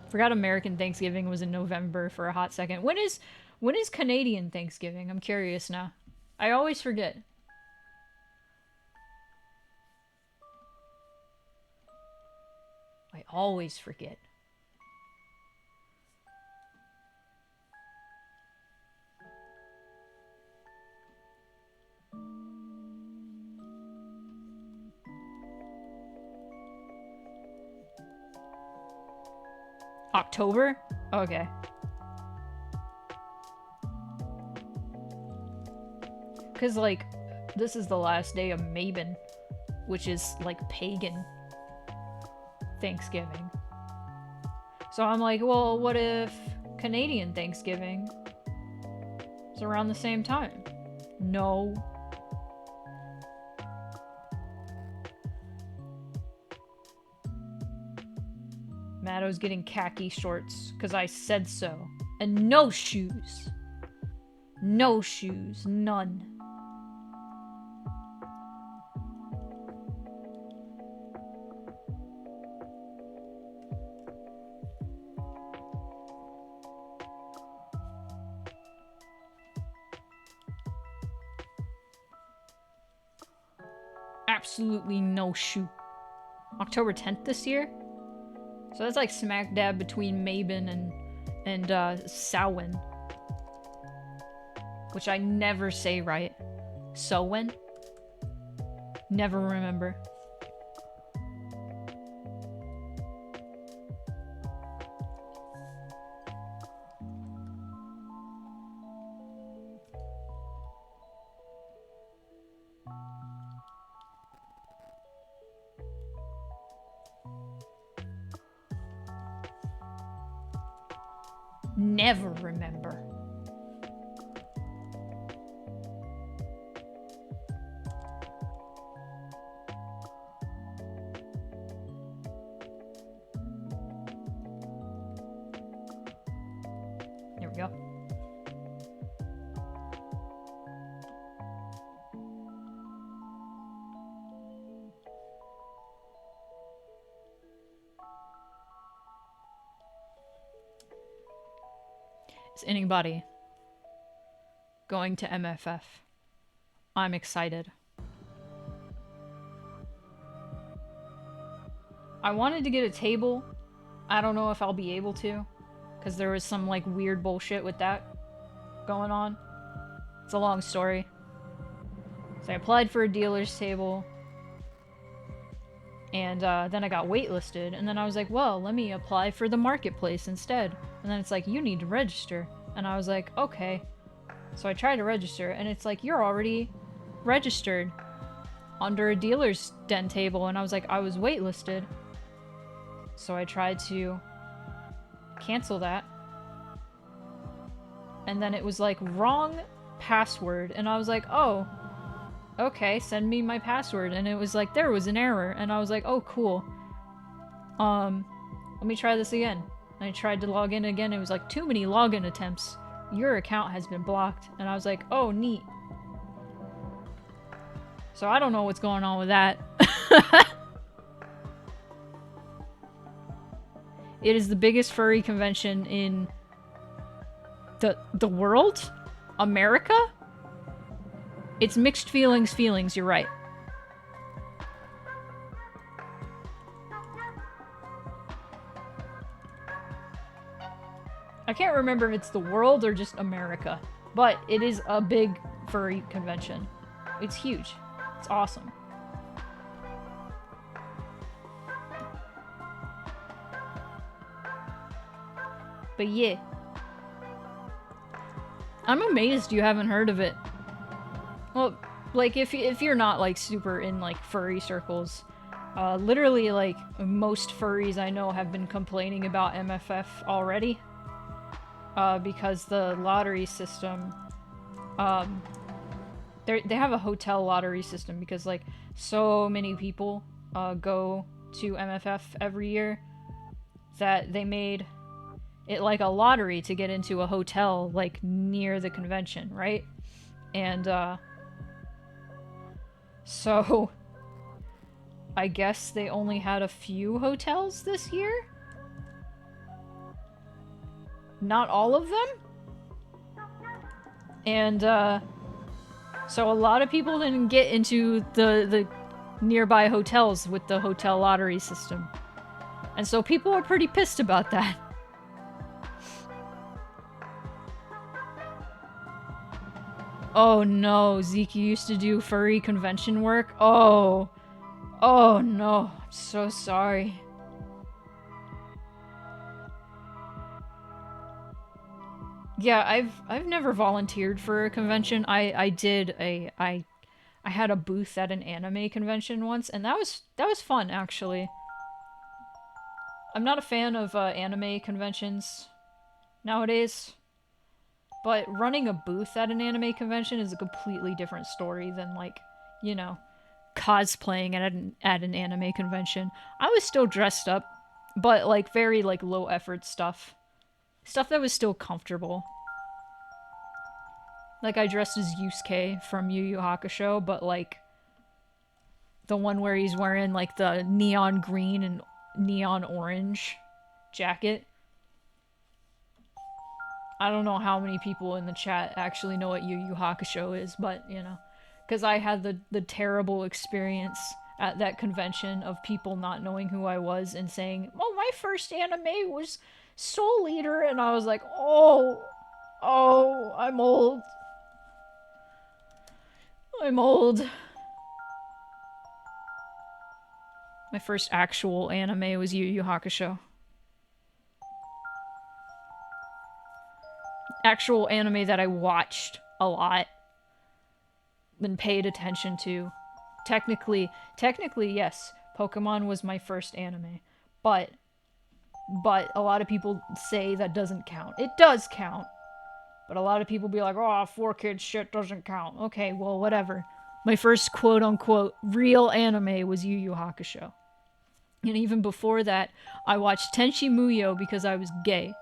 Forgot American Thanksgiving was in November for a hot second. When is Canadian Thanksgiving? I'm curious now. I always forget. I always forget. October? Okay. Cause like, this is the last day of Mabon, which is like pagan Thanksgiving. So I'm like, well, what if Canadian Thanksgiving is around the same time? No. Matto's getting khaki shorts because I said so. And no shoes. No shoes. None. Absolutely no shoe. October 10th this year? So that's like smack dab between Mabon and Samhain. Which I never say right. Samhain? Never remember. Never remember. There we go. Is anybody going to MFF? I'm excited. I wanted to get a table. I don't know if I'll be able to, because there was some like weird bullshit with that going on. It's a long story. So I applied for a dealer's table, and then I got waitlisted, and then I was like, well, let me apply for the marketplace instead. And then it's like, you need to register. And I was like, okay. So I tried to register, and it's like, you're already registered under a dealer's den table. And I was like, I was waitlisted. So I tried to cancel that. And then it was like, wrong password. And I was like, oh, okay, send me my password. And it was like, there was an error. And I was like, oh, cool. Let me try this again. And I tried to log in again. It was like, too many login attempts. Your account has been blocked. And I was like, oh, neat. So I don't know what's going on with that. It is the biggest furry convention in the world? America? It's mixed feelings, you're right. I can't remember if it's the world or just America, but it is a big furry convention. It's huge. It's awesome. But yeah. I'm amazed you haven't heard of it. Well, like, if you're not, like, super in, like, furry circles, literally, like, most furries I know have been complaining about MFF already. Because the lottery system, they have a hotel lottery system because, like, so many people, go to MFF every year that they made it like a lottery to get into a hotel, like, near the convention, right? And, so I guess they only had a few hotels this year? Not all of them? And, so a lot of people didn't get into the nearby hotels with the hotel lottery system. And so people are pretty pissed about that. Oh no, Zeke used to do furry convention work? Oh. Oh no, I'm so sorry. Yeah, I've never volunteered for a convention. I had a booth at an anime convention once, and that was fun actually. I'm not a fan of anime conventions nowadays. But running a booth at an anime convention is a completely different story than, like, you know, cosplaying at an anime convention. I was still dressed up, but, like, very, like, low effort stuff. Stuff that was still comfortable. Like, I dressed as Yusuke from Yu Yu Hakusho, but, like, the one where he's wearing, like, the neon green and neon orange jacket. I don't know how many people in the chat actually know what Yu Yu Hakusho is, but, you know. Because I had the terrible experience at that convention of people not knowing who I was and saying, well, my first anime was Soul Eater, and I was like, oh, I'm old. I'm old. My first actual anime was Yu Yu Hakusho. Actual anime that I watched a lot and paid attention to. Technically, yes, Pokemon was my first anime, but a lot of people say that doesn't count. It does count, but a lot of people be like, oh, 4Kids shit doesn't count. Okay, well, whatever. My first quote-unquote real anime was Yu Yu Hakusho. And even before that, I watched Tenchi Muyo because I was gay.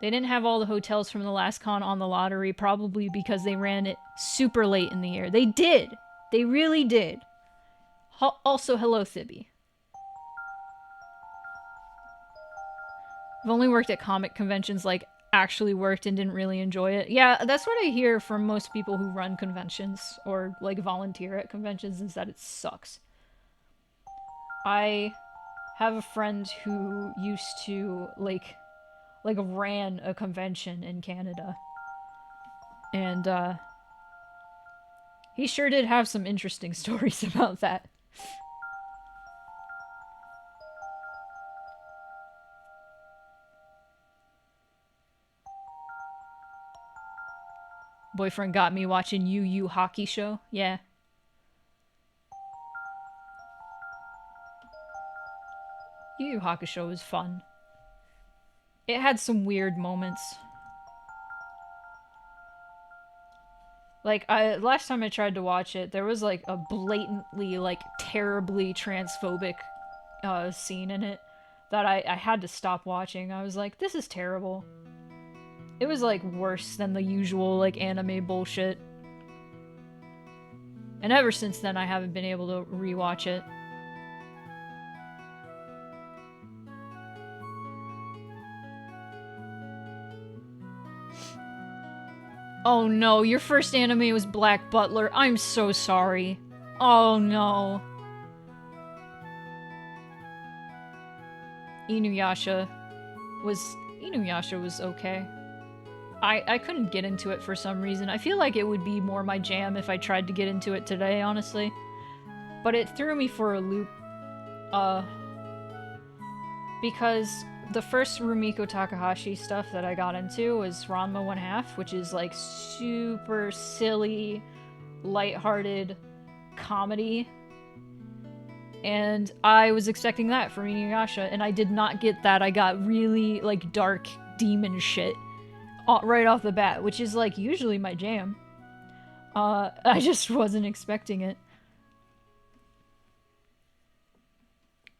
They didn't have all the hotels from the last con on the lottery, probably because they ran it super late in the year. They did! They really did. Also, hello, Thibby. I've only worked at comic conventions, like, actually worked and didn't really enjoy it. Yeah, that's what I hear from most people who run conventions, or, like, volunteer at conventions, is that it sucks. I have a friend who used to, like ran a convention in Canada. And, he sure did have some interesting stories about that. Boyfriend got me watching Yu Yu Hockey Show. Yeah. Yu Yu Hakusho was fun. It had some weird moments. Like, last time I tried to watch it, there was, like, a blatantly, like, terribly transphobic, scene in it that I had to stop watching. I was like, this is terrible. It was, like, worse than the usual, like, anime bullshit. And ever since then, I haven't been able to rewatch it. Oh no, your first anime was Black Butler. I'm so sorry. Oh no. Inuyasha was Inuyasha was okay. I couldn't get into it for some reason. I feel like it would be more my jam if I tried to get into it today, honestly. But it threw me for a loop. Because the first Rumiko Takahashi stuff that I got into was Ranma 1/2, which is like super silly, lighthearted comedy. And I was expecting that from Inuyasha, and I did not get that. I got really, like, dark demon shit right off the bat, which is, like, usually my jam. I just wasn't expecting it.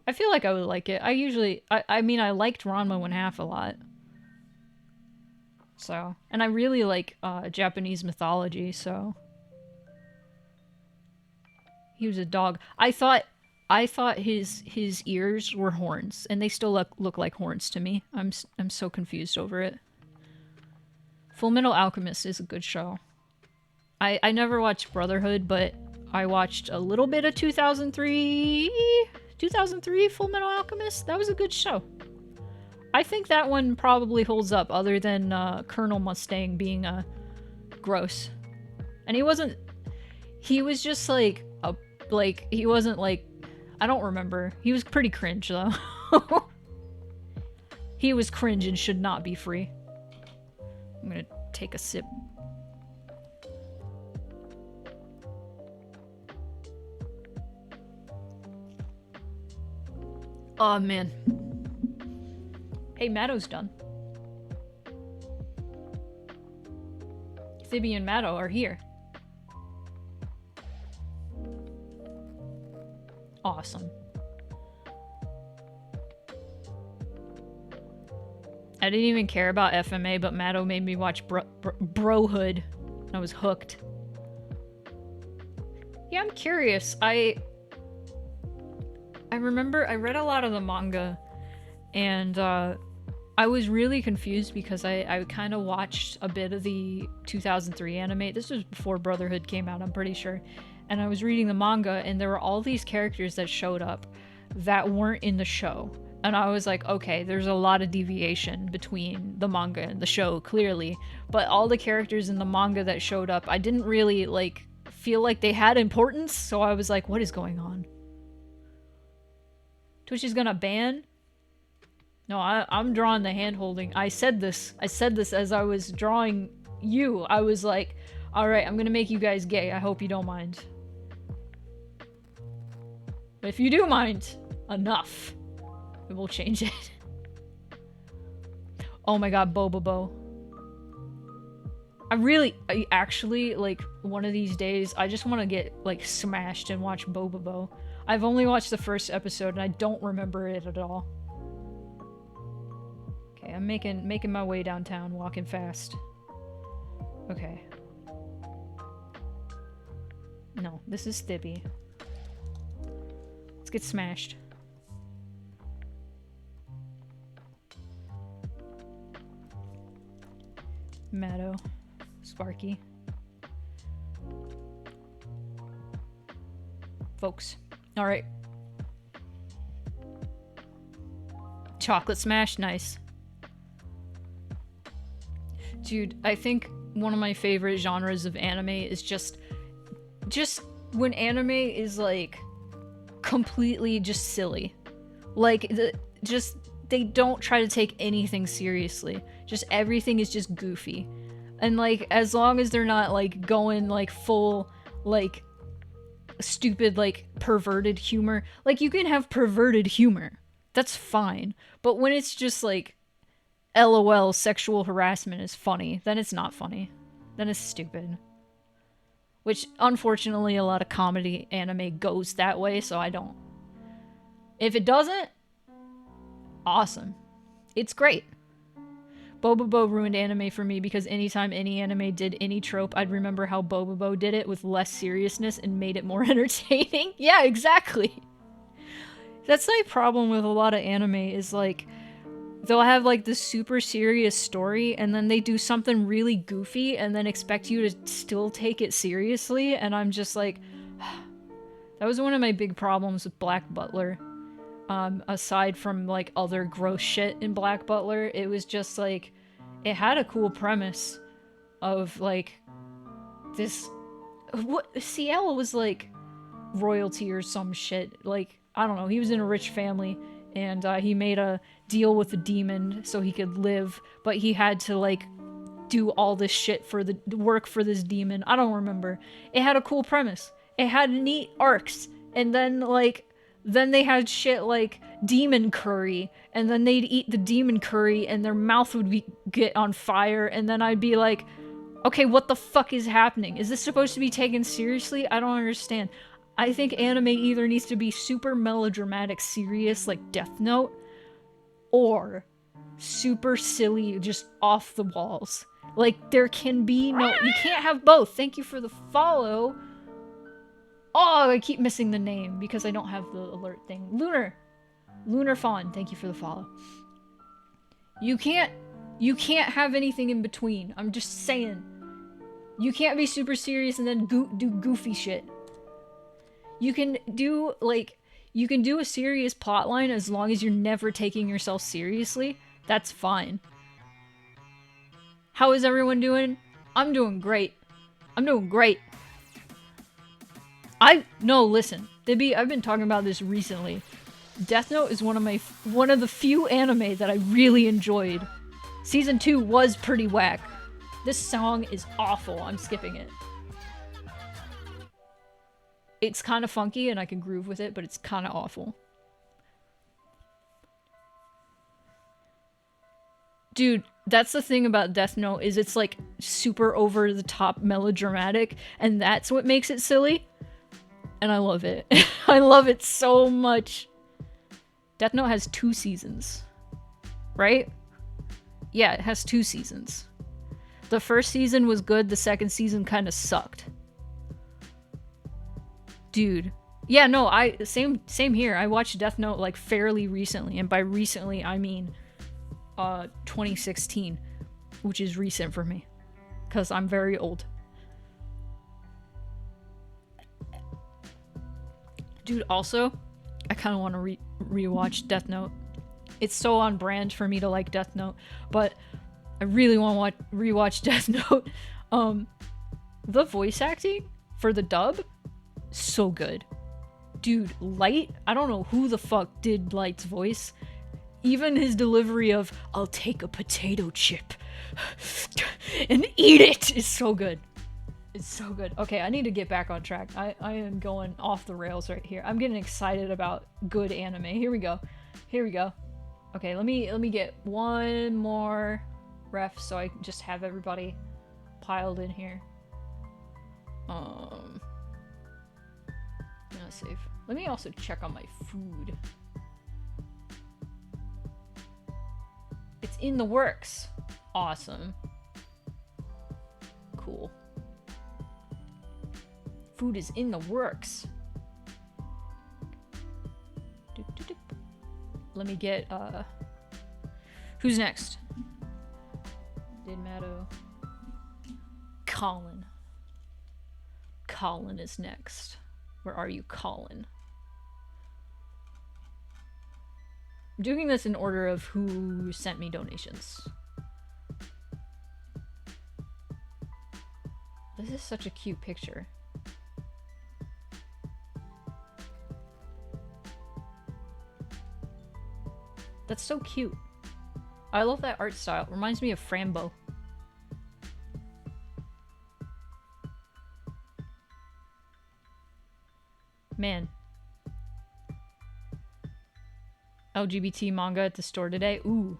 I feel like I would like it. I mean, I liked Ranma 1/2 a lot. So, and I really like, Japanese mythology, so. He was a dog. I thought his ears were horns, and they still look like horns to me. I'm so confused over it. Fullmetal Alchemist is a good show. I never watched Brotherhood, but I watched a little bit of 2003 Fullmetal Alchemist. That was a good show. I think that one probably holds up, other than Colonel Mustang being gross. And he was just like he wasn't like, I don't remember. He was pretty cringe though. He was cringe and should not be free. I'm gonna take a sip. Oh man. Hey, Matto's done. Thibby and Matto are here. Awesome. I didn't even care about FMA, but Matto made me watch Brohood. I was hooked. Yeah, I'm curious. I remember I read a lot of the manga, and I was really confused because I kind of watched a bit of the 2003 anime. This was before Brotherhood came out, I'm pretty sure. And I was reading the manga, and there were all these characters that showed up that weren't in the show. And I was like, okay, there's a lot of deviation between the manga and the show, clearly. But all the characters in the manga that showed up, I didn't really, like, feel like they had importance. So I was like, what is going on? Twitch is gonna ban? No, I'm drawing the hand-holding. I said this as I was drawing you. I was like, alright, I'm gonna make you guys gay. I hope you don't mind. But if you do mind, enough. We will change it. Oh my god, Bobobo. I actually, like, one of these days, I just want to get, like, smashed and watch Bobobo. I've only watched the first episode, and I don't remember it at all. Okay, I'm making my way downtown, walking fast. Okay. No, this is Thibby. Let's get smashed. Matto. Sparky. Folks. Alright. Chocolate smash, nice. Dude, I think one of my favorite genres of anime is just when anime is like completely just silly. Like they don't try to take anything seriously. Just everything is just goofy. And like as long as they're not like going like full like stupid like perverted humor. Like you can have perverted humor. That's fine. But when it's just like LOL sexual harassment is funny, then it's not funny. Then it's stupid. Which unfortunately a lot of comedy anime goes that way, so I don't. If it doesn't, awesome. It's great. Bobobo ruined anime for me because anytime any anime did any trope, I'd remember how Bobobo did it with less seriousness and made it more entertaining. Yeah, exactly. That's my problem with a lot of anime is like, they'll have like this super serious story and then they do something really goofy and then expect you to still take it seriously, and I'm just like, that was one of my big problems with Black Butler. aside from like other gross shit in Black Butler. It was just like, it had a cool premise of like this, what, Cielo was like royalty or some shit. Like, I don't know, he was in a rich family, and he made a deal with a demon so he could live, but he had to like do all this shit for the work for this demon. I don't remember. It had a cool premise. It had neat arcs, and then they had shit like demon curry, and then they'd eat the demon curry and their mouth would get on fire, and then I'd be like, okay, what the fuck is happening? Is this supposed to be taken seriously? I don't understand. I think anime either needs to be super melodramatic, serious, like Death Note, or super silly, just off the walls. Like, there can be no... You can't have both. Thank you for the follow. Oh, I keep missing the name because I don't have the alert thing. Lunar Fawn, thank you for the follow. You can't have anything in between. I'm just saying. You can't be super serious and then do goofy shit. You can do a serious plotline as long as you're never taking yourself seriously. That's fine. How is everyone doing? I'm doing great. No, listen. I've been talking about this recently. Death Note is one of the few anime that I really enjoyed. Season 2 was pretty whack. This song is awful. I'm skipping it. It's kind of funky and I can groove with it, but it's kind of awful. Dude, that's the thing about Death Note, is it's like super over the top melodramatic, and that's what makes it silly. And I love it. I love it so much. Death Note has 2 seasons, right? Yeah, it has 2 seasons. The first season was good, the second season kind of sucked. Dude. Yeah, no, same here. I watched Death Note like fairly recently, and by recently I mean 2016, which is recent for me because I'm very old. Dude, also, I kind of want to rewatch Death Note. It's so on brand for me to like Death Note, but I really want to rewatch Death Note. The voice acting for the dub, so good. Dude, Light, I don't know who the fuck did Light's voice. Even his delivery of, I'll take a potato chip and eat it, is so good. It's so good. Okay, I need to get back on track. I am going off the rails right here. I'm getting excited about good anime. Here we go. Okay, let me get one more ref so I can just have everybody piled in here. I'm gonna save. Let me also check on my food. It's in the works. Awesome. Cool. Food is in the works. Let me get, who's next? Didmato. Colin. Colin is next. Where are you, Colin? I'm doing this in order of who sent me donations. This is such a cute picture. That's so cute. I love that art style. It reminds me of Frambo. Man. LGBT manga at the store today. Ooh.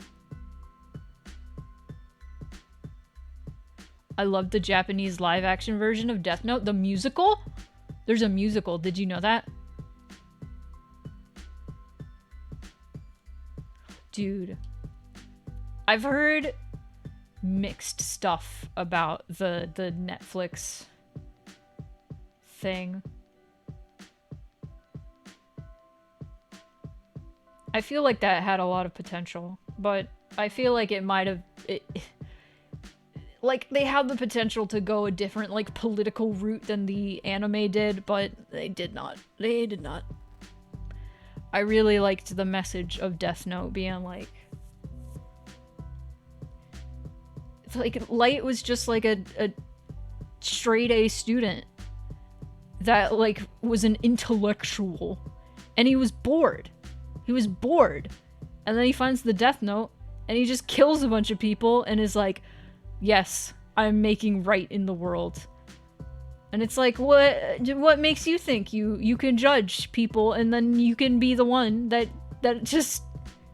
I love the Japanese live action version of Death Note. The musical? There's a musical. Did you know that? Dude. I've heard mixed stuff about the Netflix thing. I feel like that had a lot of potential, but I feel like it might have... Like, they had the potential to go a different, like, political route than the anime did, but they did not. They did not. I really liked the message of Death Note being like Light was just like a straight A student that like was an intellectual, and he was bored. He was bored, and then he finds the Death Note, and he just kills a bunch of people, and is like, "Yes, I'm making right in the world." And it's like, what makes you think you can judge people, and then you can be the one that just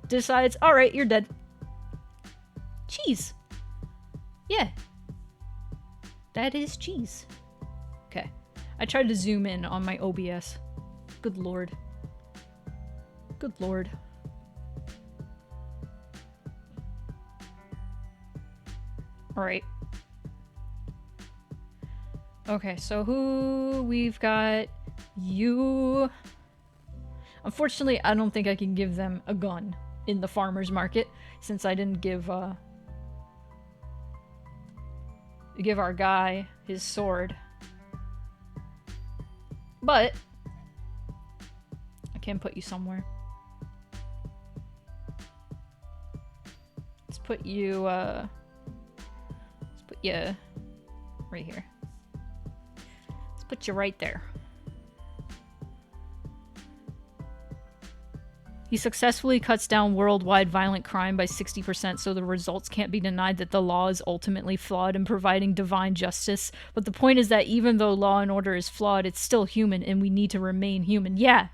decides, "All right, you're dead." Cheese. Yeah. That is cheese. Okay. I tried to zoom in on my OBS. Good lord. Good lord. Alright. Okay, so who we've got you. Unfortunately, I don't think I can give them a gun in the farmer's market, since I didn't give our guy his sword. But I can put you somewhere. Let's put you right here. Let's put you right there. He successfully cuts down worldwide violent crime by 60%, so the results can't be denied that the law is ultimately flawed in providing divine justice. But the point is that even though law and order is flawed, it's still human, and we need to remain human. Yeah!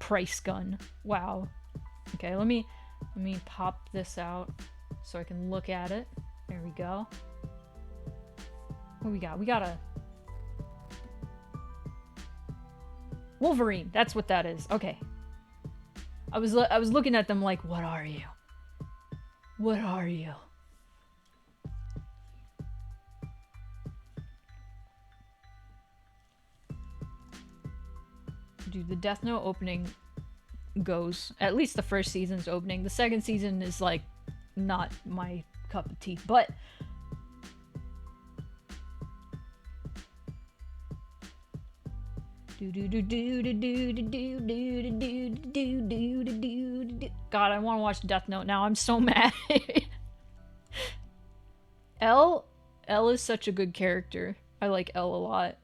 Price gun. Wow. Okay, let me pop this out so I can look at it. There we go. What we got? We got a Wolverine. That's what that is. Okay. I was looking at them like, what are you? What are you? Dude, the Death Note opening goes. At least the first season's opening. The second season is like not my cup of tea, but God, I want to watch Death Note now. I'm so mad. L is such a good character. I like L a lot.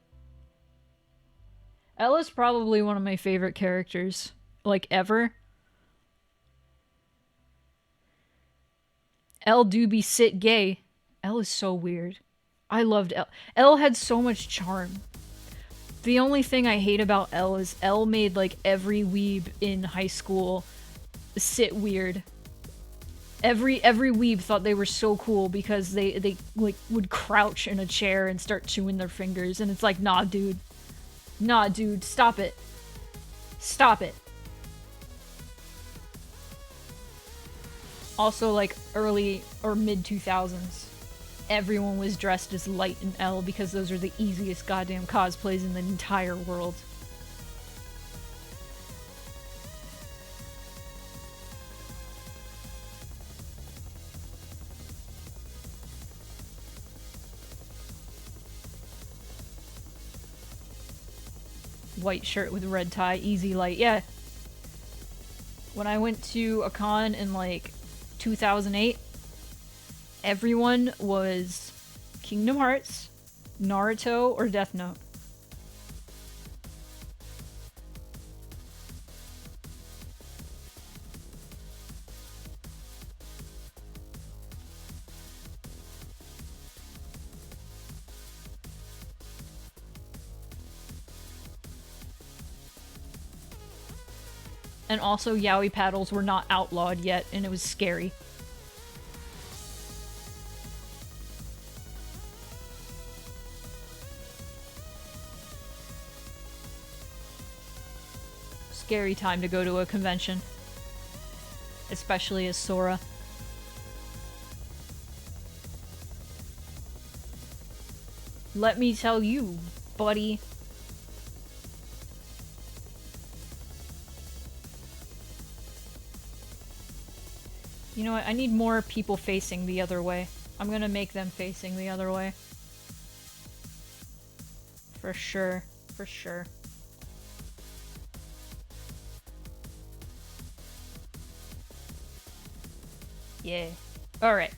L is probably one of my favorite characters, like, ever. L do be sit gay. L is so weird. I loved L. L had so much charm. The only thing I hate about L is L made, like, every weeb in high school sit weird. Every weeb thought they were so cool because they like, would crouch in a chair and start chewing their fingers, and it's like, nah, dude. Nah, dude, stop it. Stop it. Also, like, early or mid-2000s. Everyone was dressed as Light and L because those are the easiest goddamn cosplays in the entire world. White shirt with red tie, easy Light. Yeah. When I went to a con in, like, 2008, everyone was Kingdom Hearts, Naruto, or Death Note. And also, yaoi paddles were not outlawed yet, and it was scary. Scary time to go to a convention. Especially as Sora. Let me tell you, buddy. You know what? I need more people facing the other way. I'm gonna make them facing the other way. For sure. for sure. Yeah. Alright.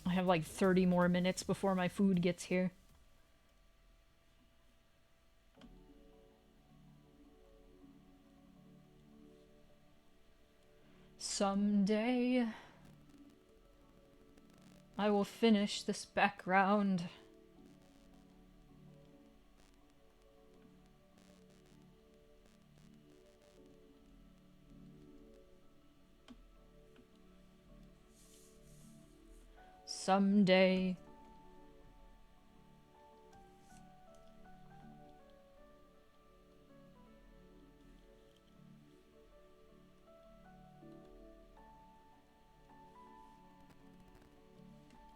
I have like 30 more minutes before my food gets here. Someday I will finish this background. Someday.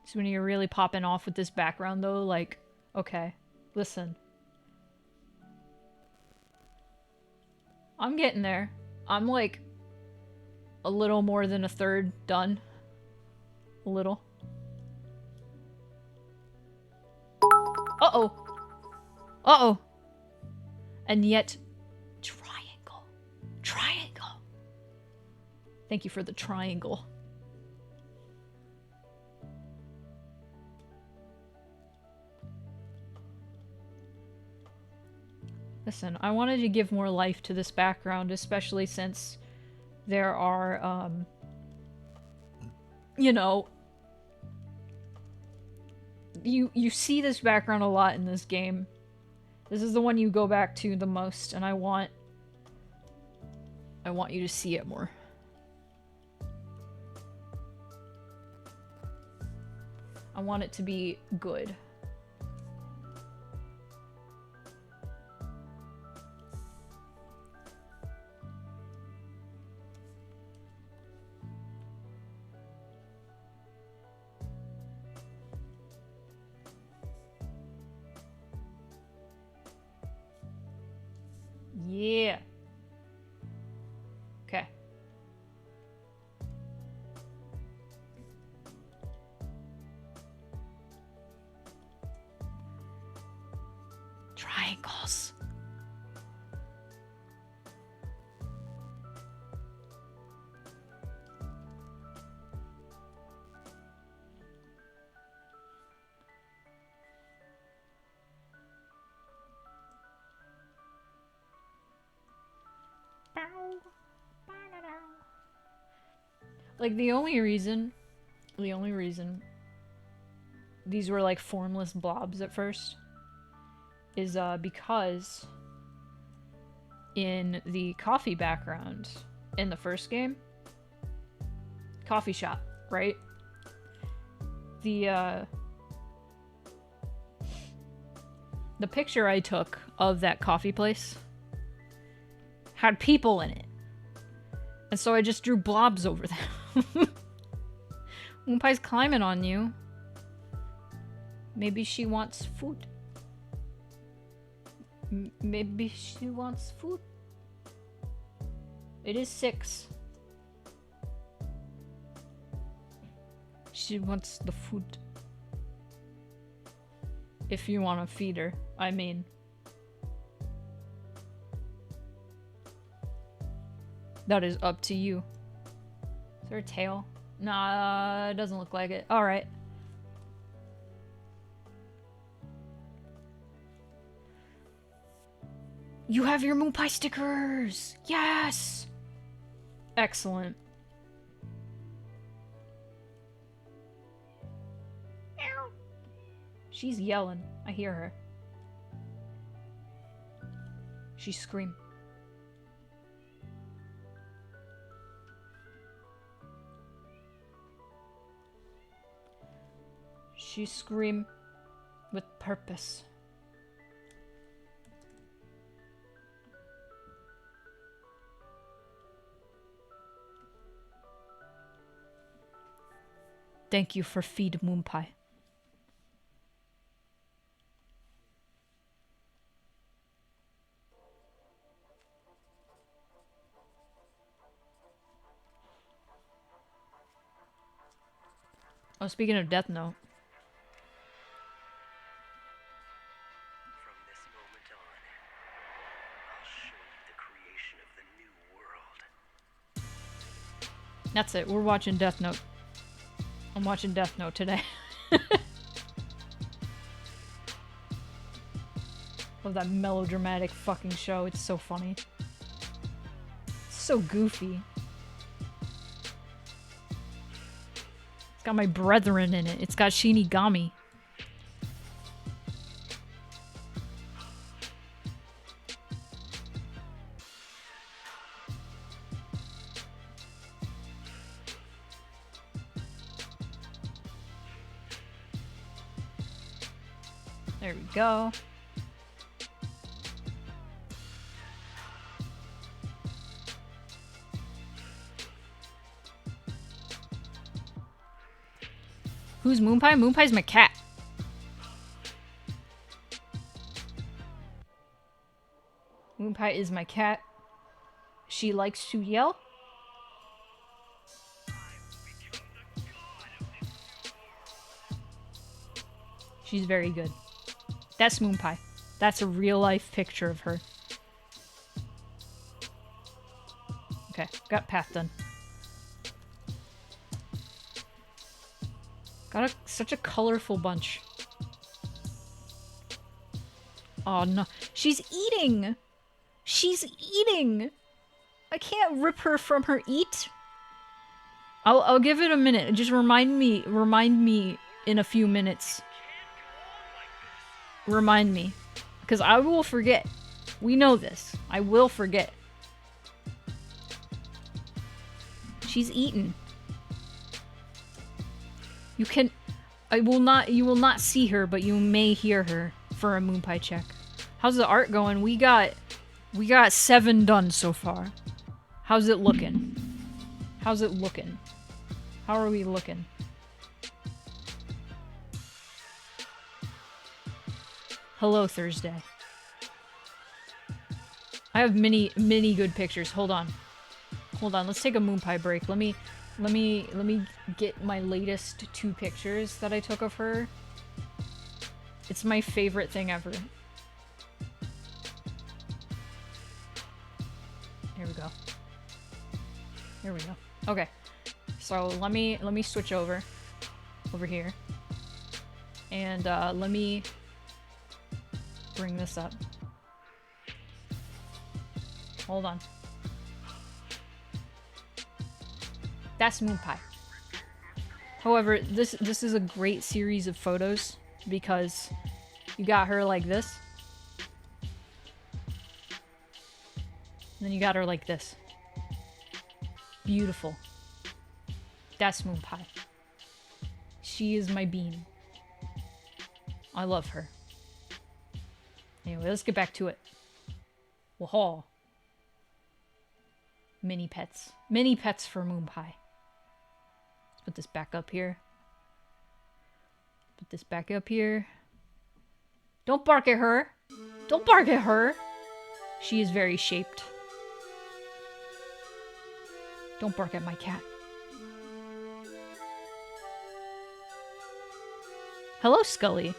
So when you're really popping off with this background though, like, okay, listen. I'm getting there. I'm like a little more than a third done. A little. Uh-oh. Uh-oh. And yet, triangle. Triangle. Thank you for the triangle. Listen, I wanted to give more life to this background, especially since there are, you know, you see this background a lot in this game. This is the one you go back to the most, and I want you to see it more. I want it to be good. Yeah. Okay. Triangles. Like, the only reason these were like formless blobs at first is because in the coffee background in the first game, coffee shop, right? The picture I took of that coffee place had people in it. And so I just drew blobs over them. Moonpie's climbing on you. Maybe she wants food. Maybe she wants food. It is 6. She wants the food. If you want to feed her, I mean. That is up to you. Is there a tail? Nah, it doesn't look like it. Alright. You have your moon pie stickers! Yes! Excellent. She's yelling. I hear her. She screamed. She screamed with purpose. Thank you for feed moon pie. Oh, speaking of Death Note. From this moment on, I'll show you the creation of the new world. That's it. We're watching Death Note. I'm watching Death Note today. Love that melodramatic fucking show. It's so funny. It's so goofy. It's got my brethren in it. It's got Shinigami. There we go. Who's Moonpie? Moonpie's my cat. Moonpie is my cat. She likes to yell. She's very good. That's Moonpie. That's a real life picture of her. Okay, got path done. Got such a colorful bunch. Oh no, she's eating! She's eating! I can't rip her from her eat. I'll give it a minute. Just remind me in a few minutes. Remind me. Because I will forget. We know this. I will forget. She's eaten. You will not see her, but you may hear her for a Moonpie check. How's the art going? We got 7 done so far. How's it looking? How's it looking? How are we looking? Hello, Thursday. I have many good pictures. Hold on. Let's take a Moonpie break. Let me get my latest 2 pictures that I took of her. It's my favorite thing ever. Here we go. Here we go. Okay. So let me switch over here. And let me bring this up. Hold on. That's Moonpie. However, this is a great series of photos because you got her like this. And then you got her like this. Beautiful. That's Moonpie. She is my bean. I love her. Anyway, let's get back to it. Whoa. Mini pets. Mini pets for Moonpie. Let's put this back up here. Put this back up here. Don't bark at her. Don't bark at her. She is very shaped. Don't bark at my cat. Hello, Scully.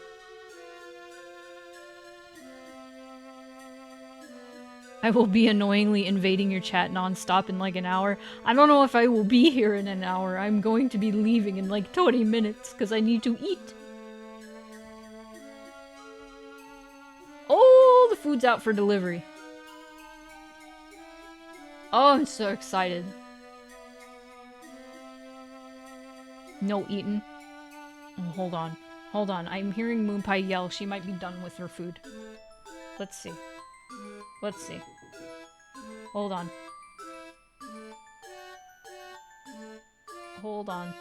I will be annoyingly invading your chat nonstop in like an hour. I don't know if I will be here in an hour. I'm going to be leaving in like 20 minutes because I need to eat. Oh, the food's out for delivery. Oh, I'm so excited. No eating. Oh, hold on. Hold on. I'm hearing Moonpie yell. She might be done with her food. Let's see. Let's see. Hold on. Hold on.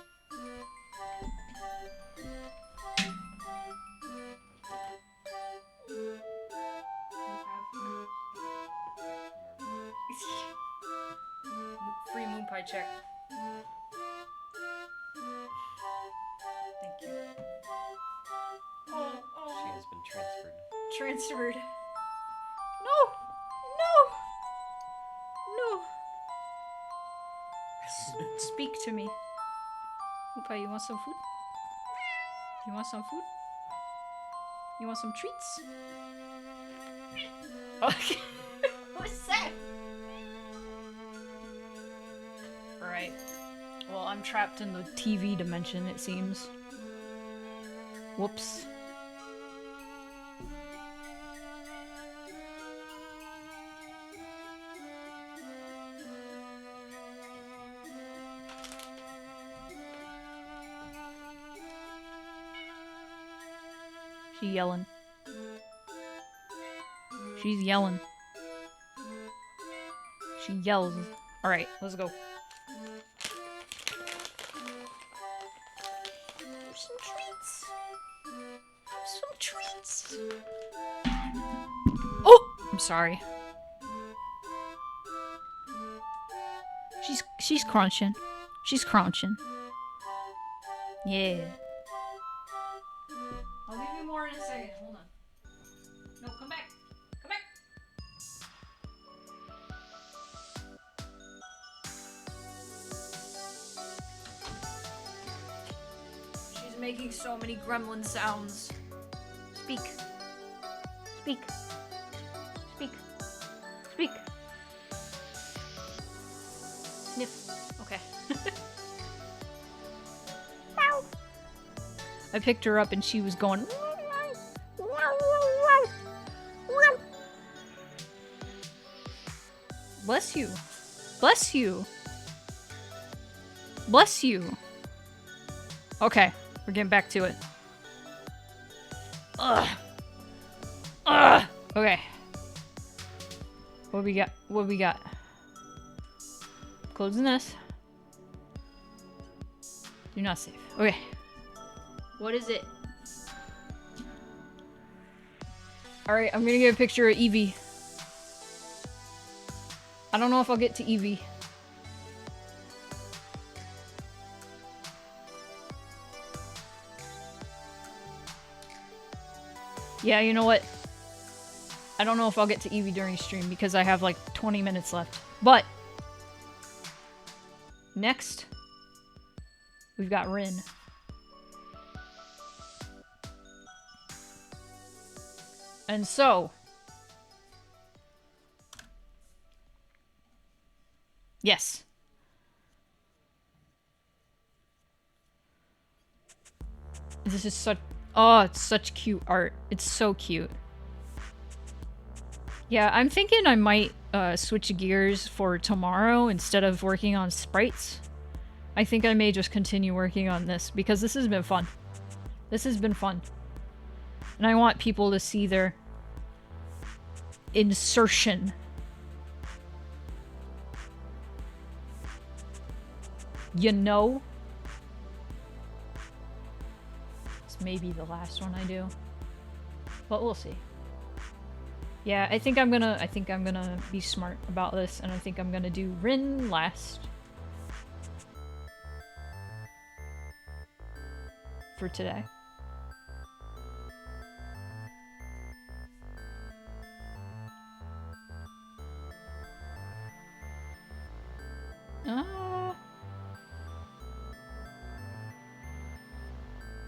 Free Moonpie check. Thank you. She has been transferred. Transferred. No! No! No! Speak to me. Moonpie, you want some food? You want some food? You want some treats? Okay. What's that? Alright. Well, I'm trapped in the TV dimension, it seems. Whoops. She yelling. She's yelling. She yells. Alright, let's go. Some treats. Some treats. Oh! I'm sorry. She's crunching. She's crunching. Yeah. I'll give you more in a second. Hold on. No, come back. Come back. She's making so many gremlin sounds. Speak. Speak. Speak. Speak. Sniff. Okay. I picked her up and she was going. Bless you. Bless you. Bless you. Okay, we're getting back to it. Ugh. Ugh. Okay. What we got? What we got? Closing this. You're not safe. Okay. What is it? Alright, I'm gonna get a picture of Evie. I don't know if I'll get to Evie. Yeah, you know what? I don't know if I'll get to Evie during stream because I have like 20 minutes left. But next, we've got Rin. And so, yes. This is such, oh, it's such cute art. It's so cute. Yeah, I'm thinking I might switch gears for tomorrow instead of working on sprites. I think I may just continue working on this because this has been fun. This has been fun. And I want people to see their insertion. You know? This may be the last one I do. But we'll see. Yeah, I think I'm gonna be smart about this, and I think I'm gonna do Rin last. For today.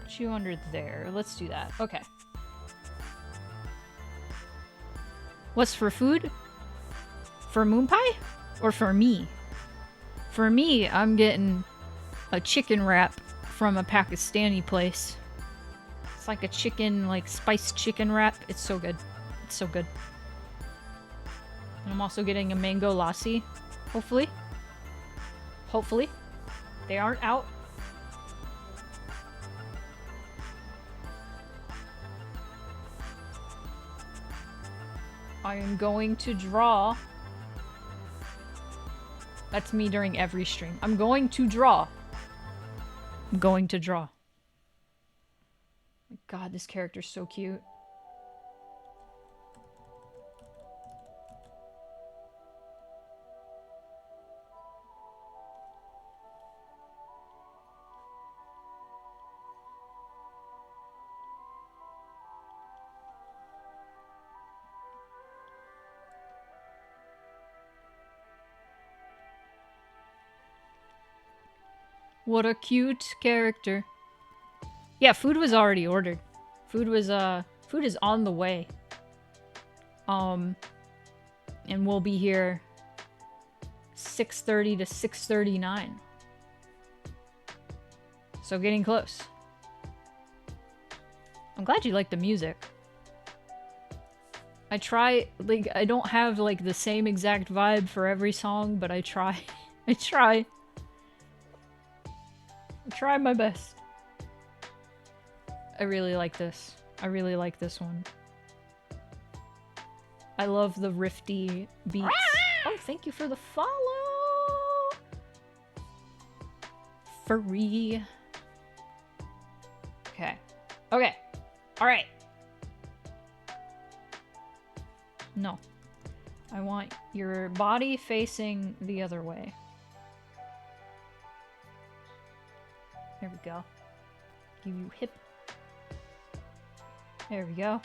Put you under there. Let's do that. Okay. What's for food? For Moon Pie? Or for me? For me, I'm getting a chicken wrap from a Pakistani place. It's like a chicken, like spiced chicken wrap. It's so good. It's so good. And I'm also getting a mango lassi. Hopefully. Hopefully. They aren't out. I am going to draw. That's me during every stream. I'm going to draw. I'm going to draw. My God, this character's so cute. What a cute character. Yeah, food was already ordered. Food is on the way. And we'll be here 6:30 to 6:39. So getting close. I'm glad you like the music. I try, like, I don't have, like, the same exact vibe for every song, but I try. I try my best. I really like this. I really like this one. I love the rifty beats. Oh, thank you for the follow! Free. Okay. Okay. Alright. No. I want your body facing the other way. There we go. Give you hip. There we go.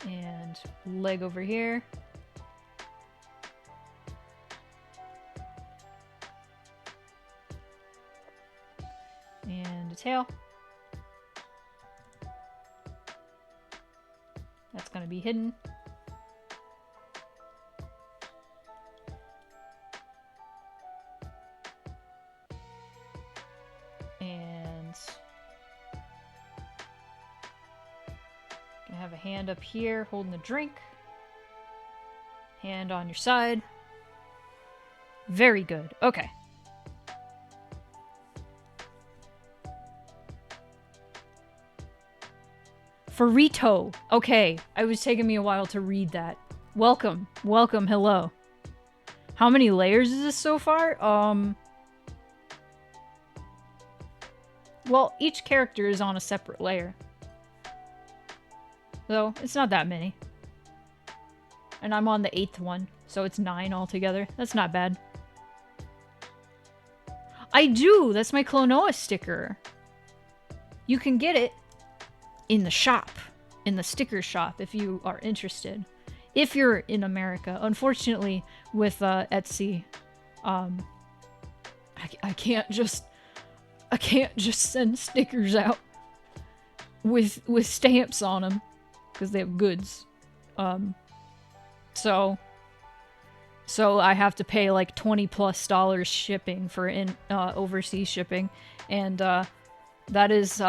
And leg over here. And a tail. That's gonna be hidden. And gonna have a hand up here holding the drink. Hand on your side. Very good. Okay. Farito. Okay, it was taking me a while to read that. Welcome. Welcome. Hello. How many layers is this so far? Well, each character is on a separate layer. So, it's not that many. And I'm on the 8th one, so it's 9 altogether. That's not bad. I do! That's my Klonoa sticker. You can get it in the shop, in the sticker shop, if you are interested. If you're in America. Unfortunately, with Etsy, I can't just send stickers out with stamps on them because they have goods. So I have to pay like $20+ shipping for overseas shipping, and that is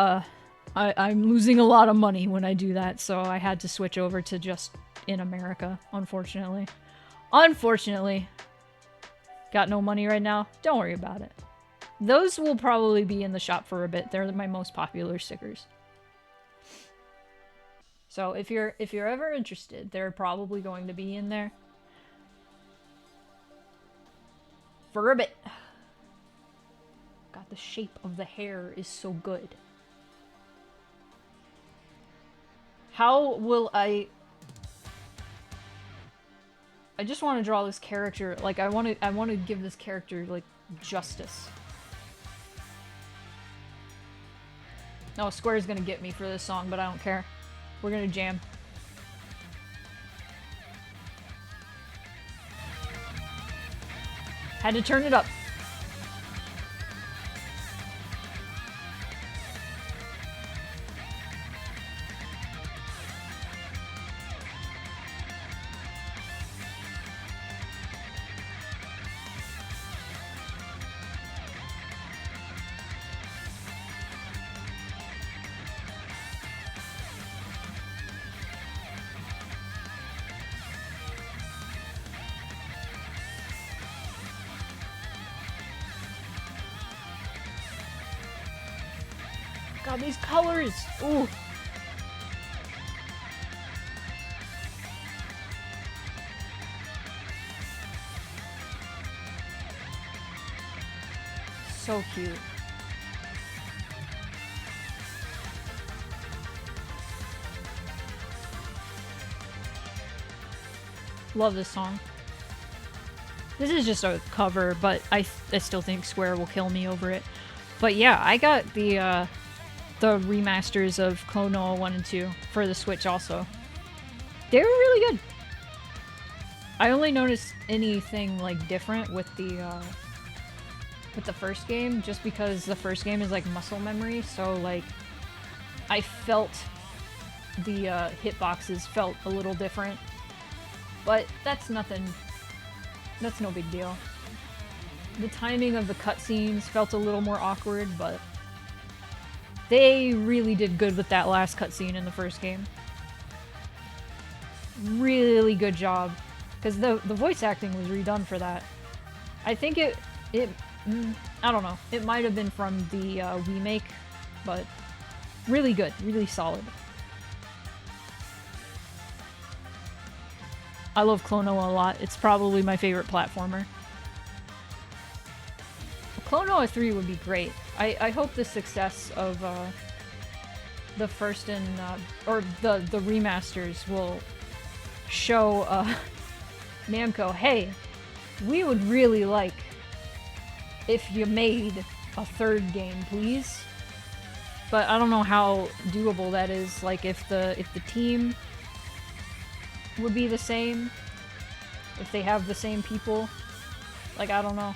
I'm losing a lot of money when I do that, so I had to switch over to just in America, unfortunately. Unfortunately. Got no money right now? Don't worry about it. Those will probably be in the shop for a bit. They're my most popular stickers. So if you're ever interested, they're probably going to be in there for a bit. God, the shape of the hair is so good. How will I just want to draw this character, like I want to give this character like justice. No, Square's gonna get me for this song, but I don't care. We're gonna jam. Had to turn it up. God, these colors! Ooh! So cute. Love this song. This is just a cover, but I still think Square will kill me over it. But yeah, I got the remasters of Klonoa 1 and 2 for the Switch also. They were really good. I only noticed anything like different with the first game, just because the first game is like muscle memory, so like I felt the hitboxes felt a little different, but that's nothing. That's no big deal. The timing of the cutscenes felt a little more awkward, but they really did good with that last cutscene in the first game. Really good job, because the voice acting was redone for that. I think I don't know. It might have been from the remake, but really good, really solid. I love Klonoa a lot. It's probably my favorite platformer. Klonoa 3 would be great. I hope the success of the first and or the remasters will show Namco, hey, we would really like if you made a third game, please. But I don't know how doable that is. Like if the team would be the same, if they have the same people. Like I don't know.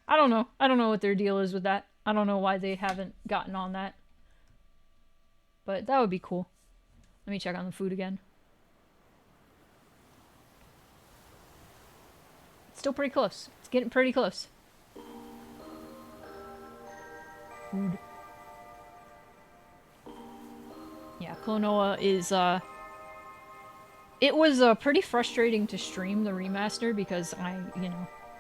I don't know what their deal is with that. I don't know why they haven't gotten on that. But that would be cool. Let me check on the food again. It's still pretty close. It's getting pretty close. Food. Yeah, Klonoa is, it was pretty frustrating to stream the remaster because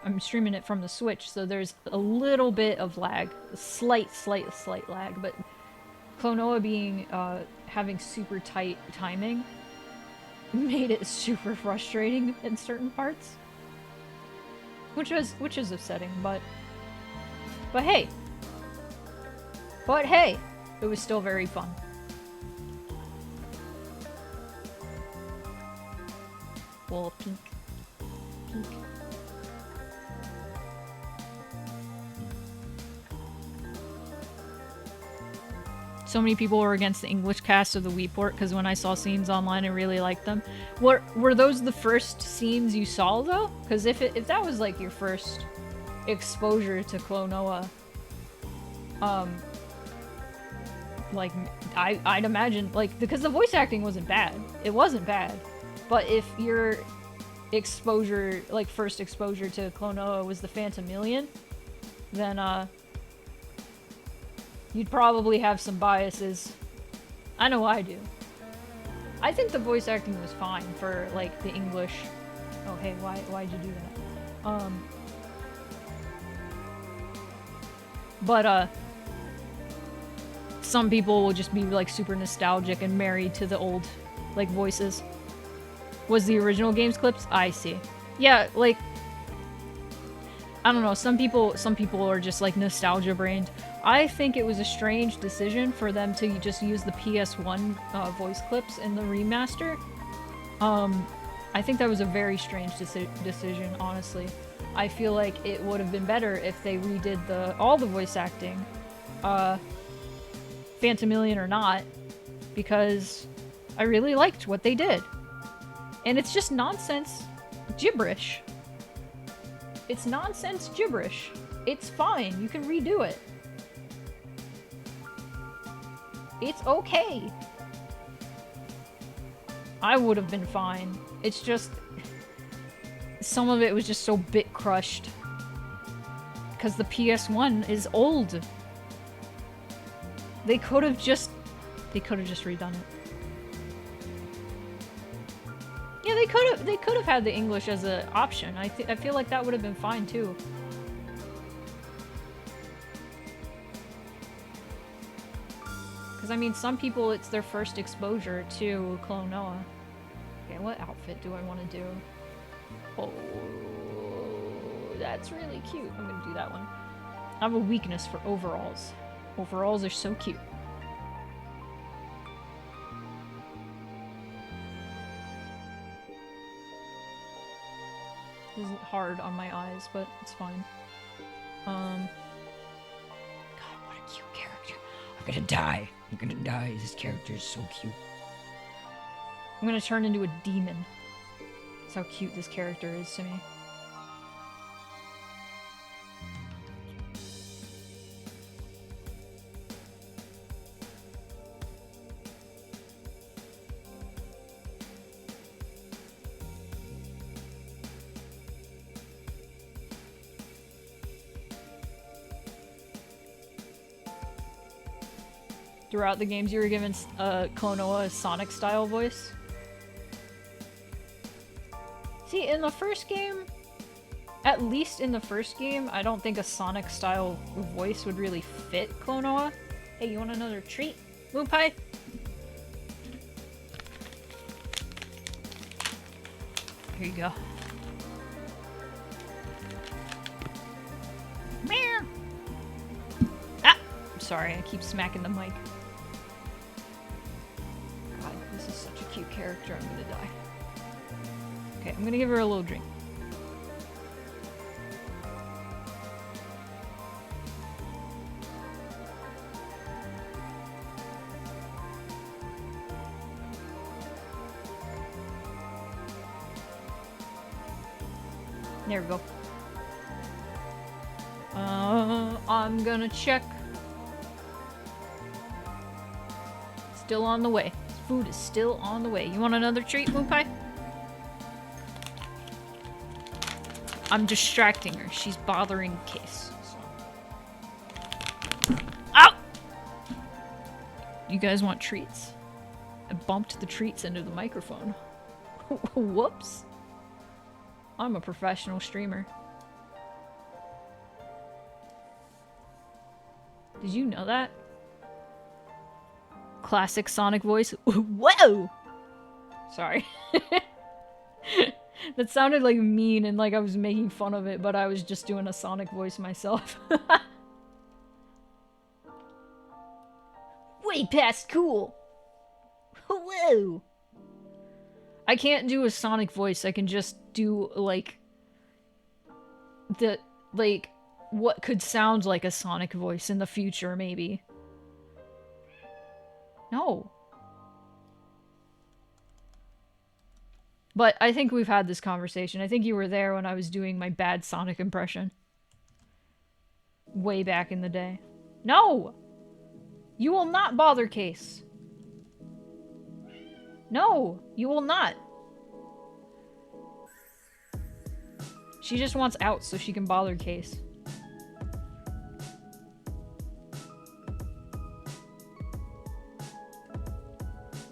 I'm streaming it from the Switch, so there's a little bit of lag. A slight lag, but Klonoa being, having super tight timing made it super frustrating in certain parts. Which is upsetting, but hey! But hey! It was still very fun. Well, pink. Pink. So many people were against the English cast of the Wii port because when I saw scenes online, I really liked them. Were those the first scenes you saw though? Because if that was like your first exposure to Klonoa, like I'd imagine like because the voice acting wasn't bad. It wasn't bad, but if your exposure, like first exposure to Klonoa was the Phantomilion, then you'd probably have some biases. I know I do. I think the voice acting was fine for, like, the English. Oh, hey, why'd you do that? But, some people will just be, like, super nostalgic and married to the old, like, voices. Was the original games clips? I see. Yeah, like, I don't know, some people are just, like, nostalgia-brained. I think it was a strange decision for them to just use the PS1 voice clips in the remaster. I think that was a very strange decision, honestly. I feel like it would have been better if they redid all the voice acting, Phantomilion or not, because I really liked what they did. And it's just nonsense gibberish. It's nonsense gibberish. It's fine, you can redo it. It's okay. I would have been fine. It's just... some of it was just so bit crushed. Because the PS1 is old. They could have just redone it. Yeah, they could have had the English as an option. I feel like that would have been fine too. Because, I mean, some people, it's their first exposure to Klonoa. Okay, what outfit do I want to do? Oh, that's really cute. I'm going to do that one. I have a weakness for overalls. Overalls are so cute. This is hard on my eyes, but it's fine. God, what a cute character. I'm gonna die. I'm gonna die. This character is so cute. I'm gonna turn into a demon. That's how cute this character is to me. Throughout the games, you were given Klonoa's Sonic-style voice. See, in the first game, at least in the first game, I don't think a Sonic-style voice would really fit Klonoa. Hey, you want another treat? Moon Pie? Here you go. Meow. Ah! I'm sorry, I keep smacking the mic. God, this is such a cute character, I'm gonna die. Okay, I'm gonna give her a little drink. There we go. I'm gonna check. Still on the way. Food is still on the way. You want another treat, Moon Pie? I'm distracting her. She's bothering Case. So. Ow! You guys want treats? I bumped the treats into the microphone. Whoops. I'm a professional streamer. Did you know that? Classic Sonic voice. Whoa! Sorry. That sounded like mean and like I was making fun of it, but I was just doing a Sonic voice myself. Way past cool! Whoa! I can't do a Sonic voice, I can just do, like... what could sound like a Sonic voice in the future, maybe. No. But I think we've had this conversation. I think you were there when I was doing my bad Sonic impression. Way back in the day. No! You will not bother Case. No, you will not. She just wants out so she can bother Case.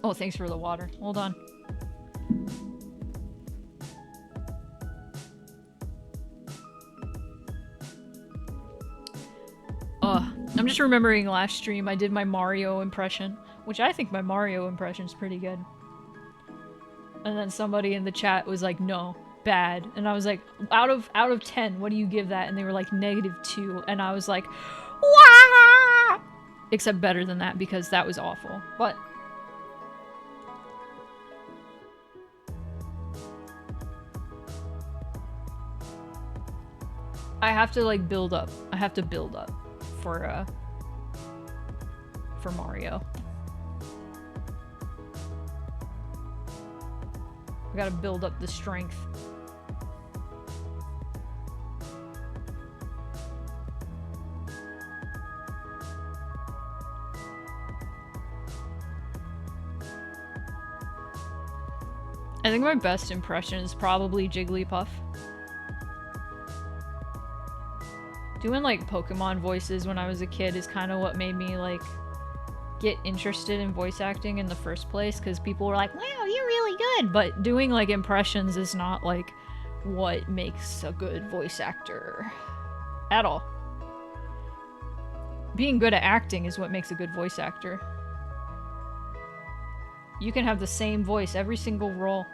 Oh, thanks for the water. Hold on. I'm just remembering last stream I did my Mario impression, which I think my Mario impression is pretty good. And then somebody in the chat was like, no, bad. And I was like, out of 10, what do you give that? And they were like, -2. And I was like, wah! Except better than that because that was awful. But I have to like build up. I have to build up for Mario. I gotta build up the strength. I think my best impression is probably Jigglypuff. Doing like Pokemon voices when I was a kid is kind of what made me like get interested in voice acting in the first place, because people were like, wow, you're really good, but doing like impressions is not like what makes a good voice actor at all. Being good at acting is what makes a good voice actor. You can have the same voice every single role,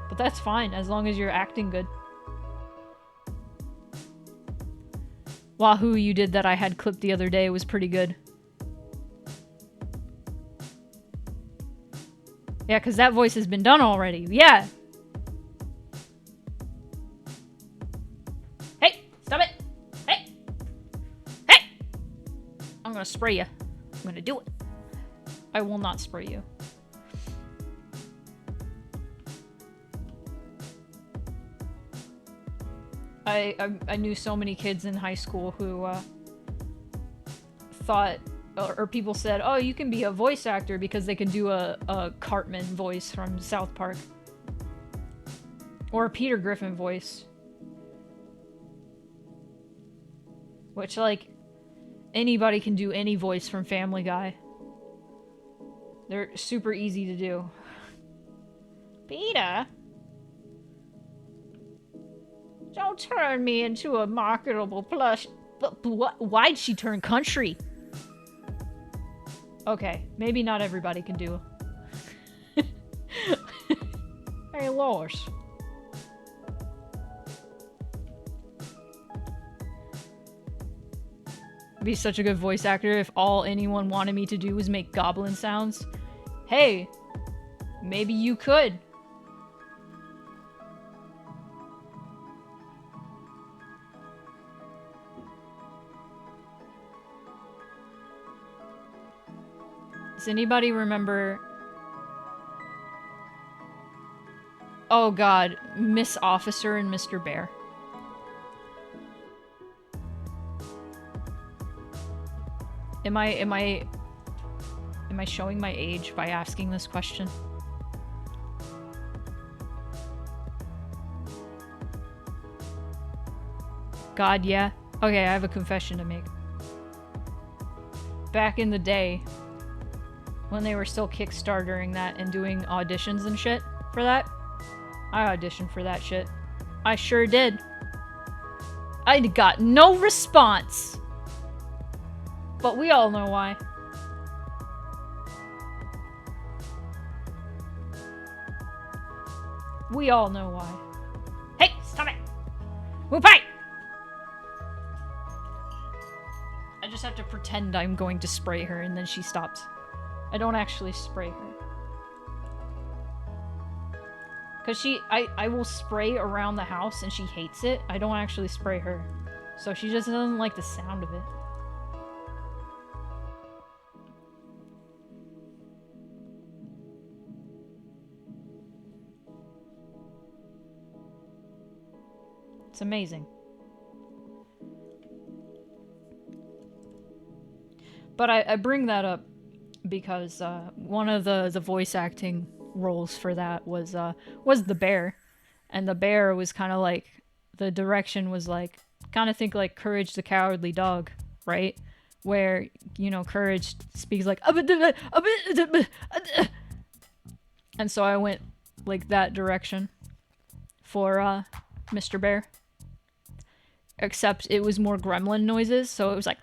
but that's fine as long as you're acting good. Wahoo you did that I had clipped the other day was pretty good. Yeah, because that voice has been done already. Yeah! Hey! Stop it! Hey! Hey! I'm gonna spray you. I'm gonna do it. I will not spray you. I knew so many kids in high school who thought, or people said, oh, you can be a voice actor because they can do a Cartman voice from South Park. Or a Peter Griffin voice. Which, like, anybody can do any voice from Family Guy. They're super easy to do. Peter? Don't turn me into a marketable plush. But why'd she turn country? Okay, maybe not everybody can do. Hey, Lois. Be such a good voice actor if all anyone wanted me to do was make goblin sounds. Hey, maybe you could. Does anybody remember? Oh god, Miss Officer and Mr. Bear. Am I showing my age by asking this question? God, yeah. Okay, I have a confession to make. Back in the day, when they were still Kickstartering that and doing auditions and shit for that, I auditioned for that shit. I sure did. I got no response. But we all know why. We all know why. Hey, stop it! Move right! I just have to pretend I'm going to spray her and then she stops. I don't actually spray her. Cause I will spray around the house and she hates it. I don't actually spray her. So she just doesn't like the sound of it. It's amazing. But I bring that up because one of the voice acting roles for that was the bear. And the bear was kind of like, the direction was like, kind of think like Courage the Cowardly Dog, right? Where, you know, Courage speaks like, and so I went like that direction for Mr. Bear. Except it was more gremlin noises, so it was like,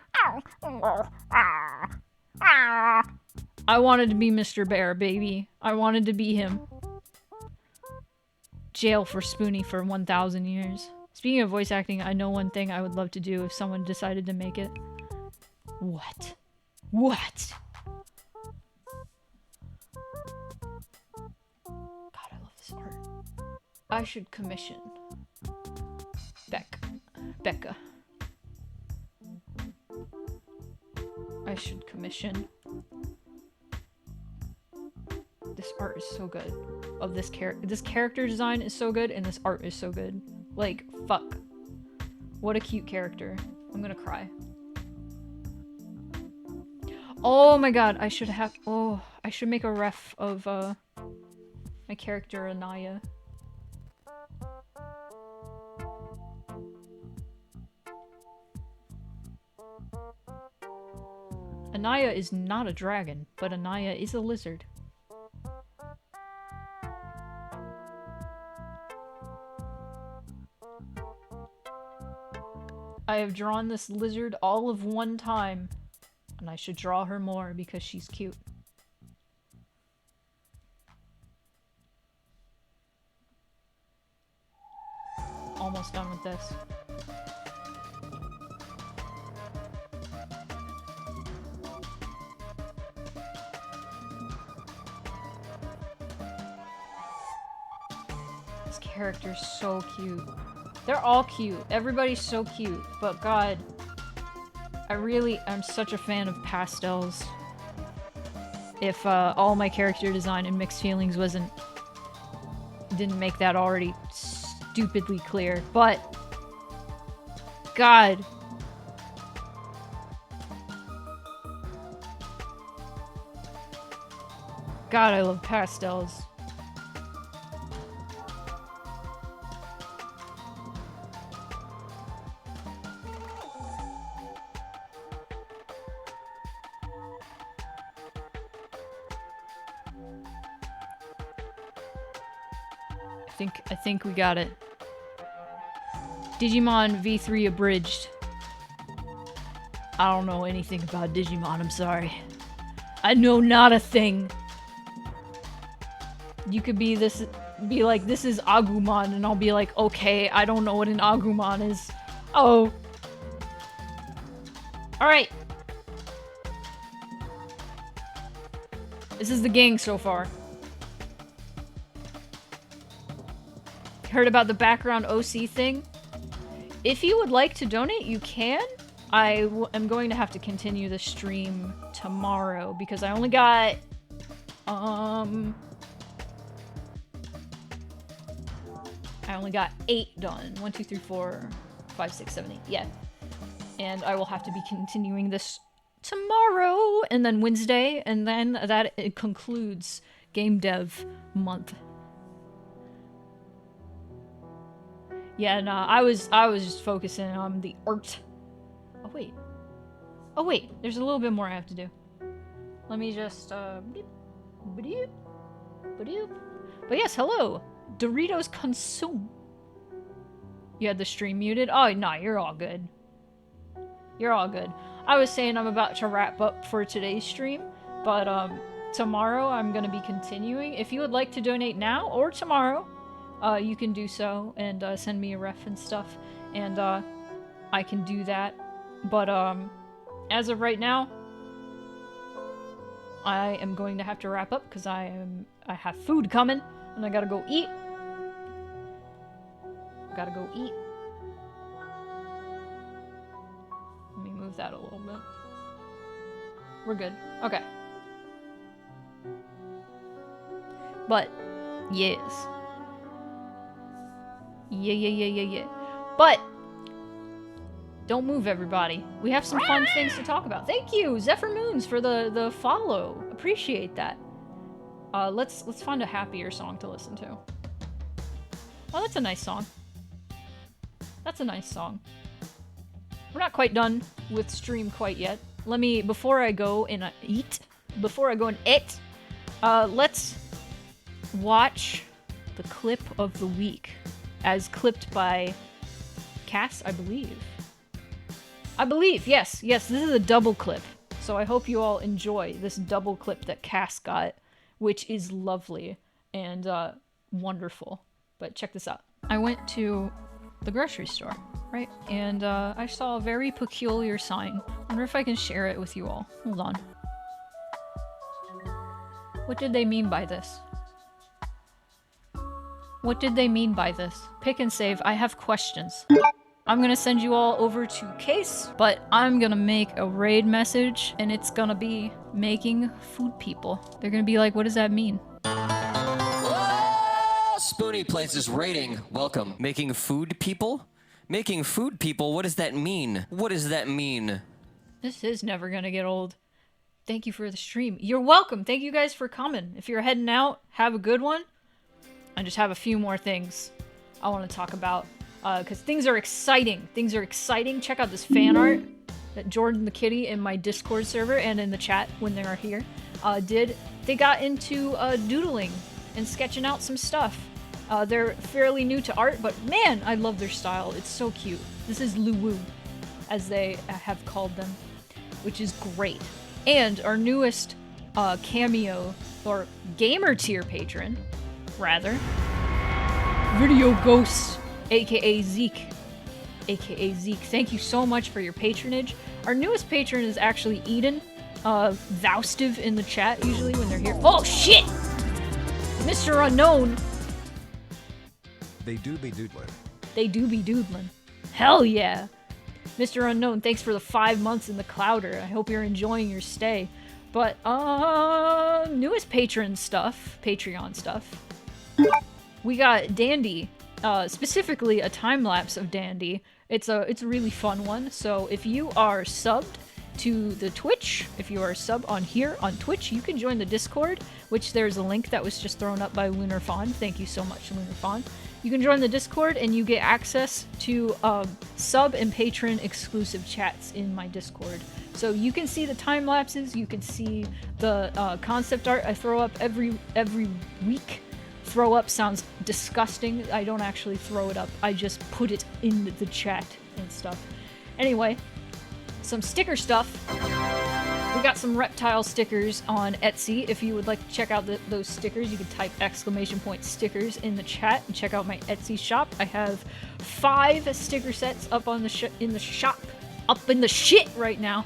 I wanted to be Mr. Bear, baby. I wanted to be him. Jail for Spoonie for 1,000 years. Speaking of voice acting, I know one thing I would love to do if someone decided to make it. What? What? God, I love this art. I should commission Becca. I should commission. This art is so good. Of this character design is so good, and this art is so good. Like, fuck. What a cute character. I'm gonna cry. Oh my god, I should make a ref of my character Anaya. Anaya is not a dragon, but Anaya is a lizard. I have drawn this lizard all of one time, and I should draw her more because she's cute. Almost done with this. This character's so cute. They're all cute. Everybody's so cute. But god, I'm such a fan of pastels. If all my character design and mixed feelings didn't make that already stupidly clear. But God. God, I love pastels. I think we got it. Digimon V3 abridged. I don't know anything about Digimon, I'm sorry. I know not a thing. You could be like, this is Agumon, and I'll be like, okay, I don't know what an Agumon is. Oh. Alright. This is the gang so far. Heard about the background OC thing? If you would like to donate, you can. I am going to have to continue the stream tomorrow because I only got, I only got 8 done. 1, 2, 3, 4, 5, 6, 7, 8. Yeah. And I will have to be continuing this tomorrow and then Wednesday, and then that it concludes Game Dev month. Yeah, nah, I was just focusing on the art. Oh wait. Oh wait, there's a little bit more I have to do. Let me just beep, beep, beep. But yes, hello. Doritos consume. You had the stream muted? Oh, no, you're all good. You're all good. I was saying I'm about to wrap up for today's stream, but tomorrow I'm going to be continuing. If you would like to donate now or tomorrow, you can do so and send me a ref and stuff, and I can do that. But as of right now, I am going to have to wrap up because I have food coming and I gotta go eat. Gotta go eat. Let me move that a little bit. We're good. Okay. But yes. Yeah. But don't move, everybody. We have some fun things to talk about. Thank you, Zephyr Moons, for the follow. Appreciate that. Let's find a happier song to listen to. Oh, that's a nice song. That's a nice song. We're not quite done with stream quite yet. Let me, before I go and eat, let's watch the clip of the week, as clipped by Cass, I believe. Yes, this is a double clip. So I hope you all enjoy this double clip that Cass got, which is lovely and wonderful. But check this out. I went to the grocery store, right? And I saw a very peculiar sign. Wonder if I can share it with you all. Hold on. What did they mean by this? What did they mean by this? Pick and save. I have questions. I'm gonna send you all over to Case, but I'm gonna make a raid message, and it's gonna be making food people. They're gonna be like, what does that mean? Spoonie Places rating. Welcome. Making food people? Making food people? What does that mean? What does that mean? This is never gonna get old. Thank you for the stream. You're welcome. Thank you guys for coming. If you're heading out, have a good one. I just have a few more things I want to talk about. Because things are exciting. Check out this fan art that Jordan the Kitty in my Discord server and in the chat when they are here did. They got into doodling and sketching out some stuff. They're fairly new to art, but man, I love their style. It's so cute. This is Luwu, as they have called them, which is great. And our newest cameo, or gamer tier patron, rather, Video Ghost, aka Zeke. Thank you so much for your patronage. Our newest patron is actually Eden. Voustive in the chat usually when they're here. Oh shit! Mr. Unknown! They do be doodling. They do be doodling. Hell yeah! Mr. Unknown, thanks for the 5 months in the Clouder. I hope you're enjoying your stay. But, newest Patreon stuff. We got Dandy. Specifically a time-lapse of Dandy It's a really fun one. So if you are subbed to the Twitch, if you are a sub on here on Twitch, you can join the Discord, which there's a link that was just thrown up by Lunar Fawn. Thank you so much, Lunar Fawn. You can join the Discord and you get access to sub and patron exclusive chats in my Discord. So you can see the time lapses, you can see the concept art I throw up every week. Throw up sounds disgusting. I don't actually throw it up. I just put it in the chat and stuff. Anyway, some sticker stuff. We got some reptile stickers on Etsy. If you would like to check out those stickers, you can type !stickers in the chat and check out my Etsy shop. I have 5 sticker sets up on in the shop, up in the shit right now.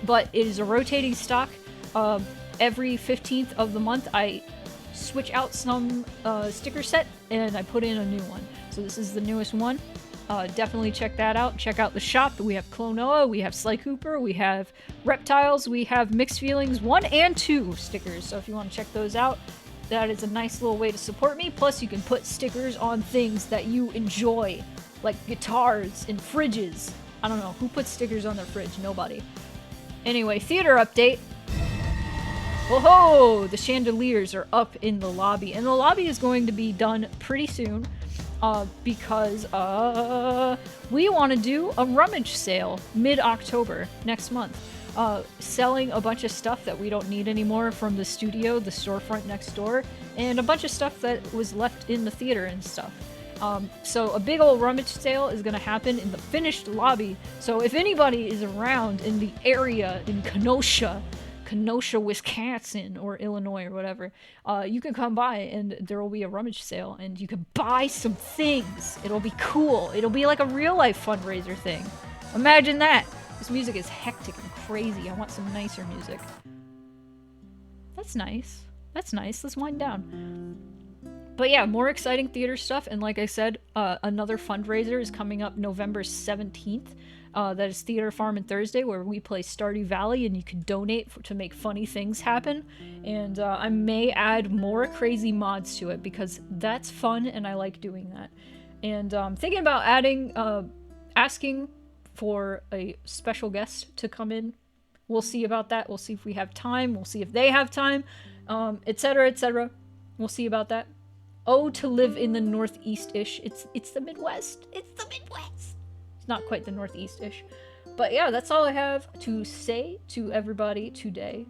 But it is a rotating stock. Every 15th of the month, I switch out some sticker set and I put in a new one. So this is the newest one. Definitely check that out. Check out the shop. We have Clonoa, we have Sly Cooper, we have Reptiles, we have Mixed Feelings 1 and 2 stickers. So if you want to check those out, that is a nice little way to support me. Plus you can put stickers on things that you enjoy, like guitars and fridges. I don't know, who puts stickers on their fridge? Nobody. Anyway, theater update. Whoa! The chandeliers are up in the lobby, and the lobby is going to be done pretty soon, because we want to do a rummage sale mid-October next month, selling a bunch of stuff that we don't need anymore from the studio, the storefront next door, and a bunch of stuff that was left in the theater and stuff. So a big old rummage sale is going to happen in the finished lobby. So if anybody is around in the area in Kenosha, Wisconsin, or Illinois, or whatever, you can come by and there will be a rummage sale and you can buy some things. It'll be cool. It'll be like a real life fundraiser thing. Imagine that. This music is hectic and crazy. I want some nicer music. That's nice. That's nice. Let's wind down. But yeah, more exciting theater stuff. And like I said, another fundraiser is coming up November 17th. That is Theater Farm and Thursday, where we play Stardew Valley and you can donate to make funny things happen. And I may add more crazy mods to it because that's fun and I like doing that. And thinking about asking for a special guest to come in. We'll see about that. We'll see if we have time. We'll see if they have time, etc., etc. We'll see about that. Oh, to live in the Northeast-ish. It's the Midwest. It's the Midwest. Not quite the Northeast-ish. But yeah, that's all I have to say to everybody today.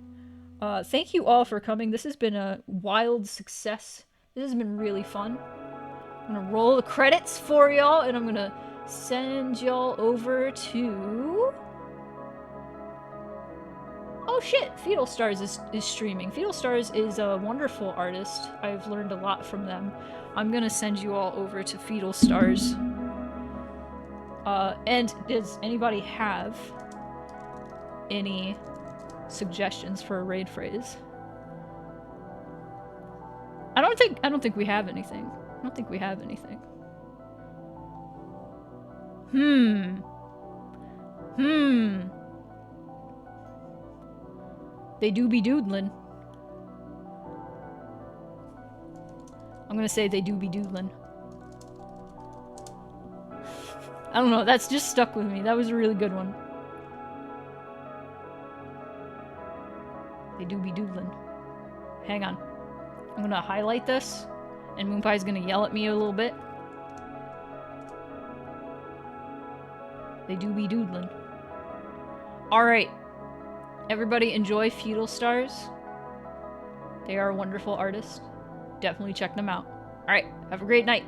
Thank you all for coming. This has been a wild success. This has been really fun. I'm gonna roll the credits for y'all, and I'm gonna send y'all over to... Oh shit! Fetal Stars is streaming. Fetal Stars is a wonderful artist. I've learned a lot from them. I'm gonna send you all over to Fetal Stars. And does anybody have any suggestions for a raid phrase? I don't think we have anything. I don't think we have anything. They do be doodlin'. I'm gonna say they do be doodlin'. I don't know, that's just stuck with me. That was a really good one. They do be doodlin'. Hang on. I'm gonna highlight this, and Moonpie's gonna yell at me a little bit. They do be doodlin'. Alright. Everybody enjoy Fetal Stars. They are a wonderful artist. Definitely check them out. Alright, have a great night.